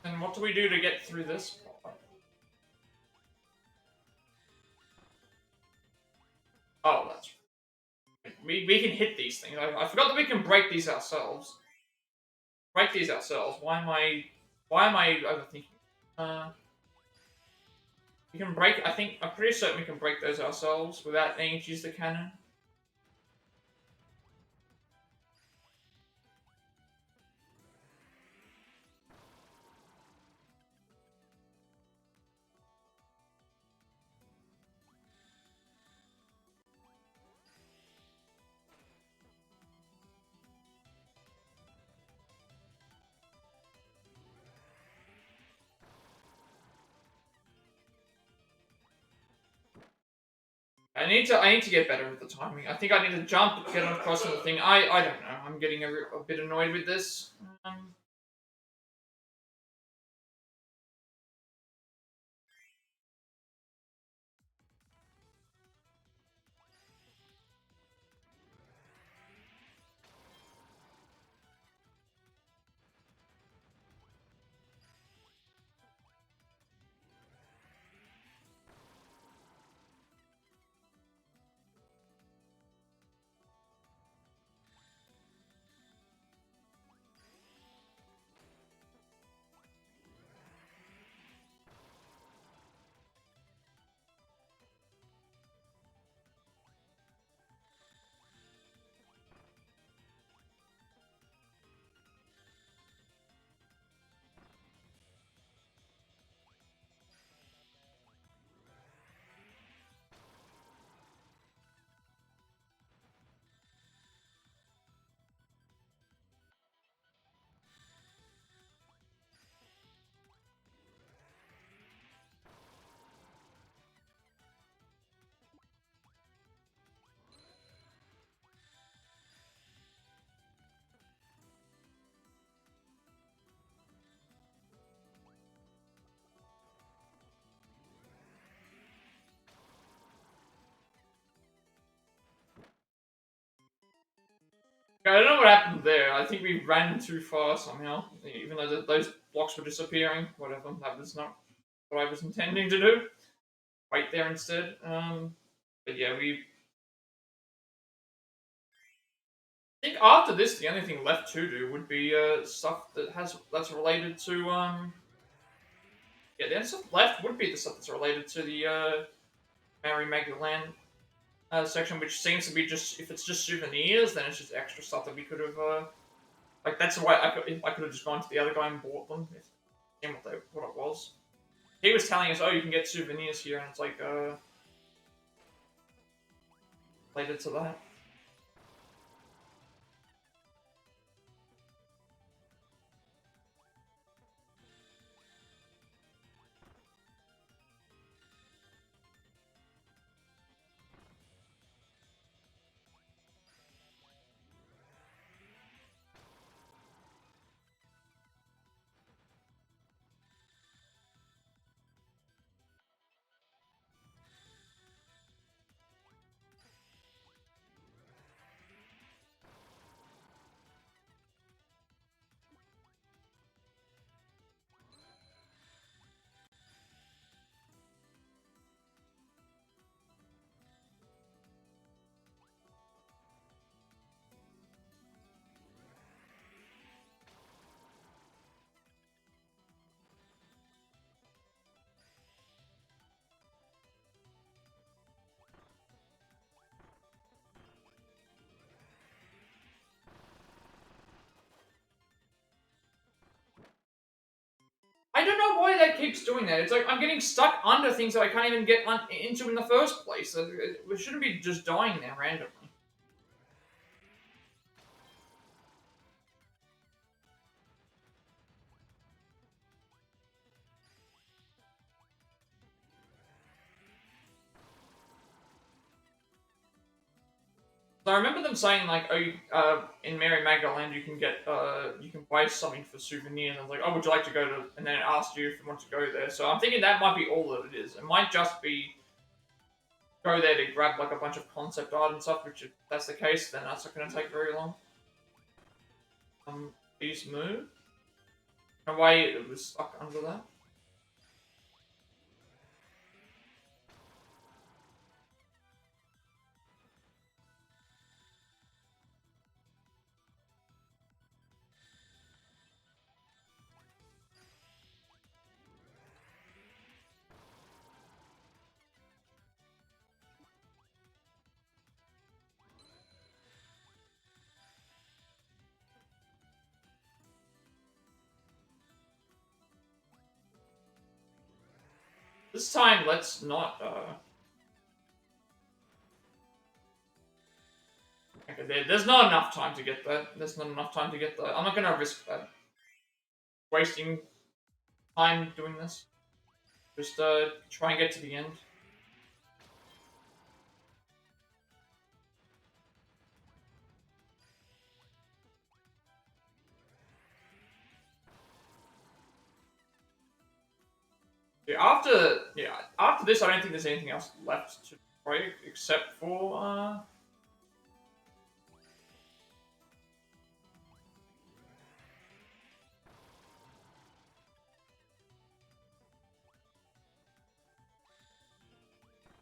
And what do we do to get through this part? Oh, that's right. We can hit these things. I forgot that we can break these ourselves. Break these ourselves. Why am I overthinking? We can break. I'm pretty certain we can break those ourselves without needing to use the cannon. I need to get better at the timing. I think I need to jump, get across the thing. I don't know. I'm getting a bit annoyed with this. I don't know what happened there. I think we ran too far somehow, even though those blocks were disappearing. Whatever, that was not what I was intending to do. Wait there instead. But yeah, I think after this, the only thing left to do would be stuff that's related to yeah, the only stuff left would be the stuff that's related to the Merry Magoland section, which seems to be just if it's just souvenirs, then it's just extra stuff that we could have like that's why I could have just gone to the other guy and bought them if seen what it was. He was telling us, oh, you can get souvenirs here, and it's like related to that. I don't know why that keeps doing that. It's like I'm getting stuck under things that I can't even get into in the first place. We shouldn't be just dying there randomly. So I remember them saying like, oh, in Merry Magoland you can buy something for souvenirs. And I was like, oh, would you like to go to? And then it asked you if you want to go there. So I'm thinking that might be all that it is. It might just be go there to grab like a bunch of concept art and stuff. Which if that's the case, then that's not going to take very long. Please move. No way, it was stuck under that. This time, let's not. Okay, there's not enough time to get that. There's not enough time to get that. I'm not gonna risk that. Wasting time doing this. Just try and get to the end. After this, I don't think there's anything else left to try except for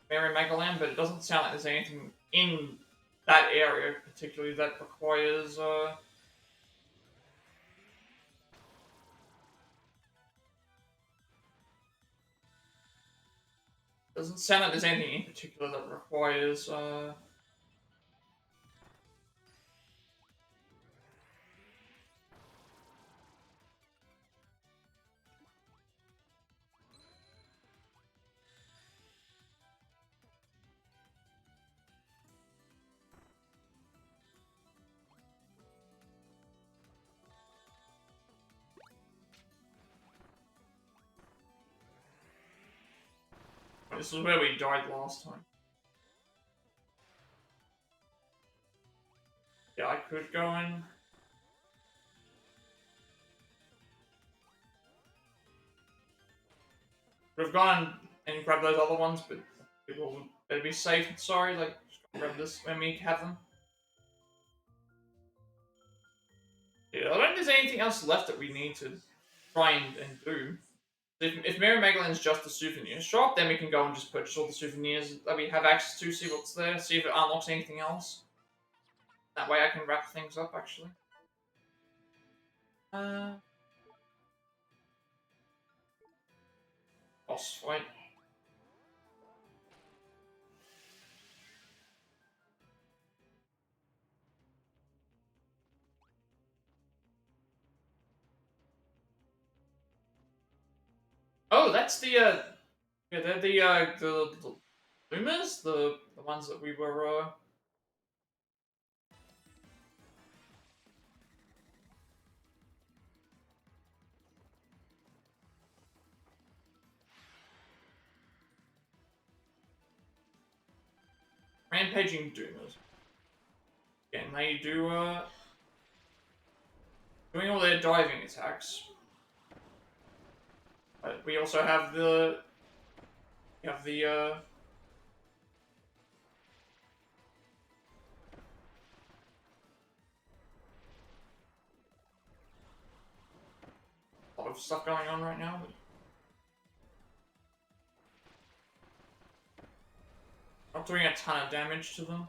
Merry Magoland, but it doesn't sound like there's anything in that area particularly that requires doesn't sound like there's anything in particular that requires this is where we died last time. Yeah, I could go in. Could have gone and grabbed those other ones, but people better be safe. Sorry, like just grab this when we have them. Yeah, I don't think there's anything else left that we need to try and do. If Merry Magoland's just a souvenir shop, then we can go and just purchase all the souvenirs that we have access to, see what's there, see if it unlocks anything else. That way I can wrap things up, actually. Boss fight. Oh, that's the, yeah, they're the Lumas? The ones that we were, Rampaging Doomers. Again, they do, doing all their diving attacks. But we also have the, lot of stuff going on right now. Not doing a ton of damage to them.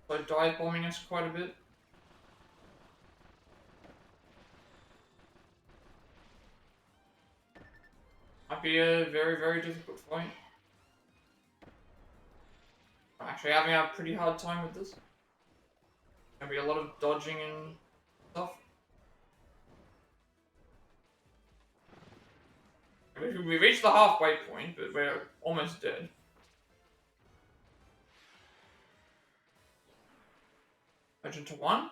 So dive bombing us quite a bit. Might be a very, very difficult fight. I'm actually having a pretty hard time with this. Gonna be a lot of dodging and stuff. We reached the halfway point, but we're almost dead. Legend to 1.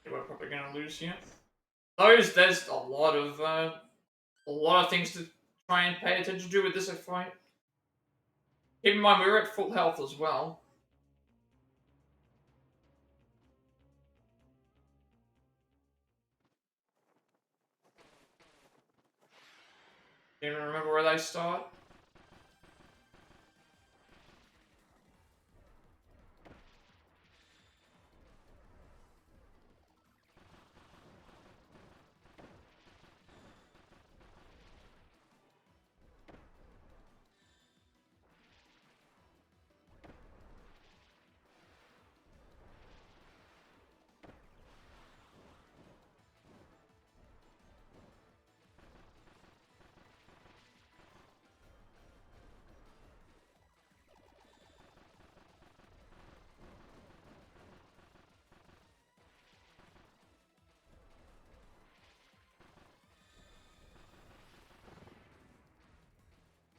Yeah, we're probably gonna lose here. There's a lot of things to try and pay attention to with this fight. Keep in mind we're at full health as well. Do you even remember where they start?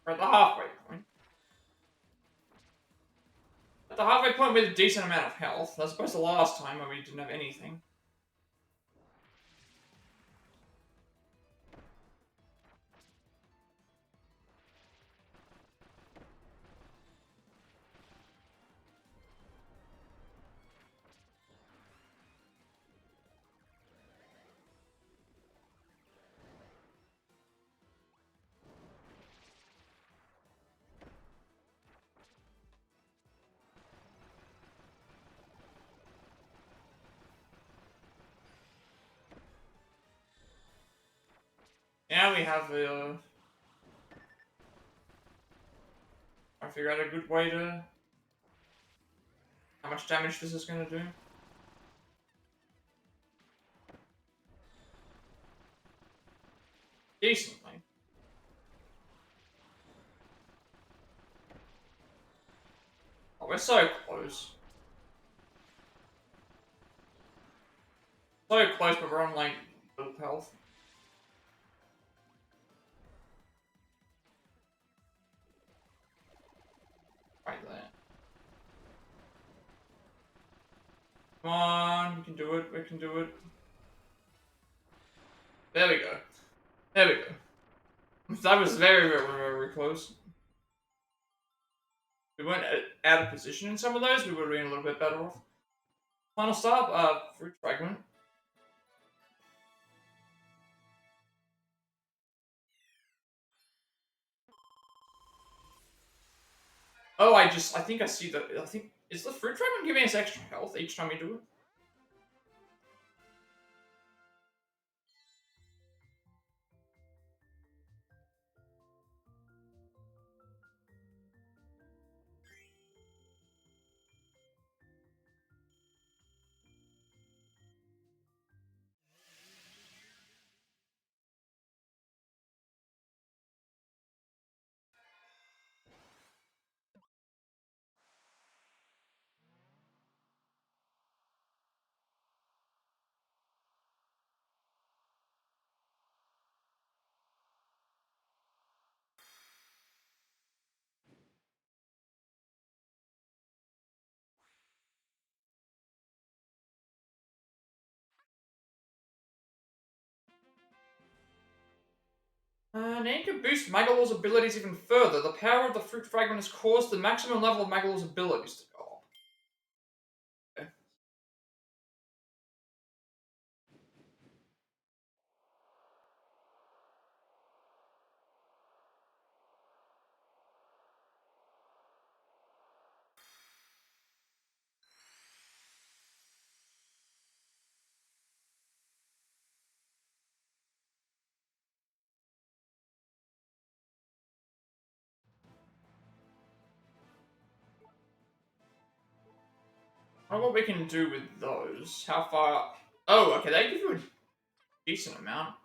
We're at the halfway point. At the halfway point with a decent amount of health, as opposed to last time where we didn't have anything. Now we have I figure out a good way to how much damage this is gonna do. Decently. Oh, we're so close. So close, but we're on like full health. Right there. Come on, we can do it, we can do it. There we go. There we go. That was very, very, very close. we weren't out of position in some of those, we would have been a little bit better off. Final stop, fruit fragment. Oh, I think I see that. Is the fruit fragment giving us extra health each time we do it? Now you can boost Magalor's abilities even further. The power of the fruit fragment has caused the maximum level of Magalor's abilities to go up. Okay. I wonder what we can do with those. How far? Oh, okay, they give you a decent amount.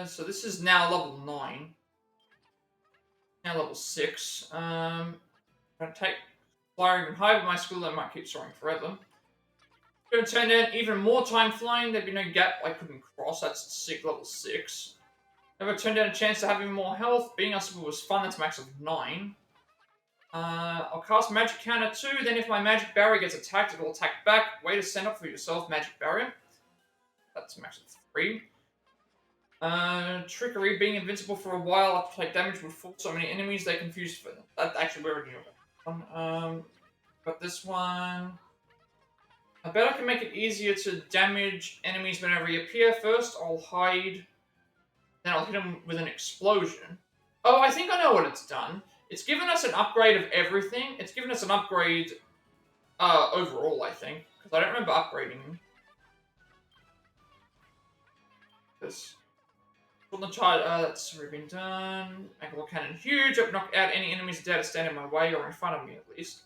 So this is now level 9. Now level 6. If I take flyer even higher with my skill, I might keep soaring forever. Going to turn in even more time flying. There'd be no gap I couldn't cross. That's level 6. Never turned down a chance to have even more health. Being unstoppable was fun. That's max of 9. I'll cast Magic Counter 2. Then if my Magic Barrier gets attacked, it will attack back. Way to stand up for yourself, Magic Barrier. That's max of 3. Trickery. Being invincible for a while after take damage would fool so many enemies they confuse for them. That actually we already know that. But this one, I bet I can make it easier to damage enemies whenever they appear. First, I'll hide. Then I'll hit them with an explosion. Oh, I think I know what it's done. It's given us an upgrade of everything. It's given us an upgrade overall, I think. Because I don't remember upgrading this. From the child, that's already been done. Magma Cannon huge. I've knocked out any enemies that dare to stand in my way or in front of me at least.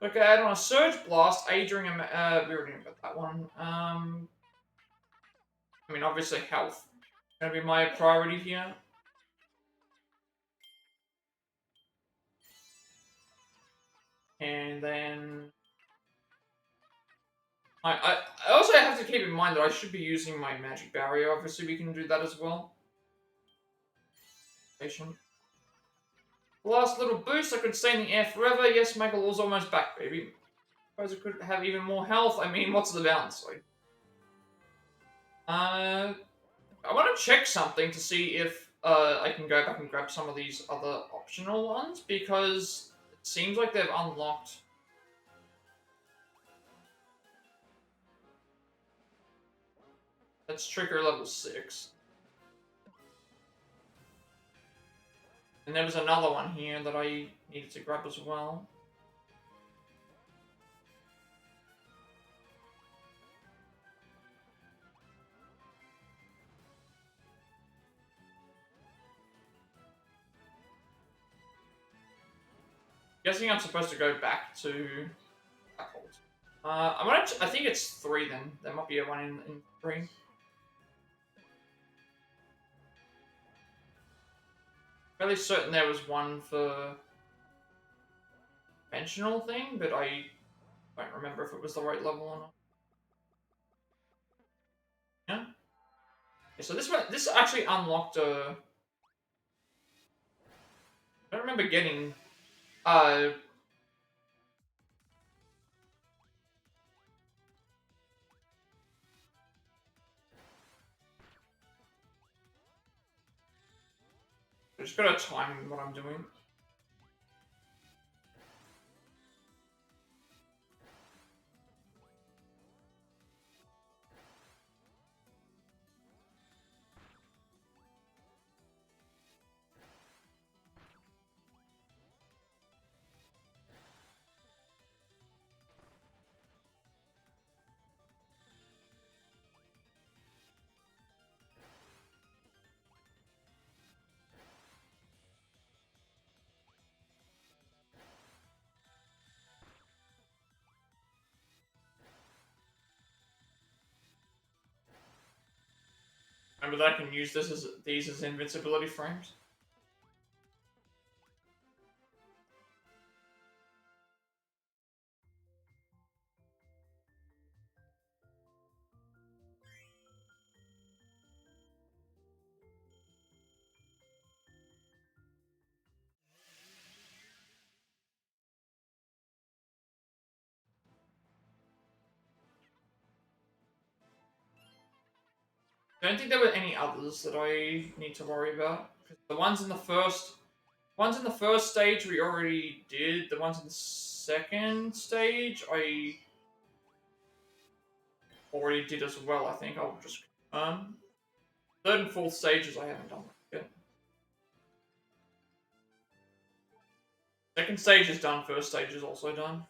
Okay, add on a Surge Blast, aid during a we already knew about that one. I mean, obviously health is going to be my priority here. And then I also have to keep in mind that I should be using my Magic Barrier. Obviously, we can do that as well. Patient. Last little boost, I could stay in the air forever. Yes, Magalor's almost back, baby. Suppose I could have even more health. I mean, what's the downside? I want to check something to see if I can go back and grab some of these other optional ones, because it seems like they've unlocked. That's trigger level 6. And there was another one here that I needed to grab as well. Guessing I'm supposed to go back to Black Holes. I think it's 3 then. There might be a one in 3. Fairly certain there was one for conventional thing, but I don't remember if it was the right level or not. Yeah. Okay, so this actually unlocked a. I don't remember getting. I just gotta time what I'm doing. Remember that I can use these as invincibility frames. I don't think there were any others that I need to worry about. The ones in the first stage we already did. The ones in the second stage I already did as well. I think I'll just third and fourth stages I haven't done yet. Second stage is done. First stage is also done.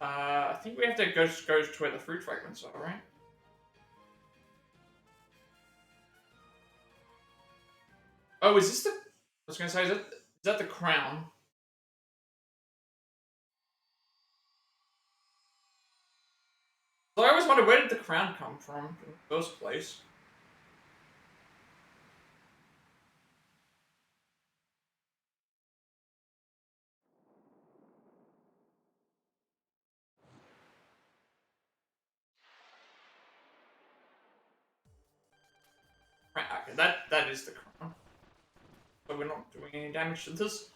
I think we have to go to where the fruit fragments are, right? Oh, is this the? I was gonna say, is that the crown? So I always wondered, where did the crown come from in the first place? Right, okay, that is the crown. So we're not doing any damage to this.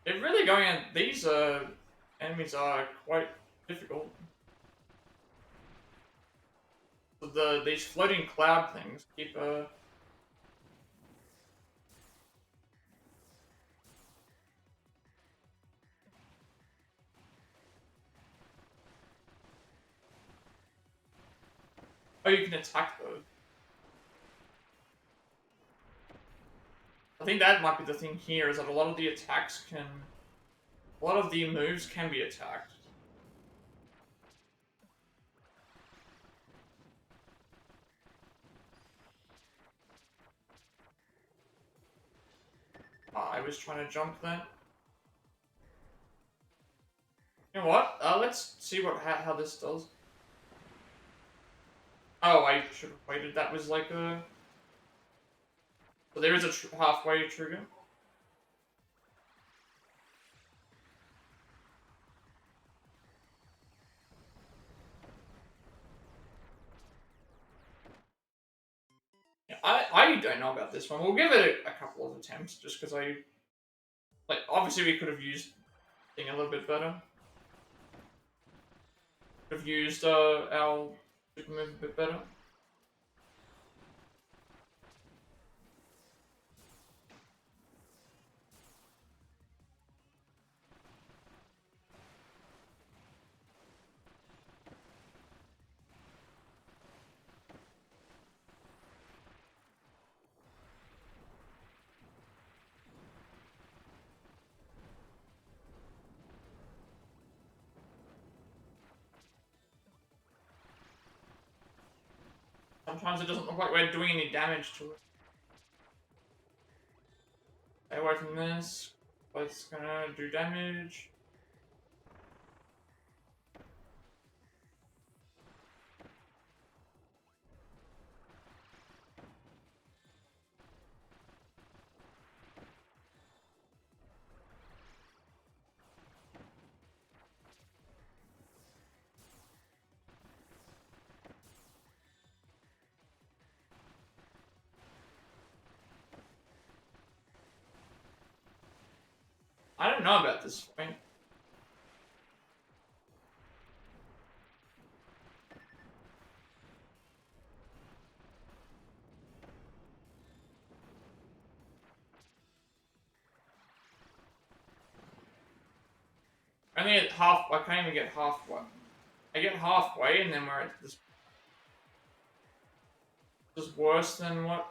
They're really going at these enemies are quite difficult. These floating cloud things keep oh, you can attack those. I think that might be the thing here, is that a lot of the attacks can... A lot of the moves can be attacked. I was trying to jump there. You know what? Let's see how this does. Oh, I should have waited. That was like a... So there is a halfway trigger. Yeah, I don't know about this one. We'll give it a couple of attempts, just because like, obviously we could have used thing a little bit better. Could have used our super move a bit better. Sometimes it doesn't look like we're doing any damage to it. Stay away from this. But it's gonna do damage. I don't know about this fight. I only get half. I can't even get halfway. I get halfway, and then we're at this. This is worse than what.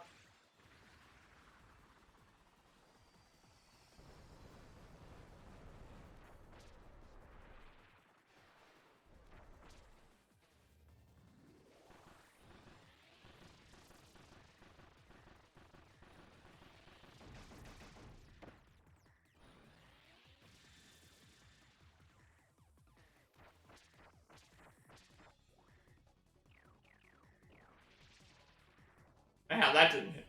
How that didn't hit.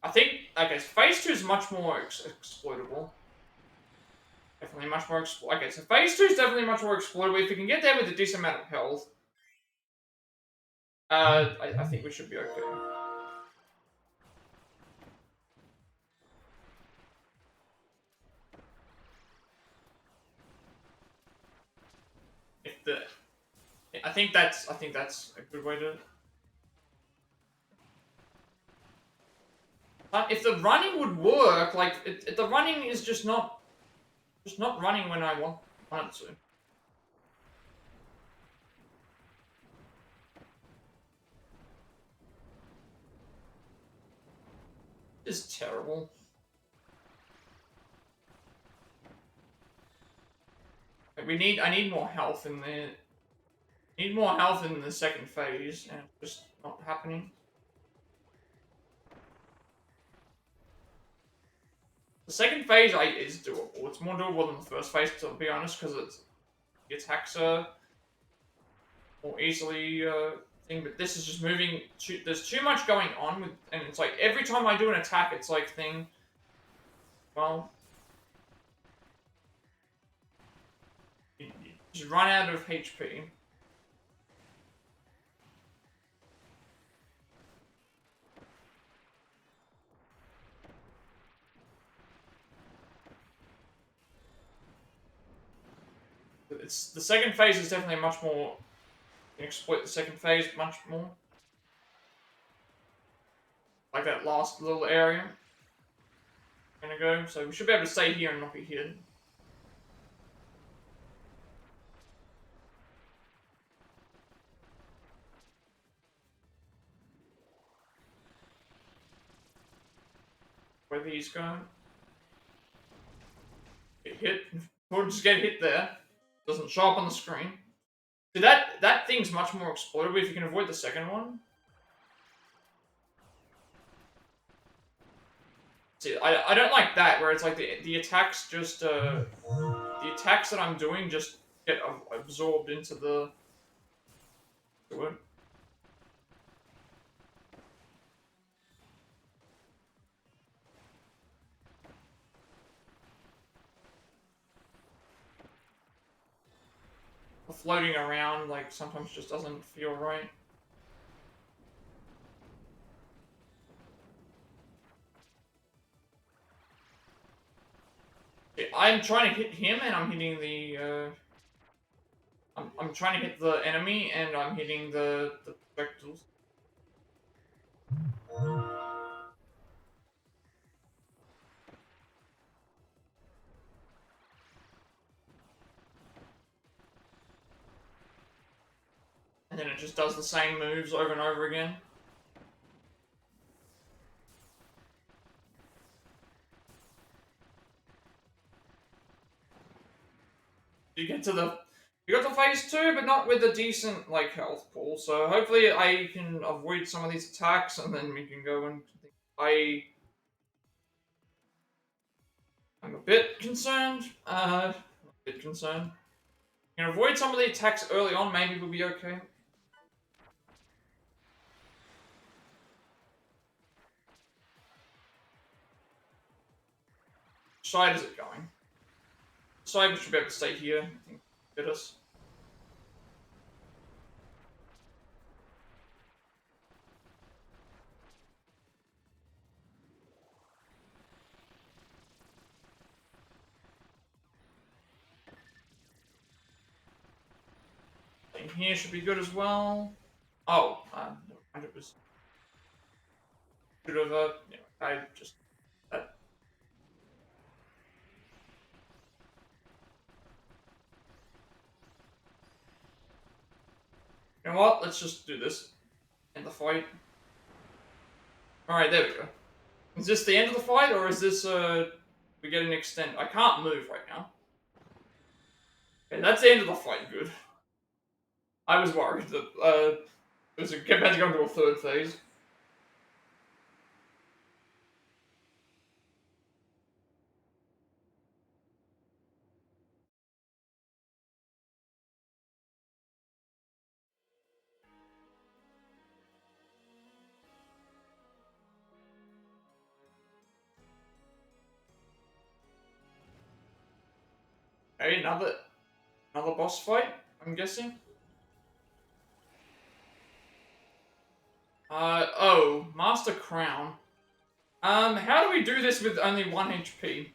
I think, okay, so phase 2 is much more exploitable. Definitely much more okay, so phase 2 is definitely much more exploitable. If we can get there with a decent amount of health, I think we should be okay. If the, I think that's a good way to. If the running would work, like the running is just not running when I want it to. It's terrible. Like I need more health in the. Need more health in the second phase, and it's just not happening. The second phase is doable. It's more doable than the first phase, to be honest, because the attacks are more easily thing. But this is just moving. There's too much going on with, and it's like every time I do an attack, it's like thing. Well, you just run out of HP. It's the second phase is definitely much more. You can exploit the second phase much more. Like that last little area. Gonna go, so we should be able to stay here and not be hit. Where these go. Get hit. Or just get hit there. Doesn't show up on the screen. See, that thing's much more exploitable if you can avoid the second one. See, I don't like that, where it's like the attacks just, the attacks that I'm doing just get absorbed into the... to it. Floating around, like, sometimes just doesn't feel right. I'm trying to hit him, and I'm hitting the, I'm trying to hit the enemy, and I'm hitting the projectiles. And then it just does the same moves over and over again. you get to the you got to phase 2, but not with a decent like health pool. So hopefully I can avoid some of these attacks, and then we can go and. I'm a bit concerned. A bit concerned. You can avoid some of the attacks early on. Maybe we'll be okay. Which side is it going? Side we should be able to stay here. I think get us. Thing here should be good as well. Oh, 100%. Should have. Yeah, I just. You know what? Let's just do this. End the fight. Alright, there we go. Is this the end of the fight, or is this, we get an extend? I can't move right now. Okay, that's the end of the fight, good. I was worried that, it was about to go into a third phase. Okay, another boss fight, I'm guessing. Oh, Master Crown. How do we do this with only 1 HP?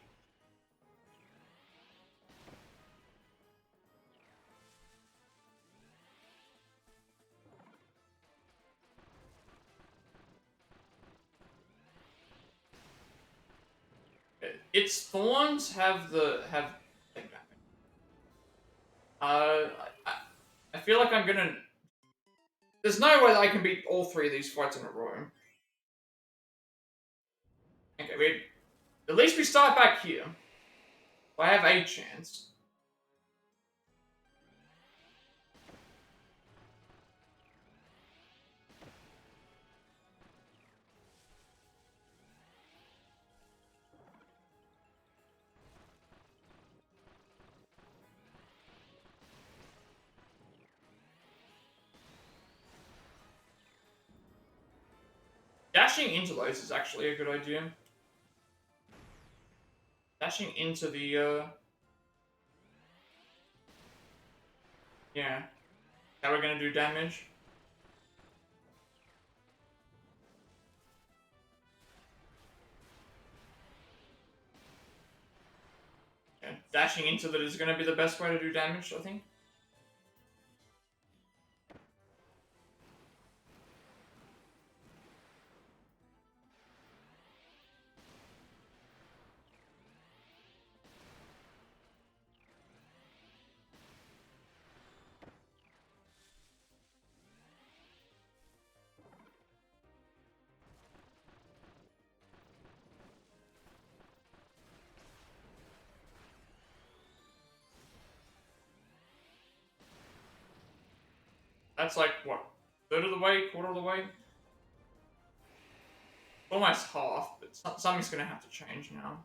Its thorns have I, I feel like I'm gonna. There's no way that I can beat all 3 of these fights in a row. Okay, wait. At least we start back here. I have a chance. Dashing into those is actually a good idea. Dashing into the, yeah. How we're gonna do damage. Yeah, dashing into that is gonna be the best way to do damage, I think. That's like, what, third of the way, quarter of the way? Almost half, but something's gonna have to change now.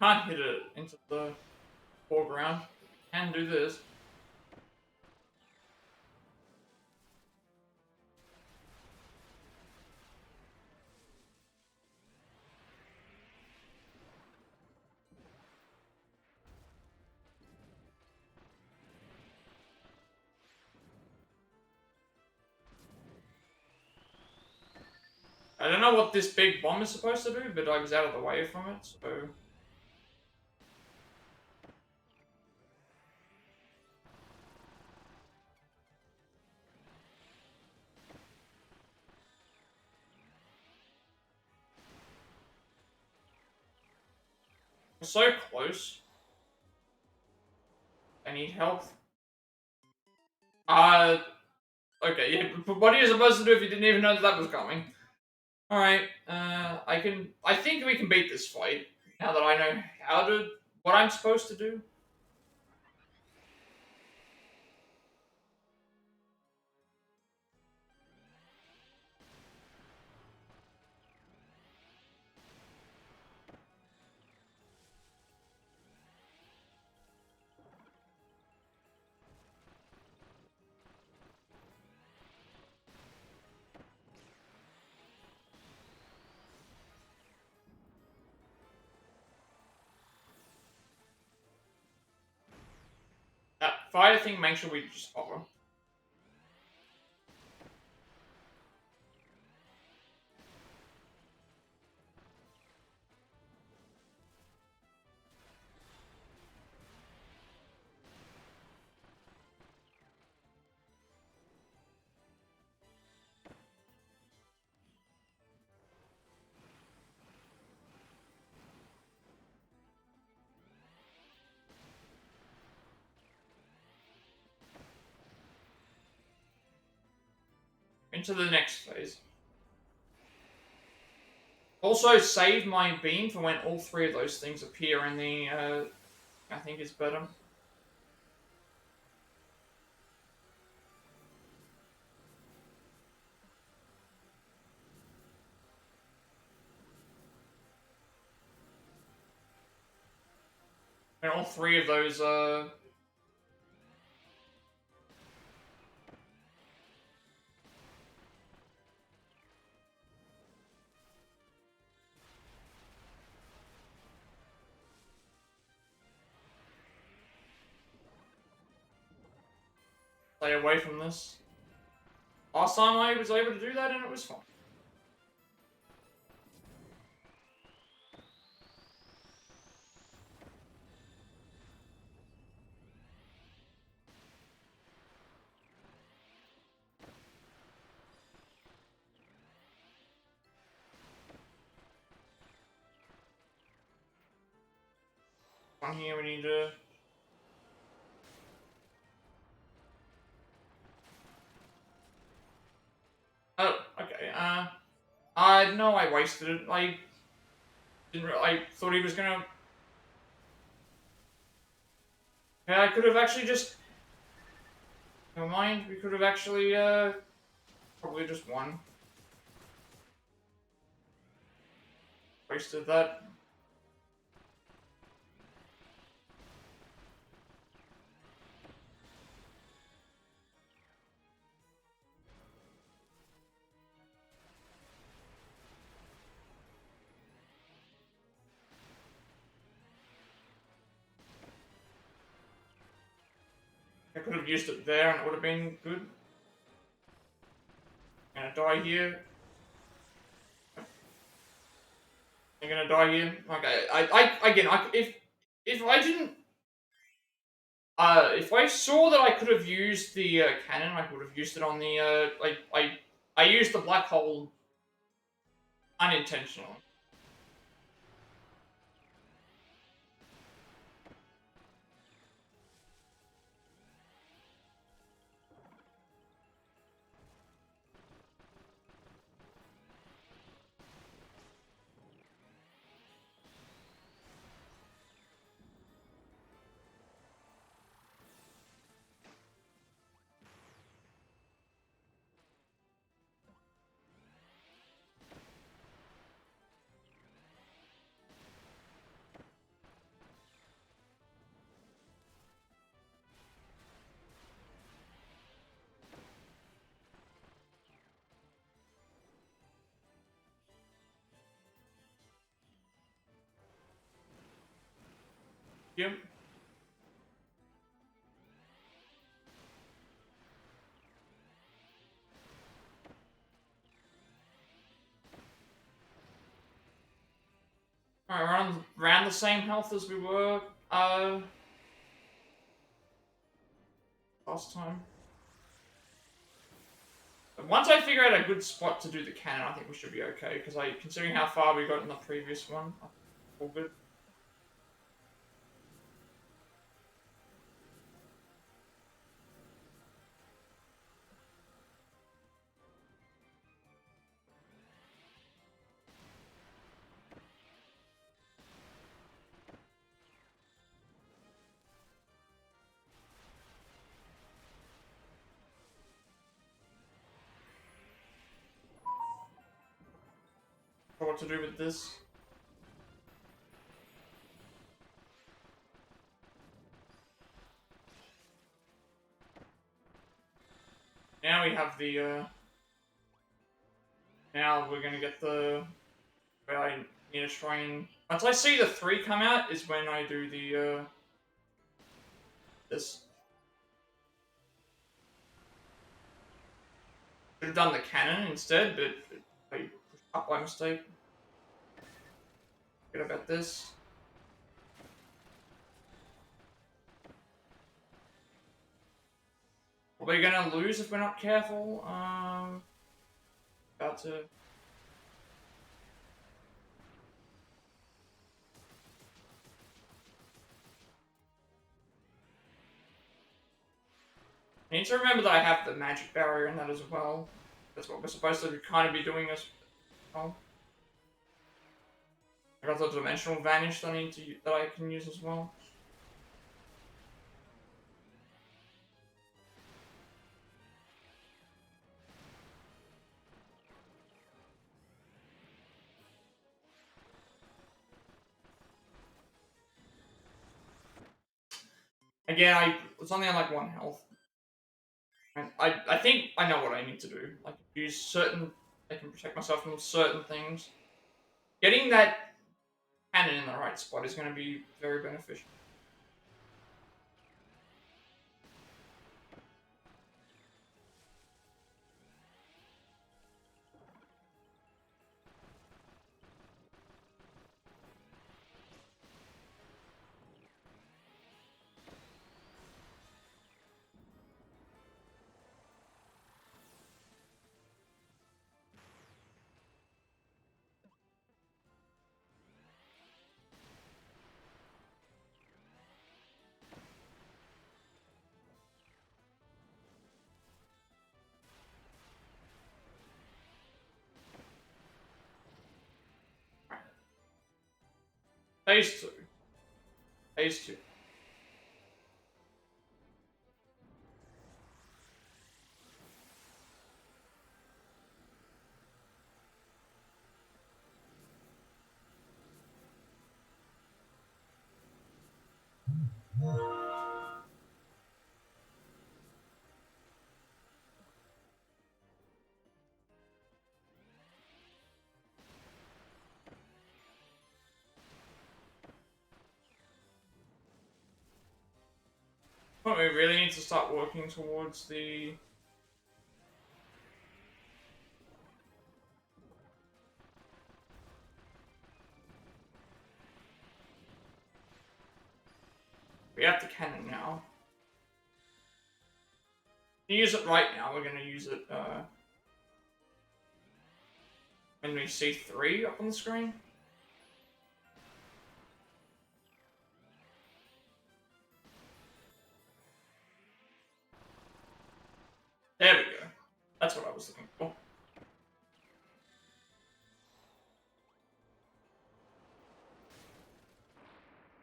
Can't hit it into the foreground. Can do this. I don't know what this big bomb is supposed to do, but I was out of the way from it, so. So close. I need health. Okay, yeah, but what are you supposed to do if you didn't even know that was coming? Alright, I think we can beat this fight, now that I know what I'm supposed to do. That fire thing, make sure we just follow. Into the next phase. Also, save my beam for when all three of those things appear in the, I think is better. And all three of those, stay away from this. Last time I was able to do that and it was fun. On here we need to... Oh, okay, I know I wasted it. I thought he was gonna... Yeah, I could have actually just... Never mind, we could have actually, probably just won. Wasted that. I could have used it there and it would have been good. I'm gonna die here. I'm gonna die here. Okay, if I didn't, if I saw that I could have used the cannon, I would have used it on the, I used the black hole unintentionally. Yep. Alright, we're around the same health as we were, last time. But once I figure out a good spot to do the cannon, I think we should be okay, because considering how far we got in the previous one, all good. what to do with this. Now we have the, now we're gonna get the... Where I need to try and... Once I see the 3 come out is when I do the, this. Should have done the cannon instead, but I pushed up by mistake. Forget about this. We're gonna lose if we're not careful. About to... I need to remember that I have the magic barrier in that as well. That's what we're supposed to kind of be doing as well. I got the dimensional vanish that I can use as well. Again, I was only on like 1 health. And I think I know what I need to do. Like, use certain... I can protect myself from certain things. Getting that cannon in the right spot is going to be very beneficial. Phase 2. Phase 2. But we really need to start working towards the... We have the cannon now. To use it right now, we're going to use it when we see 3 up on the screen. There we go. That's what I was looking for.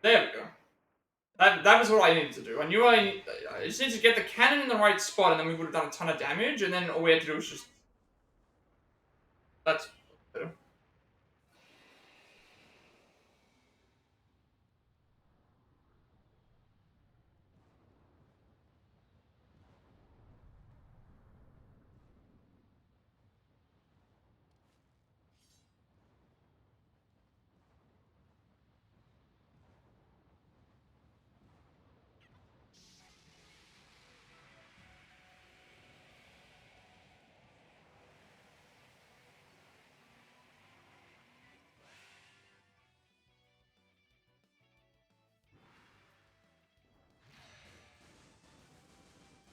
There we go. That was what I needed to do. I knew I just needed to get the cannon in the right spot, and then we would have done a ton of damage, and then all we had to do was just... That's better.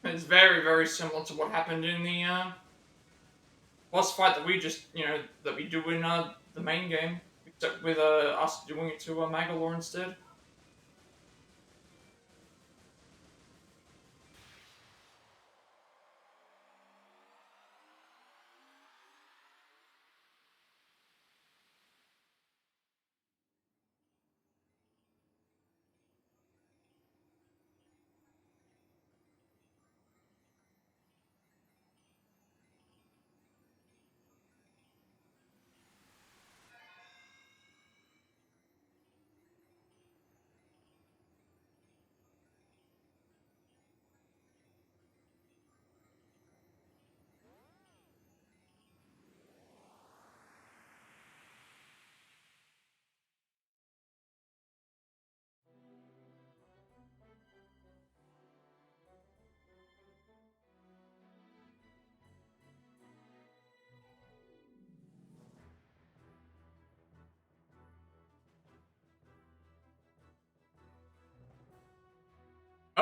It's very, very similar to what happened in the boss fight that we just, that we do in the main game, except with us doing it to Magoland instead.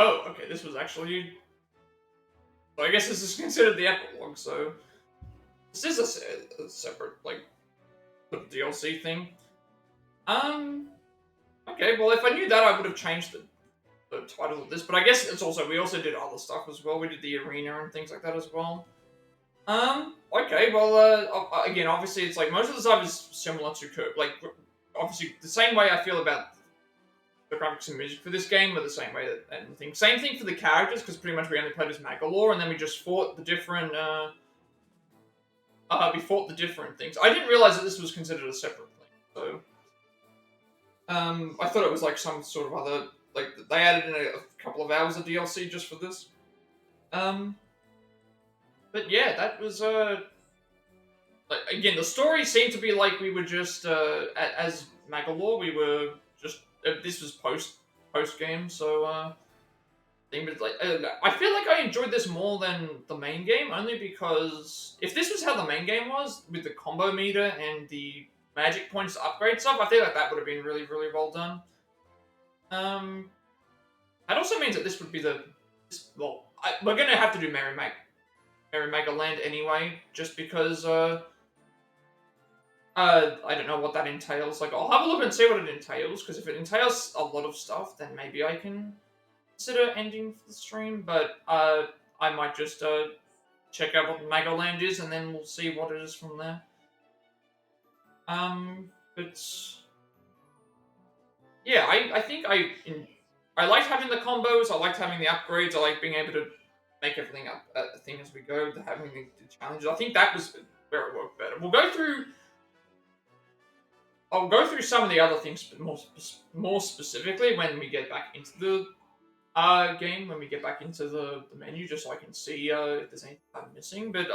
Oh, okay, this was actually... So I guess this is considered the epilogue, so... This is a separate, like, DLC thing. Okay, well, if I knew that, I would have changed the title of this, but I guess it's also... We also did other stuff as well. We did the arena and things like that as well. Okay, well, again, obviously, it's like, most of the stuff is similar to Kirby. Like, obviously, the same way I feel about the graphics and music for this game are the same way that anything. Same thing for the characters, because pretty much we only played as Magoland, and then we just fought the different, things. I didn't realize that this was considered a separate thing, so... I thought it was like some sort of other... Like, they added in a couple of hours of DLC just for this. But yeah, that was, like, again, the story seemed to be like we were just, as Magalore, we were just... this was post-game, so, like, I feel like I enjoyed this more than the main game, only because if this was how the main game was, with the combo meter and the magic points to upgrade stuff, I feel like that would have been really, really well done. That also means that this would be we're gonna have to do Merry Magoland anyway, just because, I don't know what that entails. Like, I'll have a look and see what it entails, because if it entails a lot of stuff, then maybe I can consider ending the stream, but I might just check out what Magoland is, and then we'll see what it is from there. But yeah, I think I liked having the combos, I liked having the upgrades, I like being able to make everything up a thing as we go, having the challenges. I think that was where it worked better. I'll go through some of the other things more specifically when we get back into the game, when we get back into the menu, just so I can see if there's anything I'm missing. But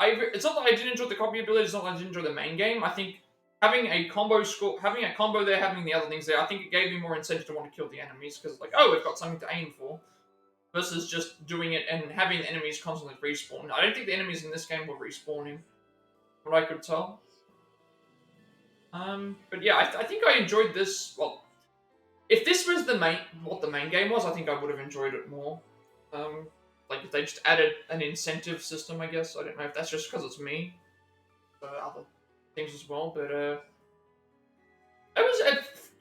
it's not that I didn't enjoy the copy ability, it's not that I didn't enjoy the main game. I think having a combo there, having the other things there, I think it gave me more incentive to want to kill the enemies, because like, oh, we've got something to aim for, versus just doing it and having the enemies constantly respawn. I don't think the enemies in this game were respawning, from what I could tell. But yeah, I think I enjoyed this. Well, if this was what the main game was, I think I would have enjoyed it more. Like if they just added an incentive system, I guess. I don't know if that's just because it's me. Other things as well, but it was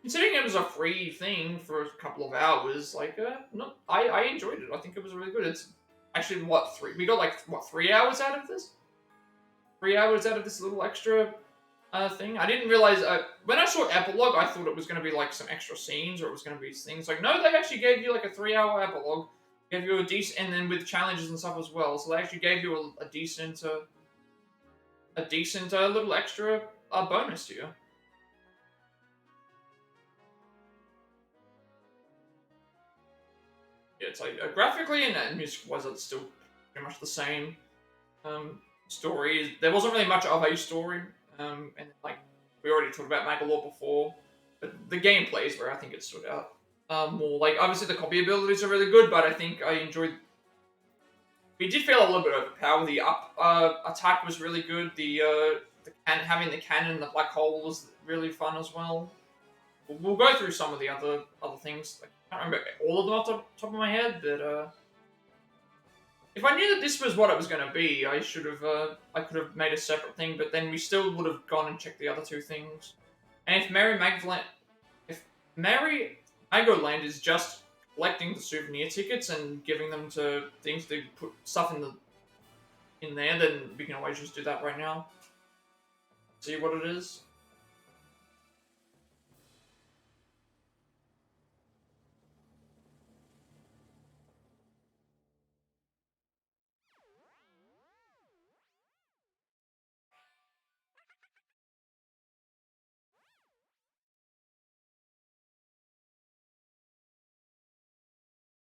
considering it was a free thing for a couple of hours. Like, I enjoyed it. I think it was really good. It's actually we got like 3 hours out of this. 3 hours out of this little extra thing. I didn't realize when I saw Epilogue, I thought it was going to be like some extra scenes, or it was going to be things like, no, they actually gave you like a 3-hour Epilogue, gave you a decent, and then with challenges and stuff as well. So they actually gave you a decent little extra bonus here. Yeah, it's like graphically and music-wise, it's still pretty much the same. Story, there wasn't really much of a story. And like we already talked about Magalore before, but the gameplay is where I think it stood out more. Like obviously the copy abilities are really good, but I think I enjoyed. We did feel a little bit overpowered. The up attack was really good. Having the cannon and the black hole was really fun as well. We'll go through some of the other things. Like, I can't remember all of them off the top of my head, but if I knew that this was what it was going to be, I could have made a separate thing, but then we still would have gone and checked the other two things. And if Merry Magoland is just collecting the souvenir tickets and giving them to things to put stuff in there, then we can always just do that right now. See what it is.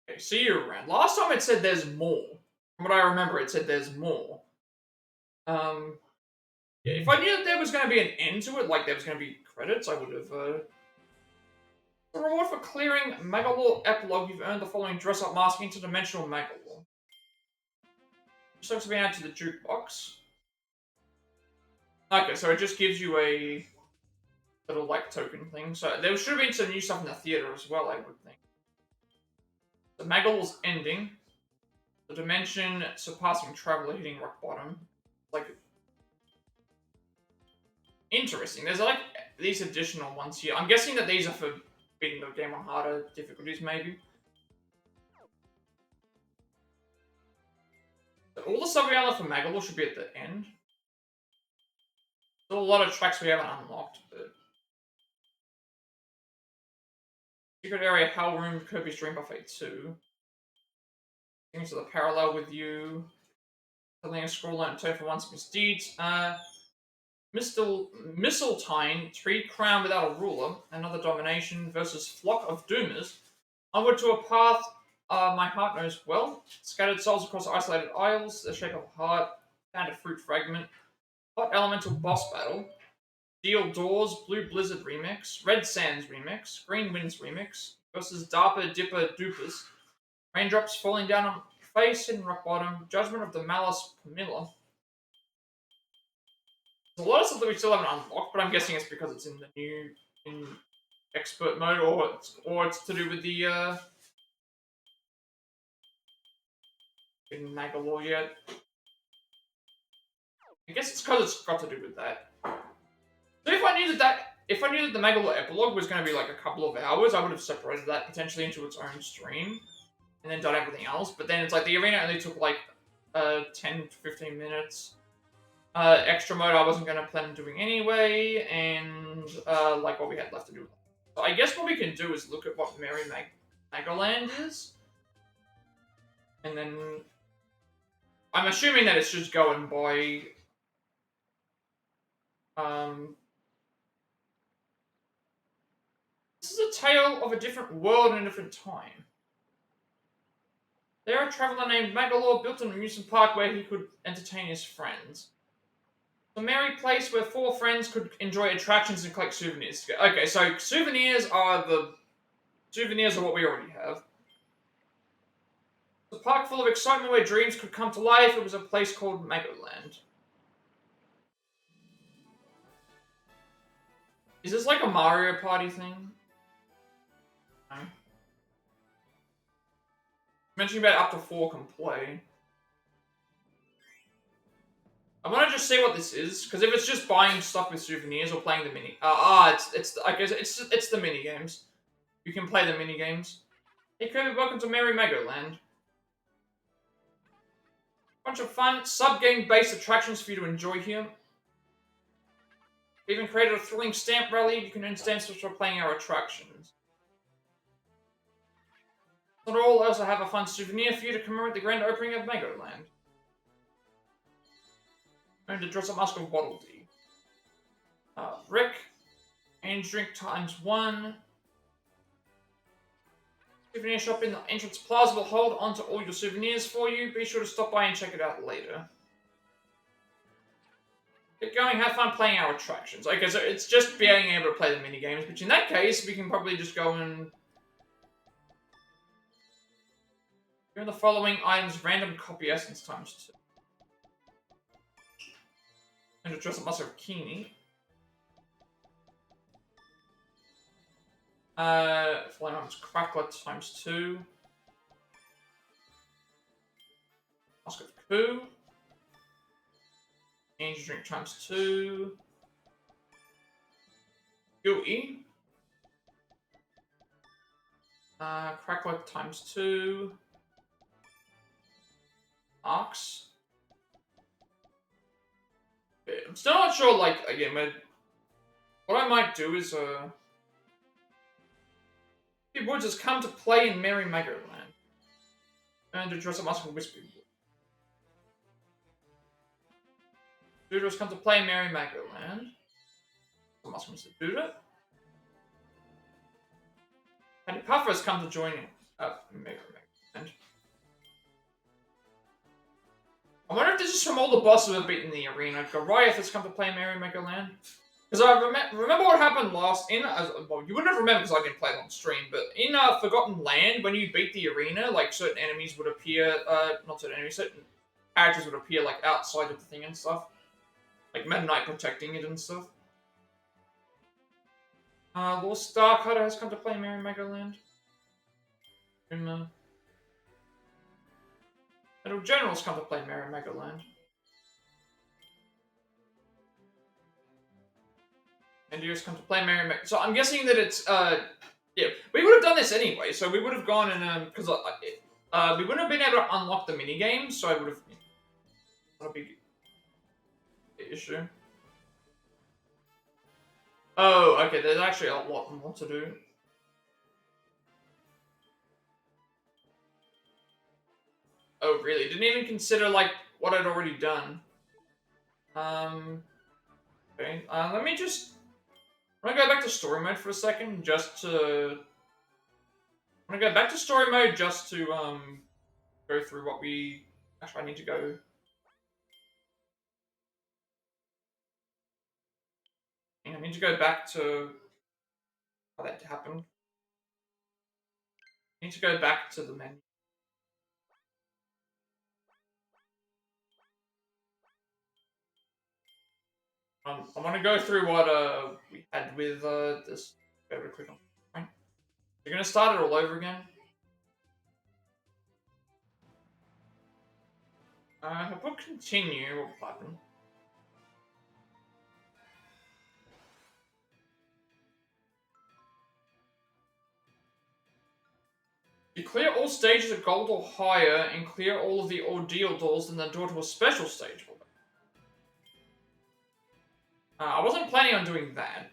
Okay, see you around. Last time it said there's more. From what I remember, it said there's more. Yeah, if I knew that there was going to be an end to it, like there was going to be credits, I would have, The reward for clearing Magalore Epilogue, you've earned the following dress-up mask, Interdimensional Magalore. Just looks to be added to the jukebox. Okay, so it just gives you a little, like, token thing. So there should have been some new stuff in the theater as well, I would think. The Magal's ending. The dimension surpassing traveler hitting rock bottom. Like, interesting. There's like these additional ones here. I'm guessing that these are for beating the game on harder difficulties, maybe. But all the stuff we unlocked for Magal should be at the end. There's a lot of tracks we haven't unlocked, but... Secret Area, Hell Room, Kirby's Dream Buffet 2. Things to the parallel with you. Something a scroll learned Toe for once misdeeds. Mistletoe, Tree Crown Without a Ruler, Another Domination versus Flock of Doomers. Onward to a path my heart knows well. Scattered souls across isolated isles, the shape of a heart, found a fruit fragment. Hot Elemental Boss Battle. Steel Doors, Blue Blizzard Remix, Red Sands Remix, Green Winds Remix, versus Darpa Dipper Doopers. Raindrops falling down on face, hidden rock bottom, Judgment of the Malice Pamela. There's a lot of stuff that we still haven't unlocked, but I'm guessing it's because it's in the new expert mode, or it's to do with the in Magalore yet. I guess it's because it's got to do with that. So if I knew that the Magalore Epilogue was going to be like a couple of hours, I would have separated that potentially into its own stream, and then done everything else. But then it's like the arena only took like 10 to 15 minutes. Extra mode I wasn't going to plan on doing anyway, and like what we had left to do. So I guess what we can do is look at what Merry Magoland is, and then I'm assuming that it's just going by this is a tale of a different world and a different time. There, a traveler named Magalore built an amusement park where he could entertain his friends. A merry place where 4 friends could enjoy attractions and collect souvenirs. Okay, so souvenirs are what we already have. A park full of excitement where dreams could come to life. It was a place called Magoland. Is this like a Mario Party thing? No. Mentioning about up to 4 can play. I want to just see what this is, because if it's just buying stuff with souvenirs or playing the mini, I guess it's the mini games. You can play the mini games. Hey Kirby, welcome to Merry Magoland. Bunch of fun sub-game based attractions for you to enjoy here. We even created a thrilling stamp rally. You can earn stamps for playing our attractions. Not all, I also have a fun souvenir for you to commemorate the grand opening of Magoland. I'm going to dress up Mask of Waddle Dee. Rick. And drink ×1. Souvenir shop in the entrance plaza will hold onto all your souvenirs for you. Be sure to stop by and check it out later. Get going, have fun playing our attractions. Okay, so it's just being able to play the mini games, which in that case, we can probably just go and... Here are the following items, random copy essence ×2. And to dress up Master of Kini. Flame items, Crackler ×2. Mask of Ku. Energy drink ×2. Gooey. Crackler ×2. Ox. Okay, I'm still not sure, like, again, what I might do is, people just come to play in Merry Magoland. And to dress up Mask of Wispy. Doodles come to play in Merry Magoland. Mask of Mr. Doodle. And Puffer's come to join Merry Magoland. I wonder if this is from all the bosses we've beaten in the arena. Goliath has come to play Merry Magoland. Because I remember what happened last in... well, you wouldn't have remembered because I didn't play it on stream, but in Forgotten Land, when you beat the arena, like, certain enemies would appear... not certain enemies, certain characters would appear, like, outside of the thing and stuff. Like, Meta Knight protecting it and stuff. Lord Starcutter has come to play Merry Magoland. And generals come to play Merry Magoland. And you just come to play Merry Mag. So I'm guessing that it's yeah, we would have done this anyway. So we would have gone and because we wouldn't have been able to unlock the mini games. So I would have not a big issue. Oh, okay. There's actually a lot more to do. Oh, really? Didn't even consider like what I'd already done. Okay. Let me just. I'm gonna go back to story mode for a second, just to. I'm gonna go back to story mode just to go through what we. Actually, I need to go. I need to go back to how that happened. I need to go back to the menu. I want to go through what we had with this. Go to click on. Right. You're gonna start it all over again. I put continue button. You clear all stages of gold or higher and clear all of the ordeal doors, then the door to a special stage will open. I wasn't planning on doing that.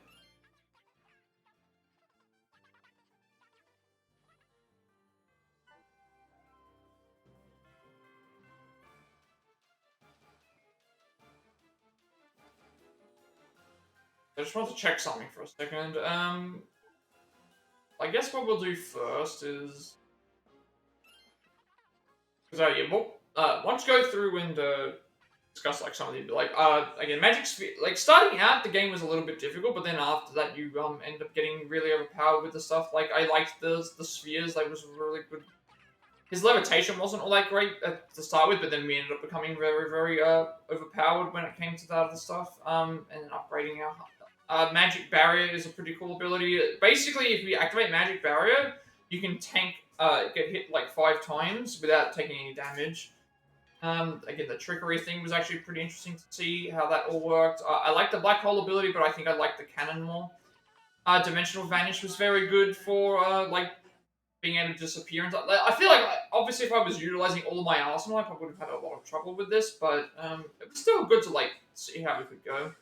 I just want to check something for a second. I guess what we'll do first is... Because, yeah, we'll once go through and discuss, like, some of the, like, again, Magic Sphere, like, starting out, the game was a little bit difficult, but then after that, you, end up getting really overpowered with the stuff. Like, I liked the spheres, like, was really good. His levitation wasn't all that great to start with, but then we ended up becoming very, very, overpowered when it came to that other stuff, and then upgrading our Magic Barrier is a pretty cool ability. Basically, if we activate Magic Barrier, you can tank, get hit like 5 times without taking any damage. Again, the trickery thing was actually pretty interesting to see how that all worked. I like the black hole ability, but I think I like the cannon more. Dimensional Vanish was very good for, like, being able to disappear and stuff. I feel like, obviously, if I was utilizing all of my arsenal, I probably would have had a lot of trouble with this, but it was still good to, like, see how it could go.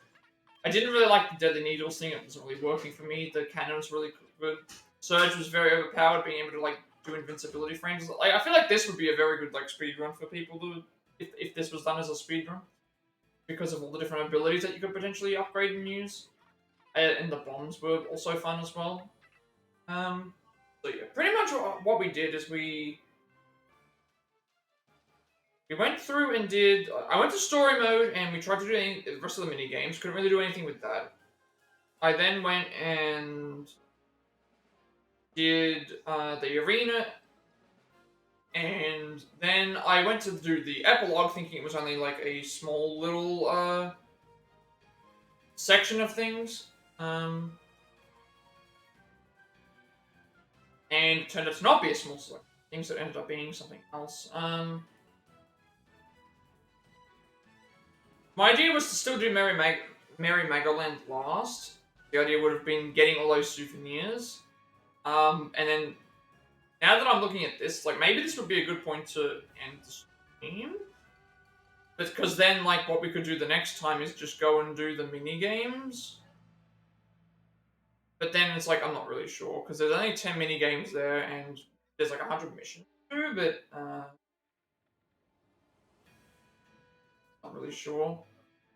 I didn't really like the Deadly Needles thing. It wasn't really working for me. The cannon was really good. Surge was very overpowered, being able to, like, do invincibility frames. Like, I feel like this would be a very good, like, speedrun for people to, if this was done as a speedrun. Because of all the different abilities that you could potentially upgrade and use. And the bombs were also fun as well. So yeah, pretty much what we did is we went through and did... I went to story mode, and we tried to do the rest of the mini games. Couldn't really do anything with that. I then went and did the arena, and then I went to do the epilogue, thinking it was only like a small little section of things. And it turned out to not be a small section. Things that ended up being something else. My idea was to still do Merry Magoland last. The idea would have been getting all those souvenirs. And then, now that I'm looking at this, like, maybe this would be a good point to end the stream. Because then, like, what we could do the next time is just go and do the mini-games. But then it's like, I'm not really sure. Because there's only 10 mini-games there, and there's like 100 missions to do, but, not really sure.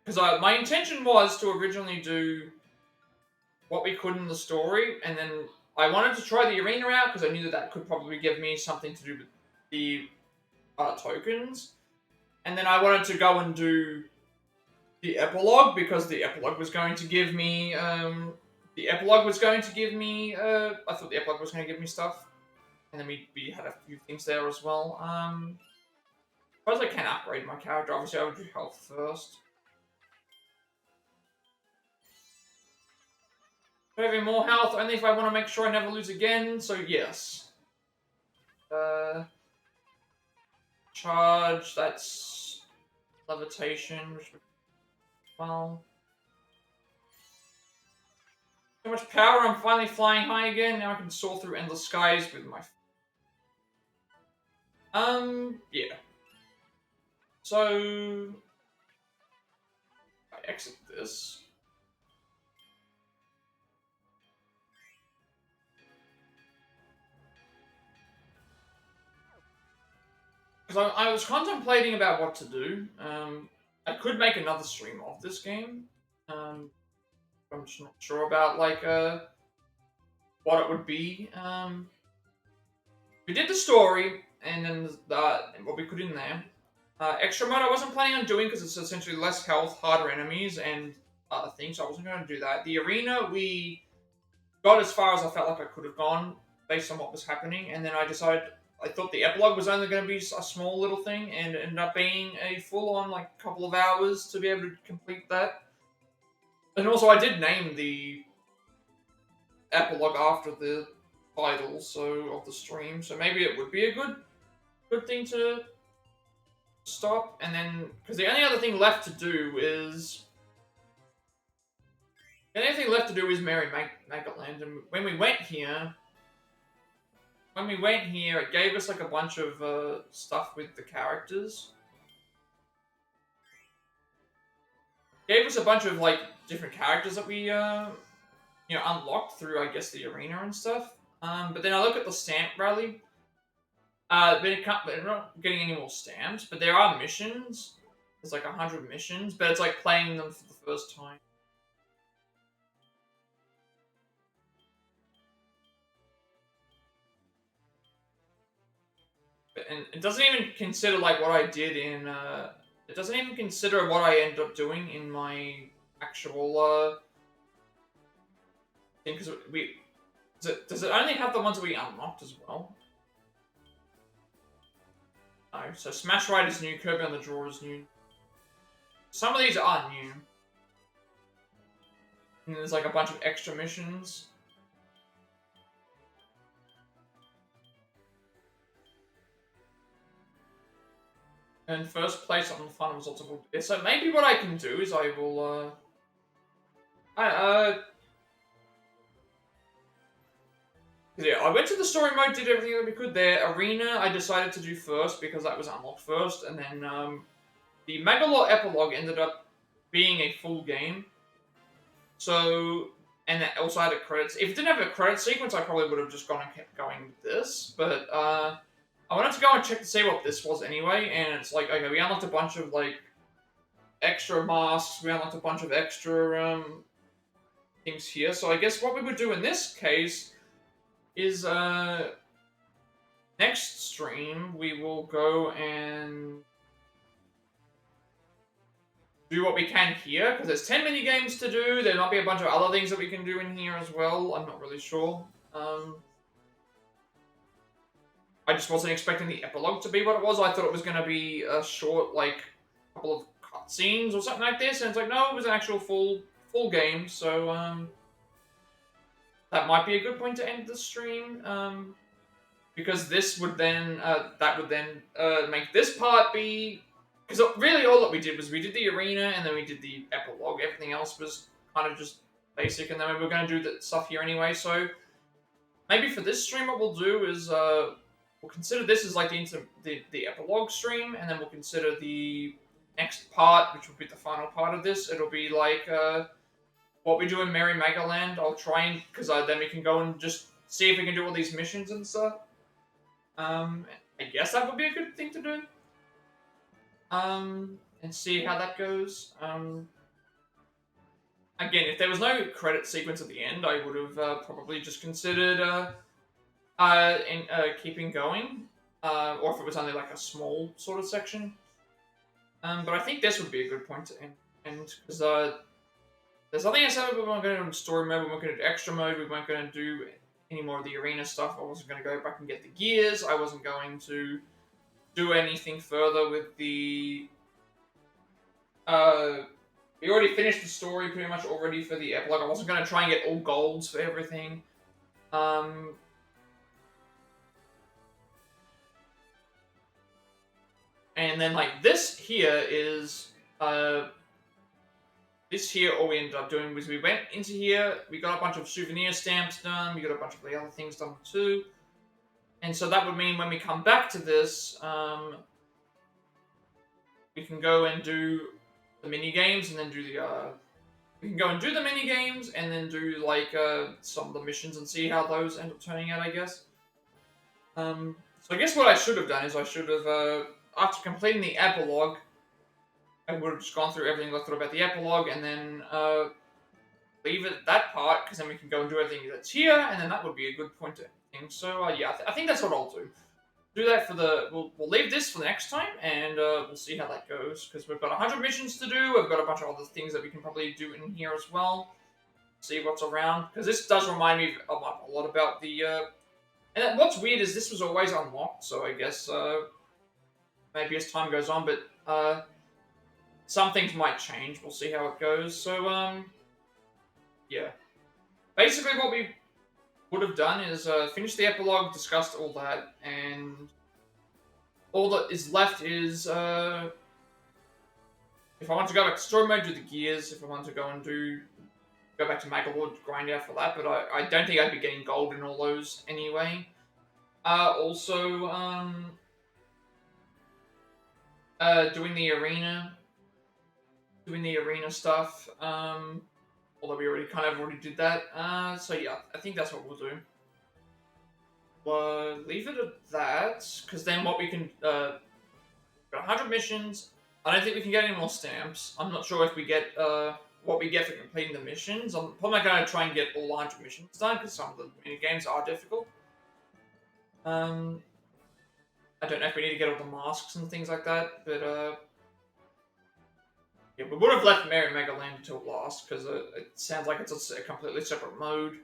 Because my intention was to originally do what we could in the story, and then I wanted to try the arena out, because I knew that that could probably give me something to do with the tokens. And then I wanted to go and do the epilogue, because the epilogue was going to give me, I thought the epilogue was going to give me stuff. And then we had a few things there as well. I suppose I can upgrade my character. Obviously, I would do health first. Having more health, only if I want to make sure I never lose again, so yes. charge. That's levitation, which well. So much power, I'm finally flying high again. Now I can soar through endless skies with my... yeah. So... I exit this. Because I was contemplating about what to do. I could make another stream of this game. I'm just not sure about, like, what it would be. We did the story, and then what we put in there. Extra mode I wasn't planning on doing because it's essentially less health, harder enemies, and other things, so I wasn't going to do that. The arena, we got as far as I felt like I could have gone based on what was happening, and then I decided, I thought the epilogue was only going to be a small little thing, and it ended up being a full-on, like, couple of hours to be able to complete that. And also, I did name the epilogue after the title of the stream, so maybe it would be a good thing to stop, and then, because the only other thing left to do is... The only thing left to do is Merry Magoland, and when we went here, it gave us, like, a bunch of stuff with the characters. It gave us a bunch of, like, different characters that we, unlocked through, I guess, the arena and stuff. But then I look at the stamp rally. They're not getting any more stamps, but there are missions. There's like 100 missions, but it's like playing them for the first time. And it doesn't even consider like what I did in. It doesn't even consider what I ended up doing in my actual thing, because does it only have the ones that we unlocked as well? No. So Smash Ride is new. Kirby on the Draw is new. Some of these are new. And there's like a bunch of extra missions. And first place on the final results of all. So maybe what I can do is I will yeah, I went to the story mode, did everything that we could there. Arena, I decided to do first because that was unlocked first, and then the Megalore Epilogue ended up being a full game. So, and it also had a credits. If it didn't have a credit sequence, I probably would have just gone and kept going with this. But I wanted to go and check to see what this was anyway, and it's like, okay, we unlocked a bunch of like extra masks. We unlocked a bunch of extra things here. So I guess what we would do in this case is next stream we will go and do what we can here, because there's 10 mini games to do. There might be a bunch of other things that we can do in here as well. I'm not really sure. I just wasn't expecting the epilogue to be what it was. I thought it was going to be a short, like, couple of cutscenes or something like this, and it's like, no, it was an actual full game, so that might be a good point to end the stream, because this would then, make this part be... Because really all that we did was we did the arena, and then we did the epilogue. Everything else was kind of just basic, and then we were going to do the stuff here anyway, so... Maybe for this stream what we'll do is, we'll consider this as like the epilogue stream, and then we'll consider the next part, which will be the final part of this. It'll be like, what we do in Merry Magoland. I'll try and, because then we can go and just see if we can do all these missions and stuff. I guess that would be a good thing to do. And see how that goes. Again, if there was no credit sequence at the end, I would have probably just considered keeping going. Or if it was only like a small sort of section. But I think this would be a good point to end, because there's nothing I said we weren't going to do story mode, we weren't going to do extra mode, we weren't going to do any more of the arena stuff. I wasn't going to go back and get the gears, I wasn't going to do anything further with the... we already finished the story pretty much already for the epilogue. I wasn't going to try and get all golds for everything. And then like this here is this here, all we ended up doing was we went into here, we got a bunch of souvenir stamps done, we got a bunch of the other things done too. And so that would mean when we come back to this, we can go and do the mini games and then do the we can go and do the mini games and then do like some of the missions and see how those end up turning out, I guess. So I guess what I should have done is I should have after completing the epilogue, I would have just gone through everything I thought about the epilogue and then leave it at that part, because then we can go and do everything that's here, and then that would be a good point to end. So yeah, I think that's what I'll do. Do that for the. We'll leave this for the next time, and we'll see how that goes, because we've got 100 missions to do. We've got a bunch of other things that we can probably do in here as well. See what's around, because this does remind me a lot about the. And what's weird is this was always unlocked, so I guess maybe as time goes on, but some things might change. We'll see how it goes. So yeah, basically what we would have done is finished the epilogue, discussed all that, and all that is left is if I want to go back to story mode, do the gears. If I want to go and go back to Magoland, grind out for that, but I don't think I'd be getting gold in all those anyway. Also, doing the arena stuff. Although we already did that. So yeah, I think that's what we'll do. Leave it at that, because then what we can, got 100 missions. I don't think we can get any more stamps. I'm not sure if we get, what we get for completing the missions. I'm probably going to try and get all 100 missions done, because some of the mini games are difficult. I don't know if we need to get all the masks and things like that, but, yeah, we would have left Merry Magoland until last, because it sounds like it's a completely separate mode.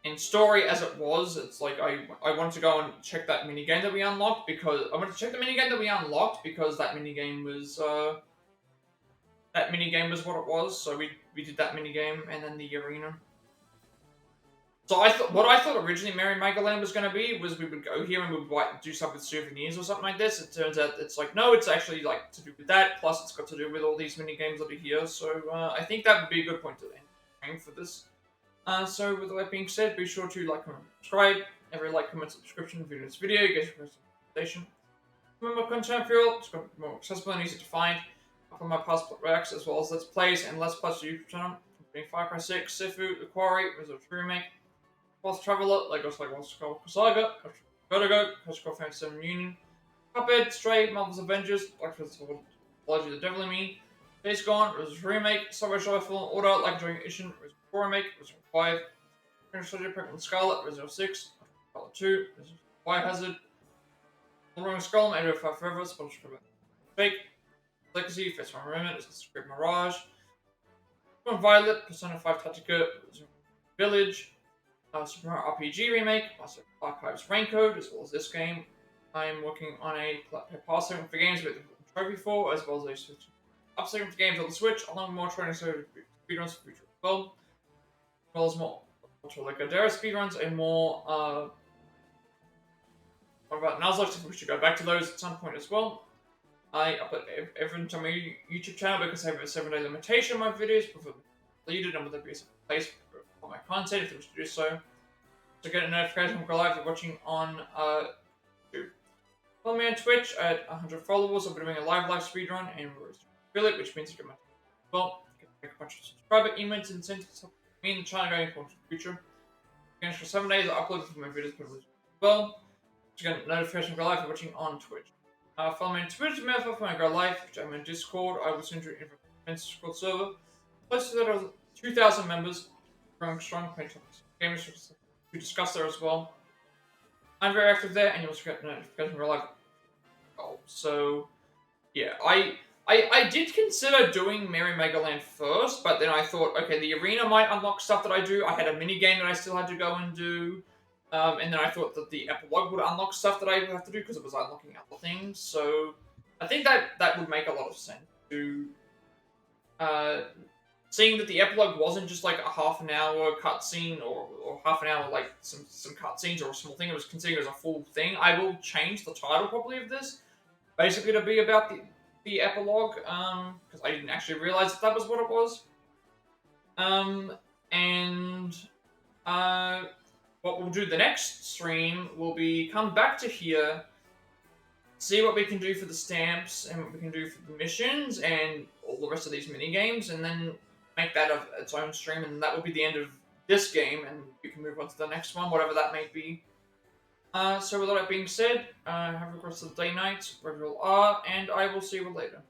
In story, as it was, it's like I wanted to go and check that minigame that we unlocked, because I wanted to check the minigame that we unlocked, because that minigame was what it was. So we did that minigame and then the arena. So what I thought originally Merry Magoland was going to be was we would go here and we would do stuff with souvenirs or something like this. It turns out it's like, no, it's actually like to do with that, plus it's got to do with all these mini games that are here. So I think that would be a good point to end for this. So with that being said, be sure to like, comment, subscribe. Every like, comment, subscription video this video gets your recommendation. Remember, content for you, it's more accessible and easy to find. Up on my past reacts as well as Let's Plays and Let's Plays YouTube channel, including Far Cry 6, Sifu, The Quarry, Reserve Remake, Boss Traveler, Legos Like Monster Skull Saga, Vertigo, Coastal Fantasy 7 Union, Cuphead, Stray, Marvel's Avengers, Black Festival, Legend of the Devil in Me, Days Gone, Reserve Remake, Subway Shuffle, Order, Like During Edition, Reserve 4 Remake, Reserve 5, Finish Soldier, Pokemon Scarlet, Reserve 6, Scarlet 2, Reserve Biohazard, Rolling Skull, Area 5 Forever, Sponsorship Fake, Legacy, Face One Remnant, Great Mirage, Pokemon Violet, Persona 5 Tactica, Village, Super Mario RPG Remake, Master Archives Raincode, as well as this game. I am working on a past segment for games with trophy for, as well as a segment for games on the Switch, along with more training speedruns for future as well as more Ultra Legendary speedruns and more. What about Nuzlocke? We should go back to those at some point as well. I upload everything to my YouTube channel because I have a 7-day limitation on my videos before deleted, and with there be a place for my content if you wish to do so. To get a notification when I go live, if you're watching on YouTube. Follow me on Twitch at 100 followers. I'll be doing a live speedrun and affiliate, which means you get my well, you can make a bunch of subscriber emails and send to me and the channel going forward in the future. Again, for 7 days, I upload my videos as well. To get a notification when I go live, if you're watching on Twitch. Follow me on Twitter to when I go live, which I'm in Discord. I will send you an Discord server. Close to that are 2,000 members, growing strong, plenty of gamers to discuss there as well. I'm very active there, and you'll also get notifications when I live. So, yeah, I did consider doing Merry Magoland first, but then I thought, okay, the arena might unlock stuff that I do. I had a mini game that I still had to go and do. And then I thought that the epilogue would unlock stuff that I would have to do because it was unlocking other things. So I think that would make a lot of sense to seeing that the epilogue wasn't just like a half an hour cutscene or half an hour like some cutscenes or a small thing, it was considered as a full thing. I will change the title probably of this, basically to be about the epilogue, because I didn't actually realize that was what it was. And what we'll do the next stream will be come back to here, see what we can do for the stamps and what we can do for the missions and all the rest of these mini games, and then make that of its own stream, and that will be the end of this game, and we can move on to the next one, whatever that may be. So with all that being said, have a good rest of the day, night, wherever you all are, and I will see you later.